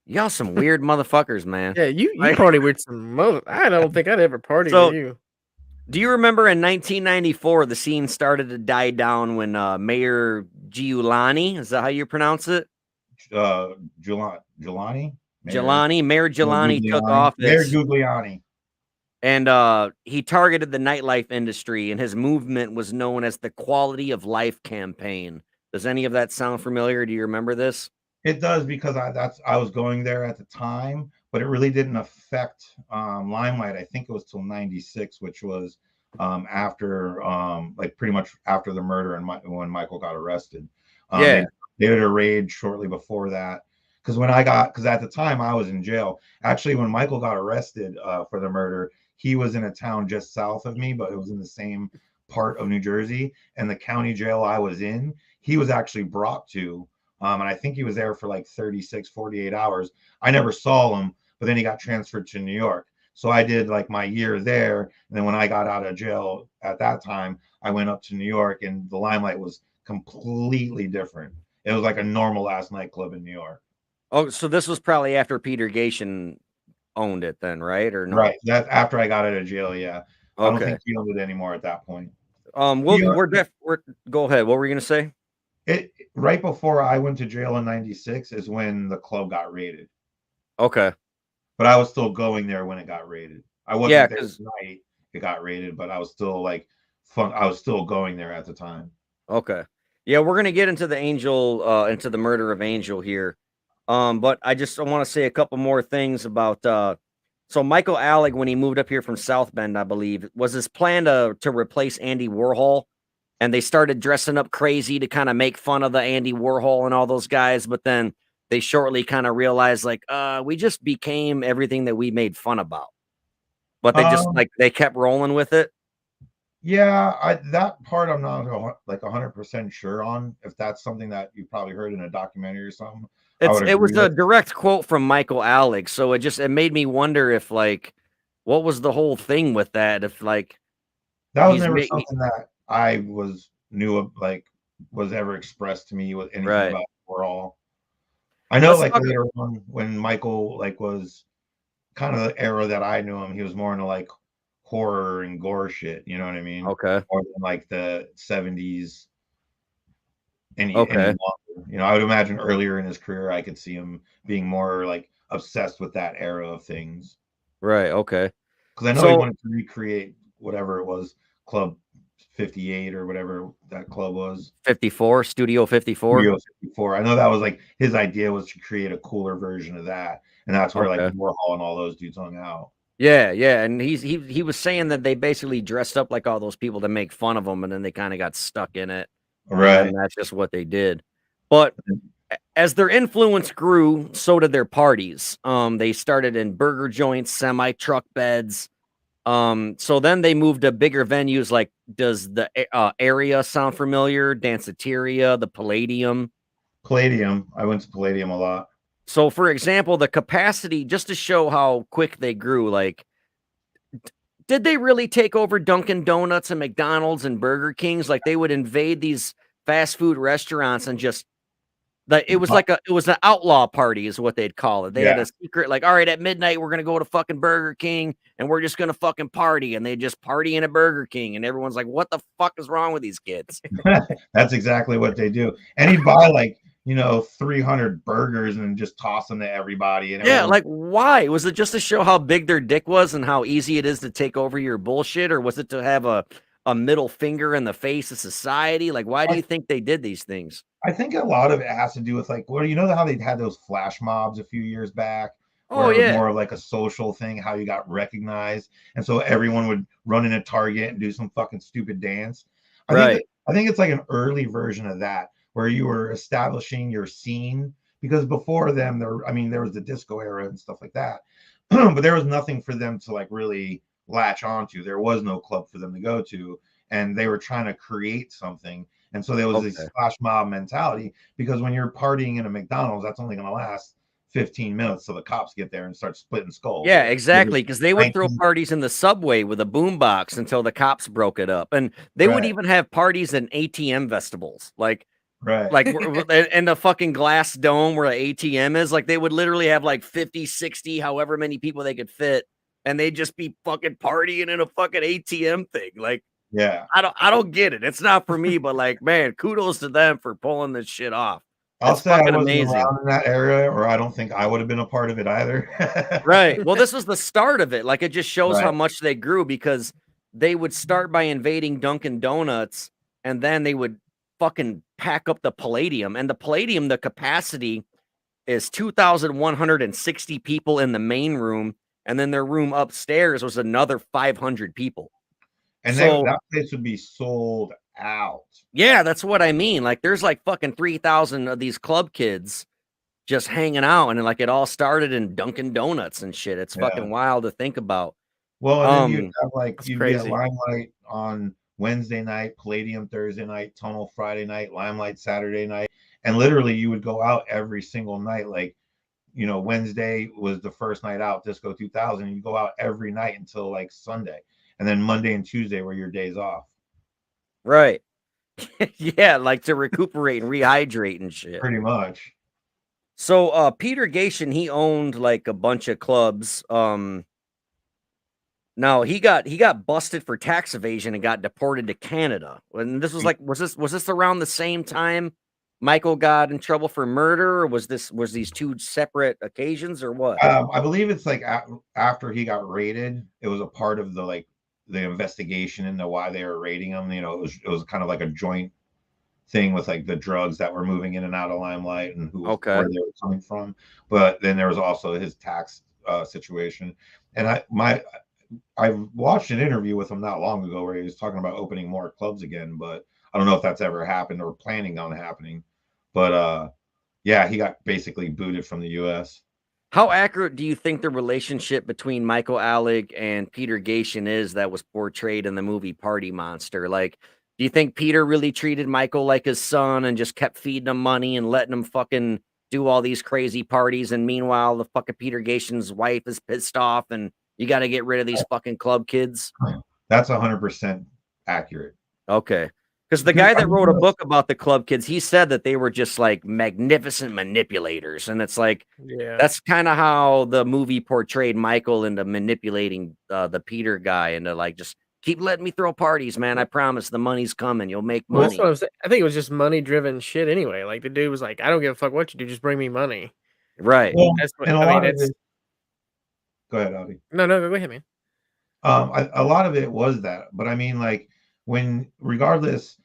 Y'all some weird motherfuckers, man. Yeah, you party with some I don't think I'd ever party with you. Do you remember in 1994, the scene started to die down when Mayor Giuliani, is that how you pronounce it? Giuliani? Mayor Giuliani took office. Mayor Giuliani. And he targeted the nightlife industry, and his movement was known as the Quality of Life campaign. Does any of that sound familiar? Do you remember this? It does because I was going there at the time, but it really didn't affect Limelight. I think it was till '96, which was after like pretty much after the murder and when Michael got arrested. Yeah. They did a raid shortly before that. Because because at the time I was in jail. Actually, when Michael got arrested for the murder, he was in a town just south of me, but it was in the same part of New Jersey. And the county jail I was in, he was actually brought to. And I think he was there for like 36, 48 hours. I never saw him, but then he got transferred to New York. So I did like my year there. And then when I got out of jail at that time, I went up to New York, and the Limelight was completely different. It was like a normal ass nightclub in New York. Oh, so this was probably after Peter Gation owned it then, right? Or no? Right. That after I got out of jail, yeah. I don't Okay. think he owned it anymore at that point. We're go ahead. What were you gonna say? It right before I went to jail in '96 is when the club got raided. Okay. But I was still going there when it got raided. I wasn't Yeah, there 'cause tonight. It got raided, but I was still like fun. I was still going there at the time. okay. Yeah, we're gonna get into the into the murder of Angel here. But I just want to say a couple more things about so Michael Alec, when he moved up here from South Bend, I believe, was his plan to replace Andy Warhol, and they started dressing up crazy to kind of make fun of the Andy Warhol and all those guys, but then they shortly kind of realized like, we just became everything that we made fun about. But they just Um, like they kept rolling with it. yeah, that part I'm not like 100% sure on. If that's something that you probably heard in a documentary or something, I would It agree was a with. direct quote from Michael Alec, so it made me wonder if like what was the whole thing with that? If like That was he's never me something that I knew of, like was ever expressed to me with anything right. about We're All. I know Let's like talk. later on when Michael like was kind of the era that I knew him, he was more into like horror and gore shit, you know what I mean? Okay. More than like the '70s any Okay. longer. I would imagine earlier in his career I could see him being more like obsessed with that era of things. Right. Okay. Because I know he So wanted to recreate whatever it was, Club 58 or whatever that club was. 54, Studio 54. Studio 54. I know that was like his idea was to create a cooler version of that. And that's where like Okay. Warhol and all those dudes hung out. Yeah, yeah, and he was saying that they basically dressed up like all those people to make fun of them, and then they kind of got stuck in it, and then Right. that's just what they did. But as their influence grew, so did their parties. They started in burger joints, semi truck beds. So then they moved to bigger venues. Like, does the area sound familiar? Danceteria, the Palladium. Palladium. I went to Palladium a lot. So, for example, the capacity, just to show how quick they grew, like, did they really take over Dunkin' Donuts and McDonald's and Burger Kings? Like, they would invade these fast food restaurants and just like it was an outlaw party, is what they'd call it. They had Yeah. a secret, like, all right, at midnight, we're gonna go to fucking Burger King and we're just gonna fucking party. And they just party in a Burger King, and everyone's like, what the fuck is wrong with these kids? That's exactly what they do. And he'd buy like, 300 burgers and just toss them to everybody. And Yeah, everyone, like, why? Was it just to show how big their dick was and how easy it is to take over your bullshit? Or was it to have a middle finger in the face of society? Like, why do I, you think they did these things? I think a lot of it has to do with like, well, you know how they had those flash mobs a few years back Oh, where it was yeah. more of like a social thing, how you got recognized. And so everyone would run in a Target and do some fucking stupid dance. Right. I think it's like an early version of that where you were establishing your scene because before them there was the disco era and stuff like that. But there was nothing for them to like really latch onto. There was no club for them to go to, and they were trying to create something. And so there was this Okay. flash mob mentality because when you're partying in a McDonald's, that's only going to last 15 minutes till the cops get there and start splitting skulls. Yeah, It was exactly. Because they would throw 19 parties in the subway with a boombox until the cops broke it up. And they would Right, even have parties in ATM festivals. right. Like, and the fucking glass dome where the ATM is, like, they would literally have, like, 50, 60, however many people they could fit, and they'd just be fucking partying in a fucking ATM thing, like, Yeah. I don't get it, it's not for me, but, like, man, kudos to them for pulling this shit off. I'll It's say I fucking wasn't amazing. around in that area, or I don't think I would have been a part of it either. Right, well, this was the start of it, like, it just shows how Right. much they grew because they would start by invading Dunkin' Donuts, and then they would fucking pack up the Palladium. And the Palladium, the capacity is 2,160 people in the main room, and then their room upstairs was another 500 people. And So that place would be sold out. yeah, that's what I mean. Like, there's like fucking 3,000 of these club kids just hanging out, and like it all started in Dunkin' Donuts and shit. It's fucking wild to think about. Well, and then you'd have That's you'd be at crazy. Limelight on Wednesday night, Palladium Thursday night, Tunnel Friday night, Limelight Saturday night, and literally you would go out every single night. Like, Wednesday was the first night out, Disco 2000. You go out every night until like Sunday, and then Monday and Tuesday were your days off. Right. Yeah, like to recuperate and rehydrate and shit. Pretty much. So Peter Gation, he owned like a bunch of clubs. No, he got busted for tax evasion and got deported to Canada. And this was like, was this around the same time Michael got in trouble for murder, or was these two separate occasions, or what? I believe it's like after he got raided, it was a part of the investigation into why they were raiding him. It was kind of like a joint thing with like the drugs that were moving in and out of Limelight and where they were coming from. But then there was also his tax situation. And I watched an interview with him not long ago where he was talking about opening more clubs again, but I don't know if that's ever happened or planning on happening. But yeah, he got basically booted from the US. How accurate do you think the relationship between Michael Alec and Peter Gation is that was portrayed in the movie Party Monster? Like, do you think Peter really treated Michael like his son and just kept feeding him money and letting him fucking do all these crazy parties? And meanwhile, the fucking Peter Gation's wife is pissed off and you got to get rid of these fucking club kids? That's 100% accurate. Okay. Because the guy that wrote a book about the club kids, he said that they were just like magnificent manipulators. And it's like, that's kind of how the movie portrayed Michael into manipulating the Peter guy into like, just keep letting me throw parties, man. I promise the money's coming. You'll make money. Well, that's what I'm saying. I think it was just money driven shit anyway. Like the dude was like, I don't give a fuck what you do, just bring me money. Right. Well, that's what and I mean. Go ahead, Audie. No, go ahead, man. A lot of it was that, but I mean, like regardless,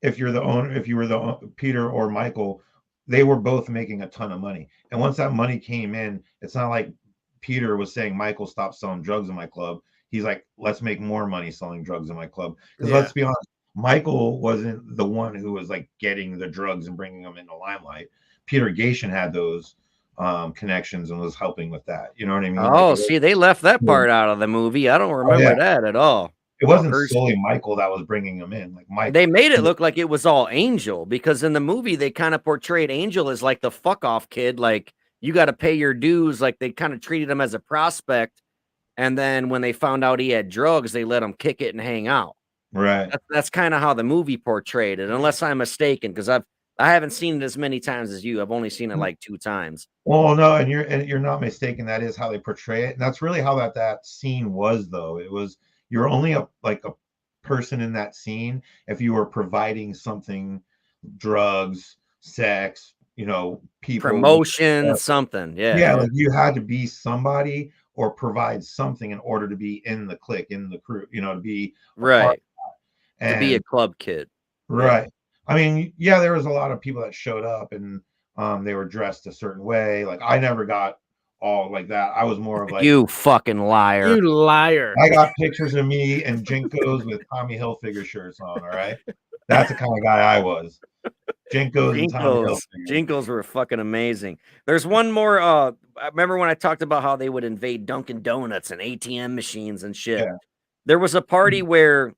if you were the Peter or Michael, they were both making a ton of money. And once that money came in, it's not like Peter was saying, Michael, stop selling drugs in my club. He's like, let's make more money selling drugs in my club. Because let's be honest, Michael wasn't the one who was like getting the drugs and bringing them into Limelight. Peter Gation had those connections and was helping with that. You know what I mean? Oh, see, they left that part out of the movie. I don't remember that at all. It wasn't solely Michael that was bringing him in. Like Mike, they made it look like it was all Angel, because in the movie they kind of portrayed Angel as like the fuck off kid. Like, you got to pay your dues. Like, they kind of treated him as a prospect. And then when they found out he had drugs, they let him kick it and hang out. Right. That's kind of how the movie portrayed it, unless I'm mistaken, because I haven't seen it as many times as you. I've only seen it like 2 times. Well, no, and you're not mistaken. That is how they portray it, and that's really how that scene was. Though it was, you're only a person in that scene if you were providing something, drugs, sex, people, promotion, something. Yeah, like you had to be somebody or provide something in order to be in the clique, in the crew, to be right, and, to be a club kid. Right. I mean, yeah, there was a lot of people that showed up and they were dressed a certain way. Like, I never got all like that. I was more of like, you fucking liar. You liar. I got pictures of me and Jinkos with Tommy Hilfiger shirts on. All right. That's the kind of guy I was. Jinkos and Tommy Hilfiger. Jinkos were fucking amazing. There's one more. I remember when I talked about how they would invade Dunkin' Donuts and ATM machines and shit. Yeah. There was a party where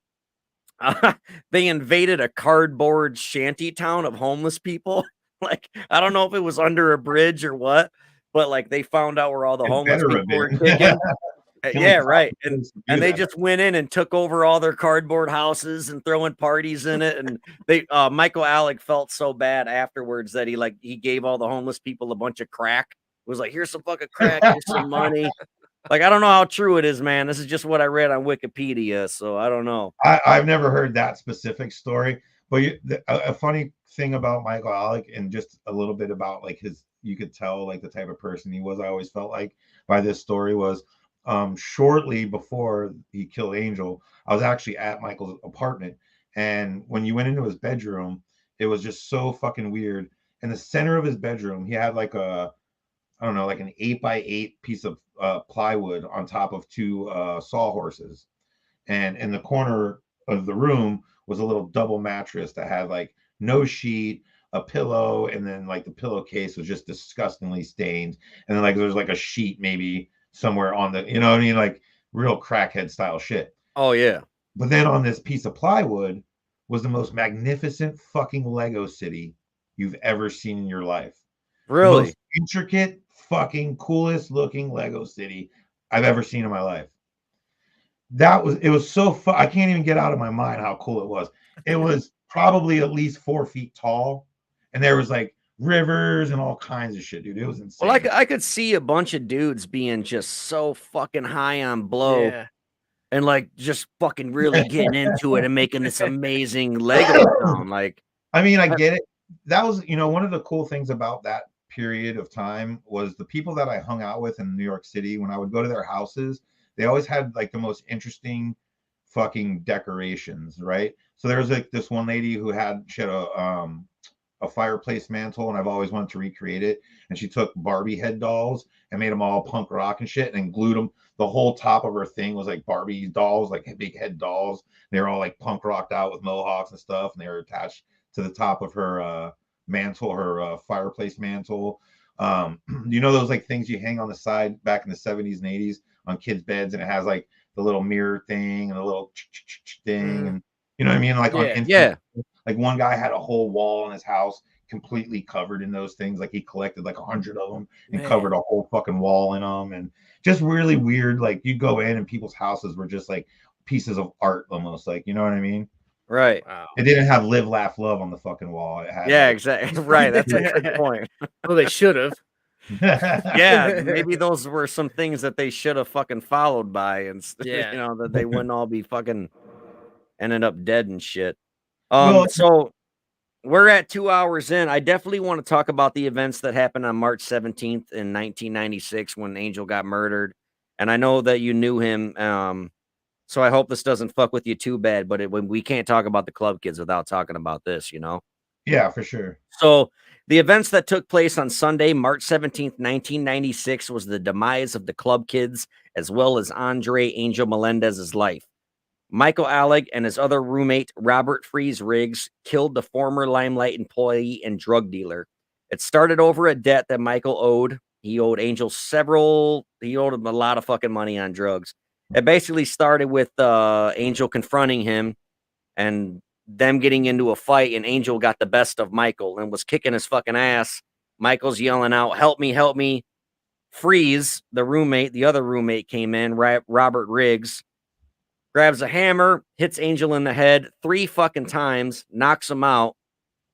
they invaded a cardboard shanty town of homeless people. Like, I don't know if it was under a bridge or what, but like they found out where all the homeless people were kicking. Yeah, right. And they just went in and took over all their cardboard houses and throwing parties in it. And they Michael Alec felt so bad afterwards that he gave all the homeless people a bunch of crack. It was like, here's some fucking crack, here's some money. Like, I don't know how true it is, man. This is just what I read on Wikipedia, so I don't know. I've never heard that specific story, but a funny thing about Michael Alec, and just a little bit about like you could tell like the type of person he was. I always felt like by this story was shortly before he killed Angel, I was actually at Michael's apartment, and when you went into his bedroom, It was just so fucking weird. In the center of his bedroom, he had like a, I don't know, like an 8x8 piece of plywood on top of two sawhorses. And in the corner of the room was a little double mattress that had like no sheet, a pillow, and then like the pillowcase was just disgustingly stained. And then like there's like a sheet maybe somewhere on the, you know what I mean? Like real crackhead style shit. Oh yeah. But then on this piece of plywood was the most magnificent fucking Lego city you've ever seen in your life. The Really? most intricate, fucking coolest looking Lego city I've ever seen in my life. It was so fun. I can't even get out of my mind how cool it was. It was probably at least 4 feet tall, and there was like rivers and all kinds of shit, dude. It was insane. Well, I could see a bunch of dudes being just so fucking high on blow Yeah. and like just fucking really getting into it and making this amazing Lego town. Like, I mean, I get it. That was, one of the cool things about that period of time was the people that I hung out with in New York City. When I would go to their houses, they always had like the most interesting fucking decorations, right? So there was like this one lady who she had a fireplace mantle, and I've always wanted to recreate it. And she took Barbie head dolls and made them all punk rock and shit, and glued them. The whole top of her thing was like Barbie dolls, like big head dolls. They were all like punk rocked out with mohawks and stuff, and they were attached to the top of her mantle, her fireplace mantle. Those like things you hang on the side back in the 70s and 80s on kids' beds, and it has like the little mirror thing and the little thing, and you know what I mean? Like on yeah. Like one guy had a whole wall in his house completely covered in those things. Like he collected like 100 of them and covered a whole fucking wall in them, and just really weird. Like you go in and people's houses were just like pieces of art almost, like, you know what I mean? Right. Wow. It didn't have live, laugh, love on the fucking wall. It had Exactly. Right. That's a good point. Well, they should have. Yeah, maybe those were some things that they should have fucking followed by, and Yeah. that they wouldn't all be fucking ended up dead and shit. Well, So we're at 2 hours in. I definitely want to talk about the events that happened on March 17th in 1996 when Angel got murdered. And I know that you knew him. So I hope this doesn't fuck with you too bad, but when we can't talk about the club kids without talking about this, yeah, for sure. So the events that took place on Sunday, March 17th, 1996 was the demise of the club kids, as well as Andre Angel Melendez's life. Michael Alec and his other roommate, Robert Freeze Riggs, killed the former Limelight employee and drug dealer. It started over a debt that Michael owed. He owed Angel he owed him a lot of fucking money on drugs. It basically started with Angel confronting him and them getting into a fight, and Angel got the best of Michael and was kicking his fucking ass. Michael's yelling out, "Help me, help me." Freeze, the other roommate came in, Robert Riggs, grabs a hammer, hits Angel in the head 3 fucking times, knocks him out.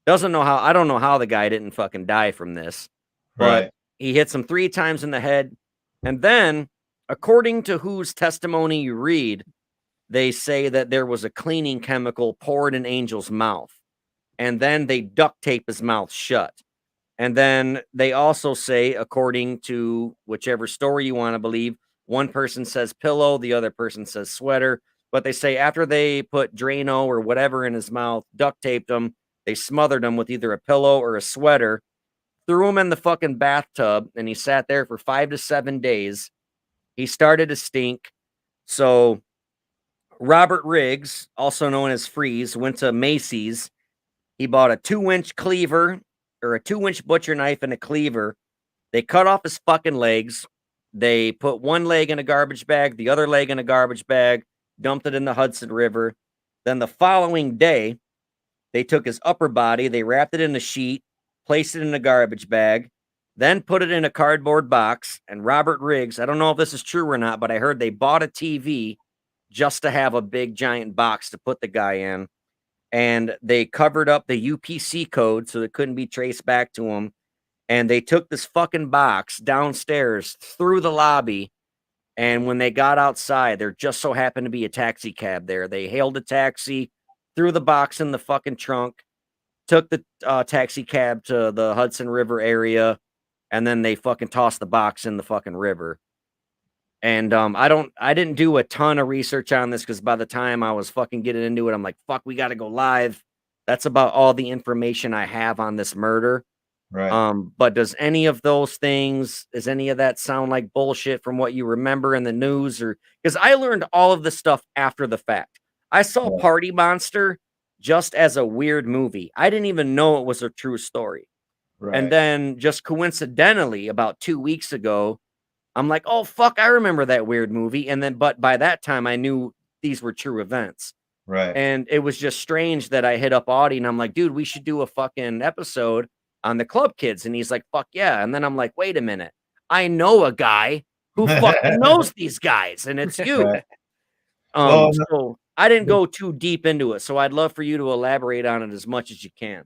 I don't know how the guy didn't fucking die from this, but Right. he hits him 3 times in the head. And then, according to whose testimony you read, they say that there was a cleaning chemical poured in Angel's mouth, and then they duct tape his mouth shut. And then they also say, according to whichever story you want to believe, one person says pillow, the other person says sweater. But they say after they put Drano or whatever in his mouth, duct taped him, they smothered him with either a pillow or a sweater, threw him in the fucking bathtub, and he sat there for 5 to 7 days. He started to stink. So Robert Riggs, also known as Freeze, went to Macy's. He bought a 2-inch cleaver or a 2-inch butcher knife and a cleaver. They cut off his fucking legs. They put one leg in a garbage bag, the other leg in a garbage bag, dumped it in the Hudson River. Then the following day, they took his upper body, they wrapped it in a sheet, placed it in a garbage bag, then put it in a cardboard box. And Robert Riggs, I don't know if this is true or not, but I heard they bought a TV just to have a big giant box to put the guy in. And they covered up the UPC code so it couldn't be traced back to him. And they took this fucking box downstairs through the lobby. And when they got outside, there just so happened to be a taxi cab there. They hailed a taxi, threw the box in the fucking trunk, took the taxi cab to the Hudson River area, and then they fucking tossed the box in the fucking river. And I didn't do a ton of research on this because by the time I was fucking getting into it, I'm like, fuck, we got to go live. That's about all the information I have on this murder. Right. But does any of that sound like bullshit from what you remember in the news? Or because I learned all of this stuff after the fact. I saw Right. Party Monster just as a weird movie. I didn't even know it was a true story. And Right. then just coincidentally, about 2 weeks ago, I'm like, oh fuck, I remember that weird movie. And then but by that time I knew these were true events. Right. And it was just strange that I hit up Audie and I'm like, dude, we should do a fucking episode on the Club Kids. And he's like, fuck yeah. And then I'm like, wait a minute. I know a guy who fucking knows these guys, and it's you. Right. Well, So I didn't go too deep into it. So I'd love for you to elaborate on it as much as you can.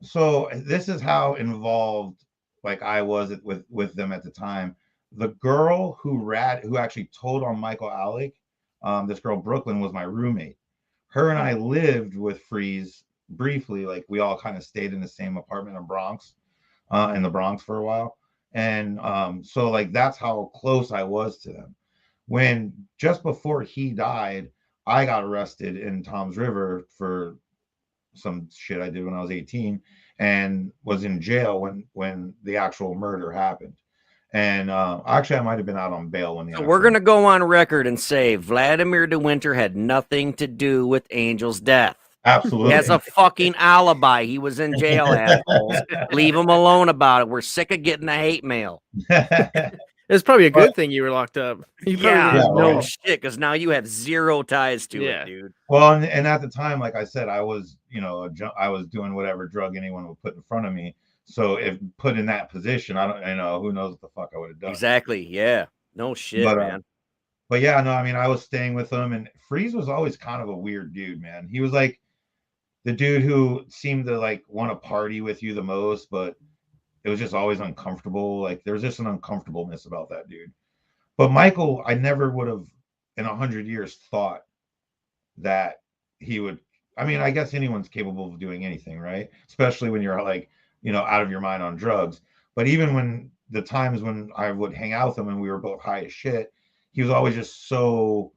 so this is how involved like I was with them at the time. The girl who actually told on Michael Alec, this girl Brooklyn, was my roommate. Her and I lived with Freeze briefly. Like we all kind of stayed in the same apartment in the Bronx for a while. And so like that's how close I was to them. When just before he died, I got arrested in Tom's River for some shit I did when I was 18 and was in jail when the actual murder happened. And actually, I might have been out on bail when the So we're going to go on record and say Vladimir DeWinter had nothing to do with Angel's death. Absolutely. He has a fucking alibi. He was in jail, assholes. Leave him alone about it. We're sick of getting the hate mail. It's probably a good thing you were locked up. You probably Yeah, didn't no know. shit, because now you have zero ties to Yeah. it, dude. Well, and at the time, like I said, I was, I was doing whatever drug anyone would put in front of me. So if put in that position, who knows what the fuck I would have done. Exactly. Yeah. No shit, man. But yeah, no, I mean, I was staying with him, and Freeze was always kind of a weird dude, man. He was like the dude who seemed to like want to party with you the most, but it was just always uncomfortable. Like there was just an uncomfortableness about that dude. But Michael, I never would have in 100 years thought that he would. I mean, I guess anyone's capable of doing anything, right? Especially when you're like, out of your mind on drugs. But even when the times when I would hang out with him and we were both high as shit, he was always just so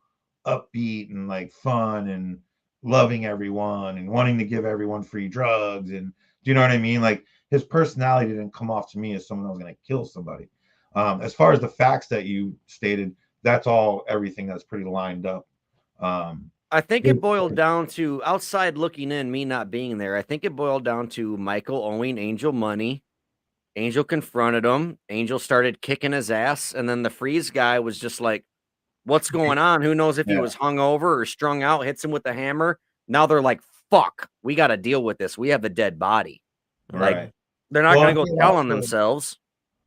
upbeat and like fun and loving everyone and wanting to give everyone free drugs. And do you know what I mean? Like his personality didn't come off to me as someone that was going to kill somebody. As far as the facts that you stated, that's all everything that's pretty lined up. I think it boiled down to, outside looking in, me not being there, I think it boiled down to Michael owing Angel money. Angel confronted him. Angel started kicking his ass. And then the Freeze guy was just like, what's going on? Who knows if he was hungover or strung out, hits him with a hammer. Now they're like, fuck, we got to deal with this. We have a dead body. Right. Like, they're not going to go tell on themselves.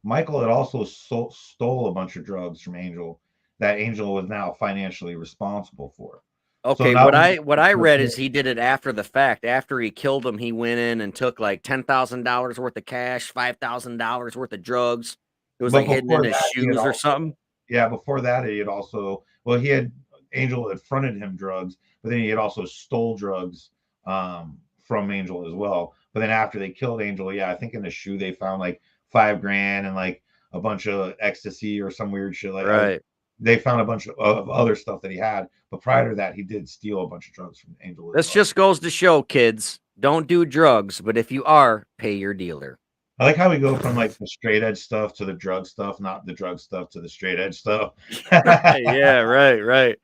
Michael had also stole a bunch of drugs from Angel that Angel was now financially responsible for. Okay, so what I read is he did it after the fact. After he killed him, he went in and took like $10,000 worth of cash, $5,000 worth of drugs. It was like hidden in his shoes or something. Yeah, before that, he had also, Angel had fronted him drugs, but then he had also stole drugs from Angel as well. But then after they killed Angel, I think in the shoe they found like $5,000 and like a bunch of ecstasy or some weird shit like right. They found a bunch of other stuff that he had, but prior to that, he did steal a bunch of drugs from Angel. This just goes to show, kids, don't do drugs, but if you are, pay your dealer. I like how we go from like the straight edge stuff to the drug stuff, not the drug stuff to the straight edge stuff. Yeah, right.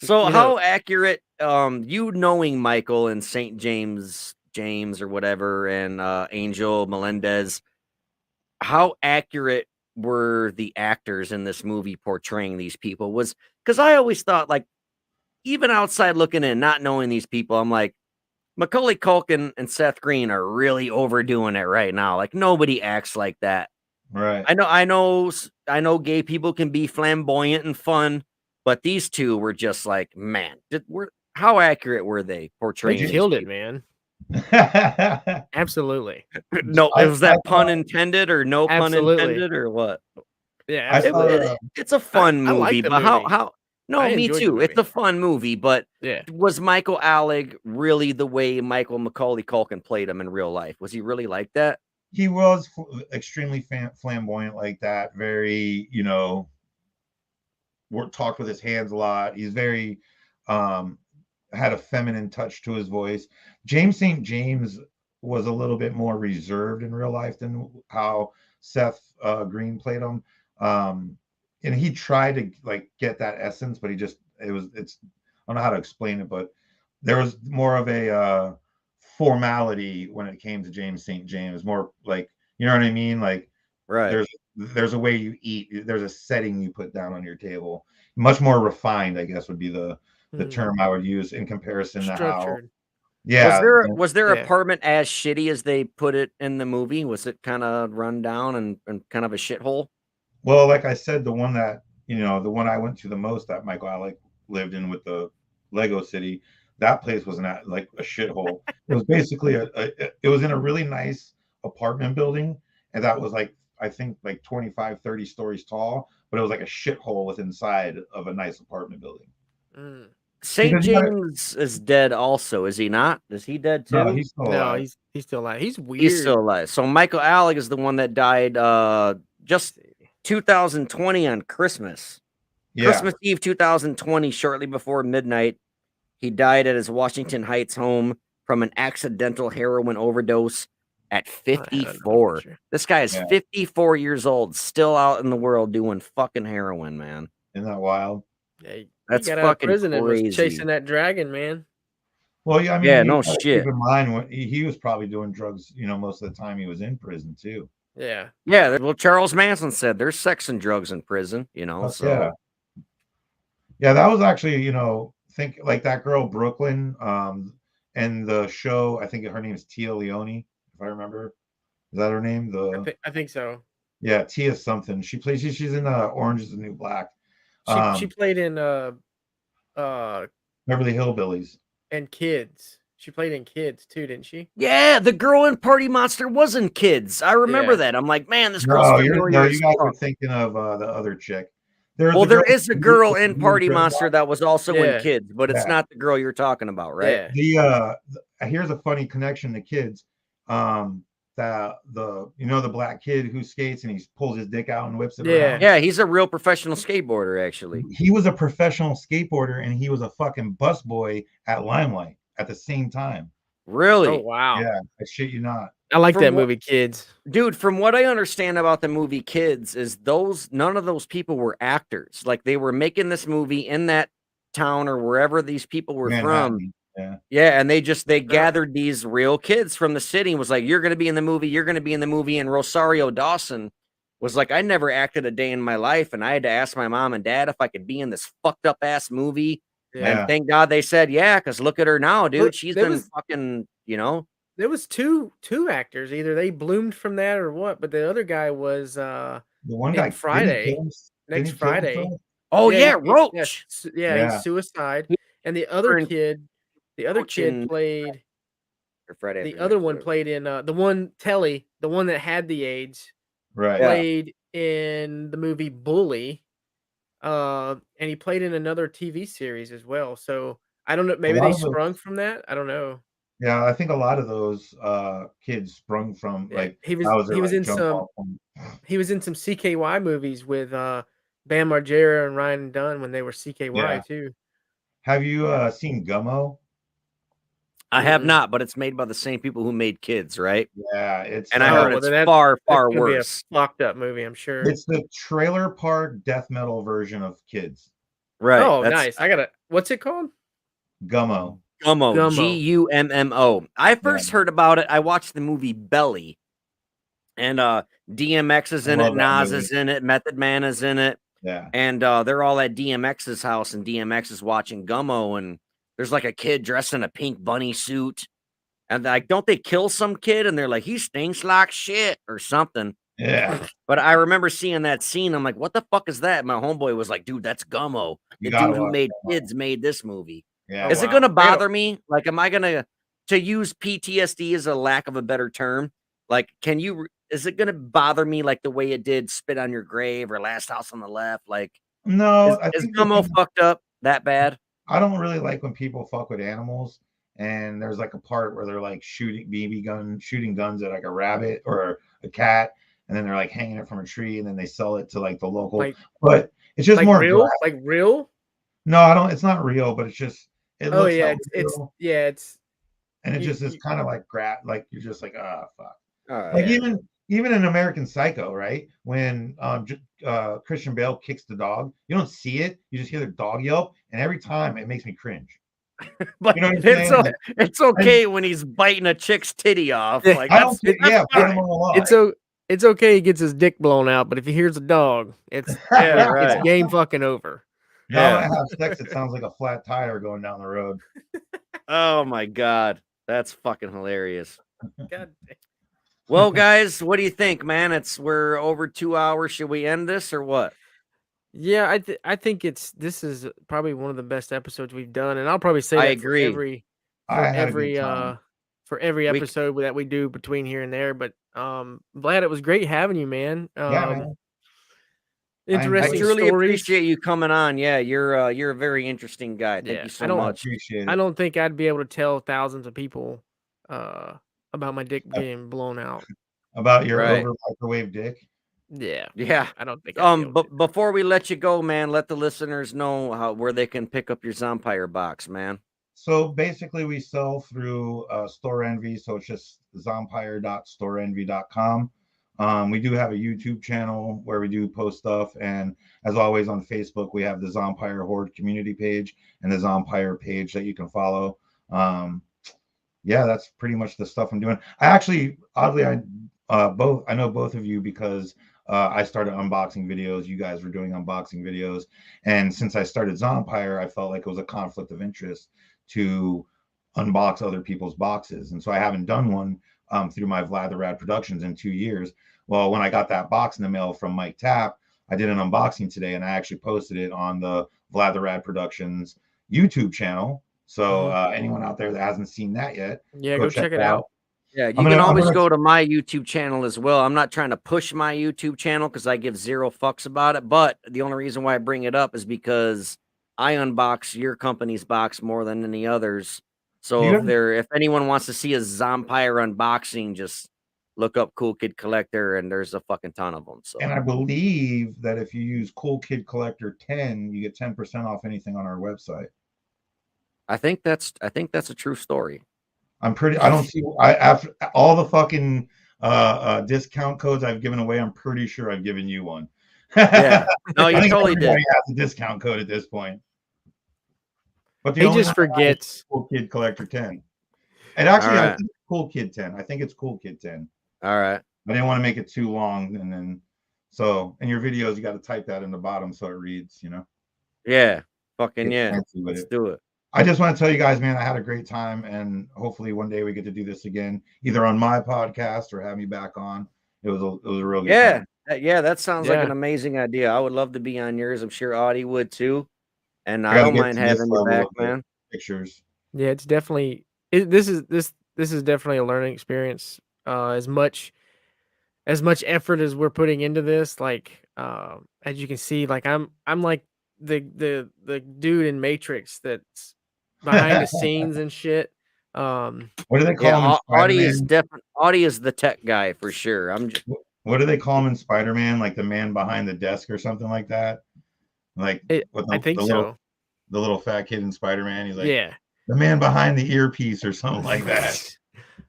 So how accurate, you knowing Michael and St. James or whatever, and Angel Melendez, how accurate were the actors in this movie portraying these people? Was because I always thought, like, even outside looking in, not knowing these people, I'm like, Macaulay Culkin and Seth Green are really overdoing it right now. Like nobody acts like that. Right. I know gay people can be flamboyant and fun, but these two were just like, man, how accurate were they portraying? They killed it, man. Absolutely. No, was that pun intended or no pun intended or what? Yeah, it's a fun movie, like but movie. how? No, me too. It's a fun movie, but was Michael Alec really the way Macaulay Culkin played him in real life? Was he really like that? He was extremely flamboyant like that. Very, talked with his hands a lot. He's very had a feminine touch to his voice. James St. James was a little bit more reserved in real life than how Seth Green played him. And he tried to like get that essence, but it's I don't know how to explain it, but there was more of a formality when it came to James St. James, more like, you know what I mean? Like Right. there's a way you eat, there's a setting you put down on your table. Much more refined, I guess would be the term I would use in comparison to how, Structured. yeah. Was their Yeah. apartment as shitty as they put it in the movie? Was it kind of run down and kind of a shithole? Well, like I said, the one that, the one I went to the most that Michael Alec lived in with the Lego City, that place was not like a shithole. It was basically it was in a really nice apartment building, and that was like, I think like 25, 30 stories tall, but it was like a shithole with inside of a nice apartment building. Mm. St. Because you gotta, James is dead also, is he not? Is he dead no, too? he's still No, alive. he's still alive. He's He's weird. still alive. So Michael Alec is the one that died just 2020 on Christmas. Yeah. Christmas Eve 2020, shortly before midnight. He died at his Washington Heights home from an accidental heroin overdose at I don't know, 54. picture. This guy is Yeah. 54 years old, still out in the world doing fucking heroin, man. Isn't that wild? Yeah, he That's got out of fucking prison and was crazy. chasing that dragon, man. Well, yeah, I mean, Yeah, you no gotta shit. keep in mind when he was probably doing drugs, most of the time he was in prison too. Yeah. Yeah, well, Charles Manson said there's sex and drugs in prison, Fuck so yeah. Yeah, that was actually, think like that girl Brooklyn, and the show, I think her name is Tia Leone, if I remember. Is that her name? I think so. Yeah, Tia something. She's in Orange is the New Black. She played in Beverly Hillbillies. and Kids. She played in Kids too, didn't she? yeah, the girl in Party Monster wasn't kids. I remember Yeah. that. I'm like, man, this girl's No, familiar you as guys are fuck. thinking of the other chick. There's Well, the girl there is a with girl the in weird Party dreadlocks. Monster that was also in Yeah. Kids, but it's Yeah. not the girl you're talking about, right? Yeah. Here's a funny connection to Kids. The black kid who skates and he pulls his dick out and whips it around. Yeah, he's a real professional skateboarder, actually. He was a professional skateboarder and he was a fucking busboy at Limelight at the same time. Really? Oh wow. Yeah, I shit you not. I like From that what- movie, Kids. Dude, from what I understand about the movie Kids is none of those people were actors. Like they were making this movie in that town or wherever these people were from. Manhattan. Yeah. Yeah, and they gathered these real kids from the city and was like, you're gonna be in the movie, you're gonna be in the movie. And Rosario Dawson was like, I never acted a day in my life, and I had to ask my mom and dad if I could be in this fucked up ass movie. Yeah. And thank God they said yeah, because look at her now, dude. Look, She's there been was- fucking, There was two actors. Either they bloomed from that or what, but the other guy was The one in guy Friday. didn't Next he kill Friday. himself? Oh yeah, he- Roach. Yeah. he's suicide. He- And the other in kid Roach in played or Friday the After other Next, one whatever. played in the one Telly, the one that had the AIDS, Right. Yeah. played in the movie Bully. And he played in another TV series as well. So I don't know, maybe lot they of those- sprung from that. I don't know. Yeah, I think a lot of those kids sprung from Yeah, like he was that was their, he was like, in jump some off point. he was in some CKY movies with Bam Margera and Ryan Dunn when they were CKY Yeah. too. Have you seen Gummo? I have Mm-mm. not, but it's made by the same people who made Kids, right? Yeah, it's And I Oh, heard well, it's then far, That's far gonna be a worse. fucked up movie, I'm sure. it's the trailer park death metal version of Kids. Right. Oh, that's nice. What's it called? Gummo. Gummo. Gummo. Gummo. I first heard about it. I watched the movie Belly. And DMX is I in it, love that Nas movie. is in it, Method Man is in it. Yeah. And they're all at DMX's house, and DMX is watching Gummo, and there's like a kid dressed in a pink bunny suit. And like, don't they kill some kid? And they're like, he stinks like shit or something. Yeah. But I remember seeing that scene. I'm like, what the fuck is that? My homeboy was like, dude, that's Gummo. You The gotta dude who watch made Gummo. Kids made this movie. Yeah. Is it wow. going to I gotta- bother me? Like, am I going to use PTSD as a lack of a better term? Like, is it going to bother me like the way it did Spit on Your Grave or Last House on the Left? Like, No, I is think the Gummo thing- fucked up that bad? I don't really like when people fuck with animals. And there's like a part where they're like shooting guns at like a rabbit or a cat, and then they're like hanging it from a tree, and then they sell it to like the local. Like- but it's just Like more real? graphic. Like real? No, I don't. It's not real, but it's just It Oh looks yeah, hella it's real, yeah, it's and it you, just is you kind of like like you're just like, ah, fuck. Oh Like yeah. yeah. even in American Psycho, right? When Christian Bale kicks the dog, you don't see it, you just hear the dog yelp, and every time it makes me cringe. But You know what I'm saying? Like, it's okay when he's biting a chick's titty off. Yeah, Like I don't care. that's Yeah, bite him fine. on the law. it's so it's okay. He gets his dick blown out, but if he hears a dog, it's Yeah, it's right. game fucking over. Y'all Yeah. might have sex. It sounds like a flat tire going down the road. Oh my god. That's fucking hilarious. God. Well, guys, what do you think, man? We're over 2 hours. Should we end this or what? Yeah, I think this is probably one of the best episodes we've done, and I'll probably say I that agree. I had a good time. for every We episode that we do between here and there. But Vlad, it was great having you, man. Yeah, man. I Interesting truly stories. appreciate you coming on. Yeah, you're a very interesting guy. Thank Yeah, you I so don't I much. appreciate I it. don't think I'd be able to tell thousands of people about my dick getting blown out. About your Right. over microwave dick. Yeah, Yeah. I don't think I'd be able to. But before we let you go, man, let the listeners know where they can pick up your Zompire box, man. So basically, we sell through Store Envy. So it's just zompire.storeenvy.com. We do have a YouTube channel where we do post stuff. And as always, on Facebook, we have the Zompire Horde community page and the Zompire page that you can follow. Yeah, that's pretty much the stuff I'm doing. I actually, oddly, I know both of you because I started unboxing videos. You guys were doing unboxing videos, and since I started Zompire, I felt like it was a conflict of interest to unbox other people's boxes, and so I haven't done one through my Vlad the Rad Productions in 2 years. Well, when I got that box in the mail from Mike Tapp, I did an unboxing today, and I actually posted it on the Vlad the Rad Productions YouTube channel. So anyone out there that hasn't seen that yet, Yeah, go go check check it it out. out. Yeah, I'm you can always gonna go to my YouTube channel as well. I'm not trying to push my YouTube channel because I give zero fucks about it. But the only reason why I bring it up is because I unbox your company's box more than any others. So you guys, if anyone wants to see a Zompire unboxing, just look up Cool Kid Collector, and there's a fucking ton of them. So and I believe that if you use Cool Kid Collector 10, you get 10% off anything on our website. I think that's a true story. I don't see, after all the fucking discount codes I've given away, I'm pretty sure I've given you one. Yeah, no, I you think totally did. everybody has a discount code at this point. But the He only just one I have is forgets. Cool Kid Collector 10. And actually, All I right. think it's Cool Kid 10. I think it's Cool Kid 10. All right. I didn't want to make it too long, and then so in your videos you got to type that in the bottom so it reads, Yeah. Fucking get yeah. fancy with Let's it. do it. I just want to tell you guys, man, I had a great time, and hopefully one day we get to do this again, either on my podcast or have me back on. It was a real good Yeah. time. Yeah, that sounds like an Yeah, amazing idea. I would love to be on yours. I'm sure Audie would too. And I I got to don't get mind to this having you level back, of the man. pictures. yeah, it's definitely this is definitely a learning experience. As much effort as we're putting into this, like as you can see, like I'm like the dude in Matrix that's behind the scenes and shit. What do they call him in Yeah, Audie is Spider-Man? Audie is the tech guy for sure. What do they call him in Spider-Man? Like the man behind the desk or something like that? Like with I think so. the little fat kid in Spider-Man. He's like Yeah. the man behind the earpiece or something like that.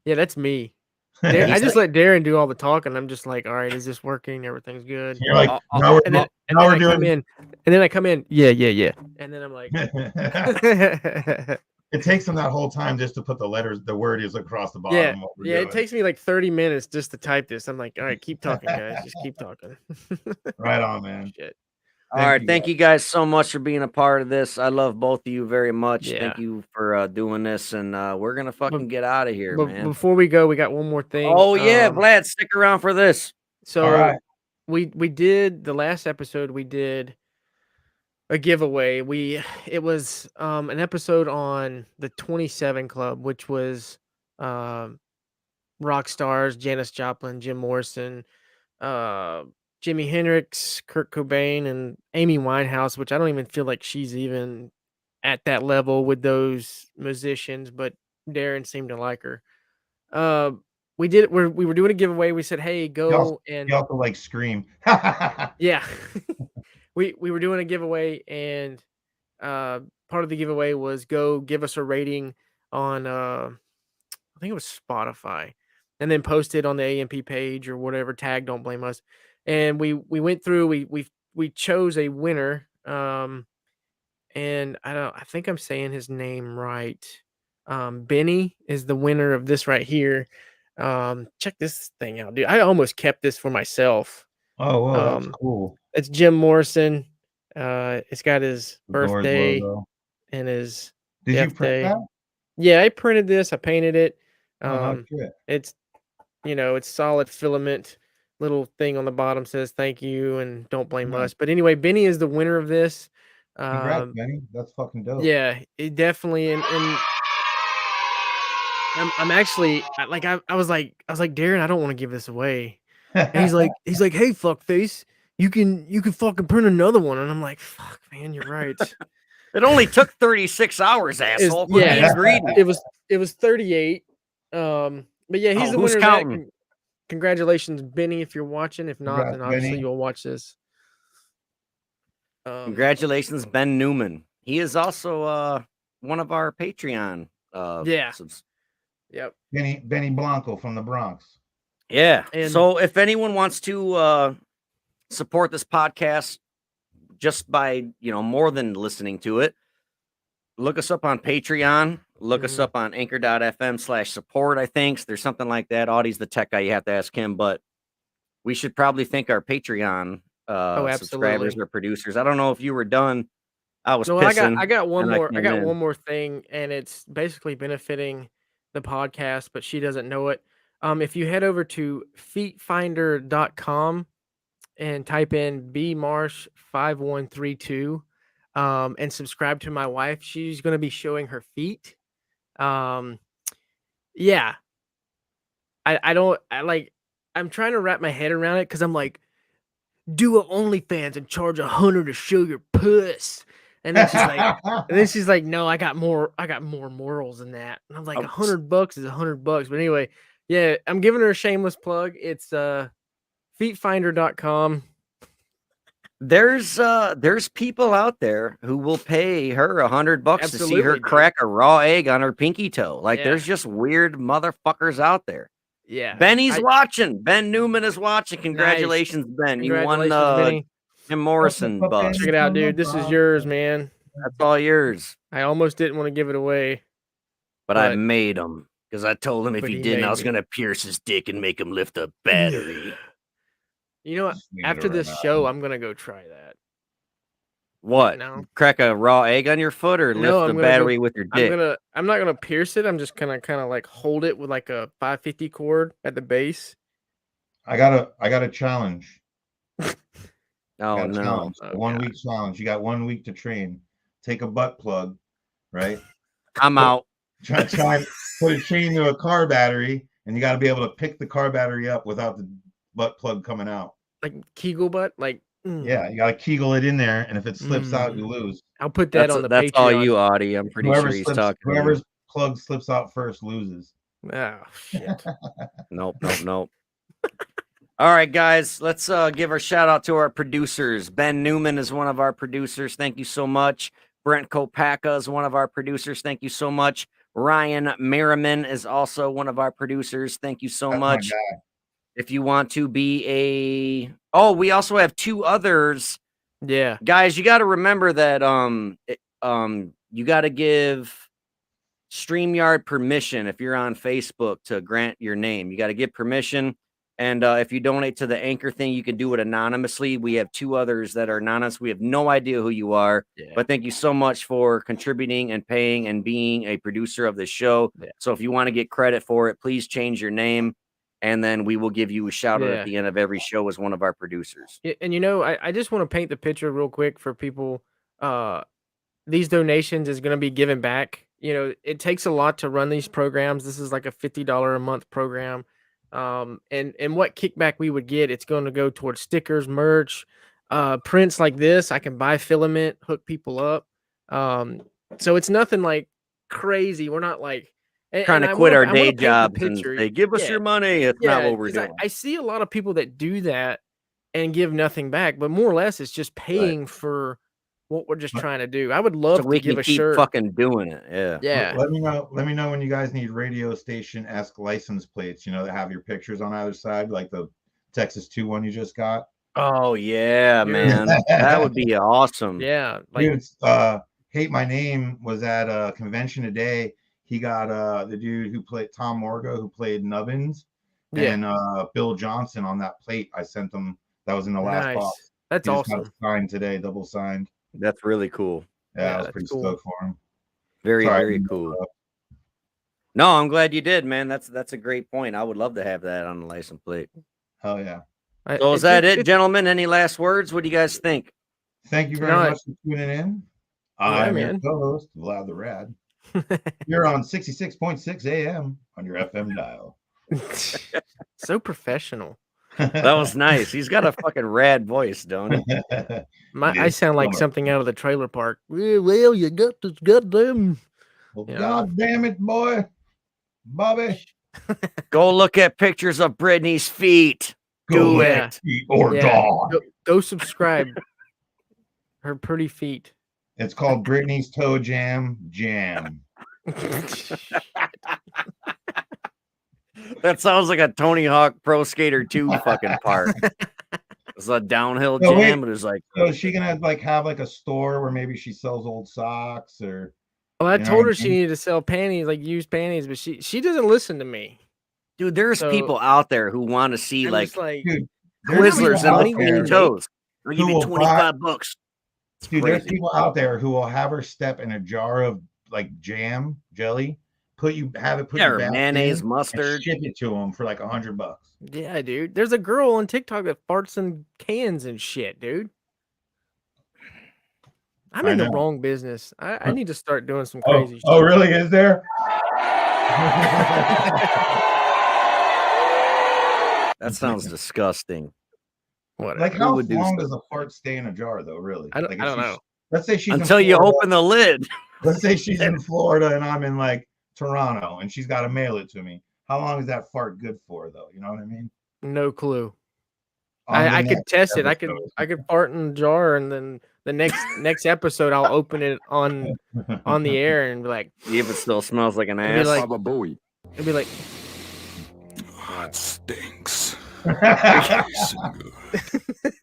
Yeah, that's me. I He's just like, let Darren do all the talking. I'm just like, all right, is this working? Everything's good. You're like, uh, now And then we're I come doing. in, yeah. And then I'm like, It takes them that whole time just to put the word is across the yeah, bottom of what we're yeah. It doing. takes me like 30 minutes just to type this. I'm like, all right, keep talking, guys. Just keep talking. Right on, man. Shit. all right, thank you guys so much for being a part of this. I love both of you very much. Yeah. Thank you for doing this, and we're gonna fucking get out of here, But man. before we go, we got one more thing. Oh yeah, Vlad, stick around for this. So All right. we did the last episode. We did a giveaway. It was an episode on the 27 Club, which was rock stars Janis Joplin, Jim Morrison, Jimi Hendrix, Kurt Cobain, and Amy Winehouse, which I don't even feel like she's even at that level with those musicians, but Darren seemed to like her. We were doing a giveaway. We said, hey, go and You also like Scream. yeah. We were doing a giveaway, and part of the giveaway was go give us a rating on I think it was Spotify, and then post it on the AMP page or whatever. Tag Don't Blame Us, and we went through. We chose a winner. And I think I'm saying his name right. Benny is the winner of this right here. Check this thing out, dude. I almost kept this for myself. Oh, whoa, that's Um, cool. it's Jim Morrison. It's got his The Doors birthday logo. and his Did you death print day. that? Yeah, I printed this. I painted it. Oh, no shit. It's it's solid filament. Little thing on the bottom says thank you and don't blame Nice. us. But anyway, Benny is the winner of this. Congrats, Benny. That's fucking dope. Yeah, it definitely and I'm actually I was like Darren, I don't want to give this away. And he's like hey fuckface, you can fucking print another one. And I'm like, fuck man, you're right. It only took 36 hours, asshole. Quit yeah, being greedy. it was 38. But yeah, he's the who's winner of counting? that. Congratulations, Benny, if you're watching. If not, Congrats, then obviously Benny. you'll watch this. Congratulations, Ben Newman. He is also one of our Patreon. Yeah. Yep. Benny Blanco from the Bronx. Yeah. And- so if anyone wants to support this podcast just by, more than listening to it, look us up on Patreon. Look us up on anchor.fm/support, I think. There's something like that. Audie's the tech guy. You have to ask him. But we should probably thank our Patreon subscribers or producers. I don't know if you were done. I was pissing. I got one more. I got in. one more thing, and it's basically benefiting the podcast, but she doesn't know it. If you head over to feetfinder.com and type in bmarsh5132 and subscribe to my wife, she's going to be showing her feet. Yeah. I'm trying to wrap my head around it because I'm like, do a OnlyFans and charge $100 to show your puss. And then she's like, no, I got more morals than that. And I'm like, $100 is $100. But anyway, yeah, I'm giving her a shameless plug. It's feetfinder.com. There's people out there who will pay her $100 to see her crack a raw egg on her pinky toe. Like, there's just weird motherfuckers out there. Yeah. Benny's watching. Ben Newman is watching. Congratulations, nice. Ben. Congratulations, you won Benny. Jim Morrison bus. Check it out, dude. This is yours, man. That's all yours. I almost didn't want to give it away. But I made him. Because I told him if he didn't, I was going to pierce his dick and make him lift a battery. You know what? After this show, I'm going to go try that. What? No. Crack a raw egg on your foot or lift the battery with your dick? I'm not gonna pierce it. I'm just gonna kind of like hold it with like a 550 cord at the base. I got a challenge. Oh no! Challenge. 1 week challenge. You got 1 week to train. Take a butt plug, right? I'm out. Try put a chain to a car battery, and you got to be able to pick the car battery up without the butt plug coming out. Like Kegel butt, like. Yeah, you got to Kegel it in there, and if it slips out, you lose. I'll put that on the That's Patreon. all you, Audie. I'm pretty sure he's talking. Whoever's plug slips out first loses. Oh shit! Nope. All right, guys, let's give our shout out to our producers. Ben Newman is one of our producers. Thank you so much. Brent Kopaka is one of our producers. Thank you so much. Ryan Merriman is also one of our producers. Thank you so much. If you want to be we also have two others. Yeah. Guys, you got to remember that you got to give StreamYard permission if you're on Facebook to grant your name. You got to give permission. And if you donate to the Anchor thing, you can do it anonymously. We have two others that are anonymous. We have no idea who you are. Yeah. But thank you so much for contributing and paying and being a producer of the show. Yeah. So if you want to get credit for it, please change your name. And then we will give you a shout out at the end of every show as one of our producers. Yeah, and I just want to paint the picture real quick for people. These donations is going to be given back. It takes a lot to run these programs. This is like a $50 a month program. And what kickback we would get, it's going to go towards stickers, merch, prints like this. I can buy filament, hook people up. So it's nothing like crazy. We're not like trying to quit our day jobs and say, give us your money. It's not what we're doing. I see a lot of people that do that and give nothing back, but more or less it's just paying for what we're just trying to do. I would love So to we give can a keep shirt. fucking doing it. Yeah. Yeah. Let me know. Let me know when you guys need radio station-esque license plates. You know, that have your pictures on either side, like the Texas 2 one you just got. Oh yeah, Dude. man. That would be awesome. Yeah. Like, Dude, Hate My Name was at a convention today. He got the dude who played Tom Morga, who played Nubbins, yeah. and Bill Johnson on that plate. I sent them. That was in the last box. Nice. That's He just got it awesome. signed today, double signed. That's really cool. Yeah, Yeah, I was that's pretty cool. stoked for him. Very, Sorry, I very didn't cool. interrupt. No, I'm glad you did, man. That's a great point. I would love to have that on the license plate. Hell yeah. So is that it, gentlemen? Any last words? What do you guys think? Thank you very Tonight. much for tuning in. Yeah, I'm your man. co-host, Vlad the Rad. You're on 66.6 AM on your FM dial. So professional. That was nice. He's got a fucking rad voice, don't he? I sound like something out of the trailer park. Well, you got this goddamn. Well, Yeah. God damn it, boy. Bobby. Go look at pictures of Brittany's feet. Do look it. at feet or Yeah. dog. Go subscribe. Her pretty feet. It's called Brittany's Toe Jam. That sounds like a Tony Hawk Pro Skater 2 fucking part. It's a downhill No, wait. jam, but it's like, So is she gonna like have like a store where maybe she sells old socks or Well, I You know told what her I she mean? needed to sell panties, like used panties, but she doesn't listen to me. dude, there's So- people out there who want to see I'm like just like, dude? Twizzlers people out and there- between toes. I'll give who you will 25 bucks. It's Dude, there's crazy. people out there who will have her step in a jar of like jam, jelly, have it put Yeah, your or back mayonnaise, in, mustard. and ship it to them for like $100. yeah, dude. There's a girl on TikTok that farts in cans and shit, dude. I'm I in the know. wrong business. I need to start doing some Oh, crazy shit. oh, really? Is there? That sounds disgusting. Whatever. Like Who how would do long so? does a fart stay in a jar though? Really? I don't, Like, I if don't she's- know. Let's say she's Until in you Florida. open the lid. Let's say she's in Florida and I'm in like Toronto and she's got to mail it to me. How long is that fart good for though? You know what I mean? No clue. On the I could next test it. I episode. could fart in a jar, and then the next episode I'll open it on the air and be like, See if it still smells like an It'd be ass. like- Baba Booey. it'll be like, Oh, it stinks. Tasting good.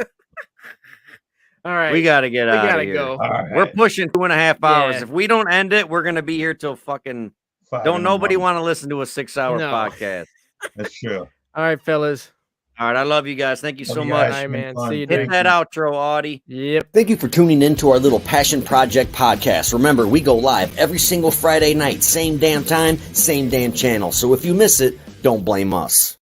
all right, We got to get out gotta of here. go. All right. We're pushing 2.5 hours. Yeah. If we don't end it, we're going to be here till fucking... 5 in Don't the nobody morning. want to listen to a 6-hour No. podcast. That's true. All right, fellas. All right, I love you guys. Thank you Love so you much. guys. Bye, It's been man. fun. See you, Hit dude. that outro, Audie. Yep. Thank you for tuning in to our little Passion Project podcast. Remember, we go live every single Friday night, same damn time, same damn channel. So if you miss it, don't blame us.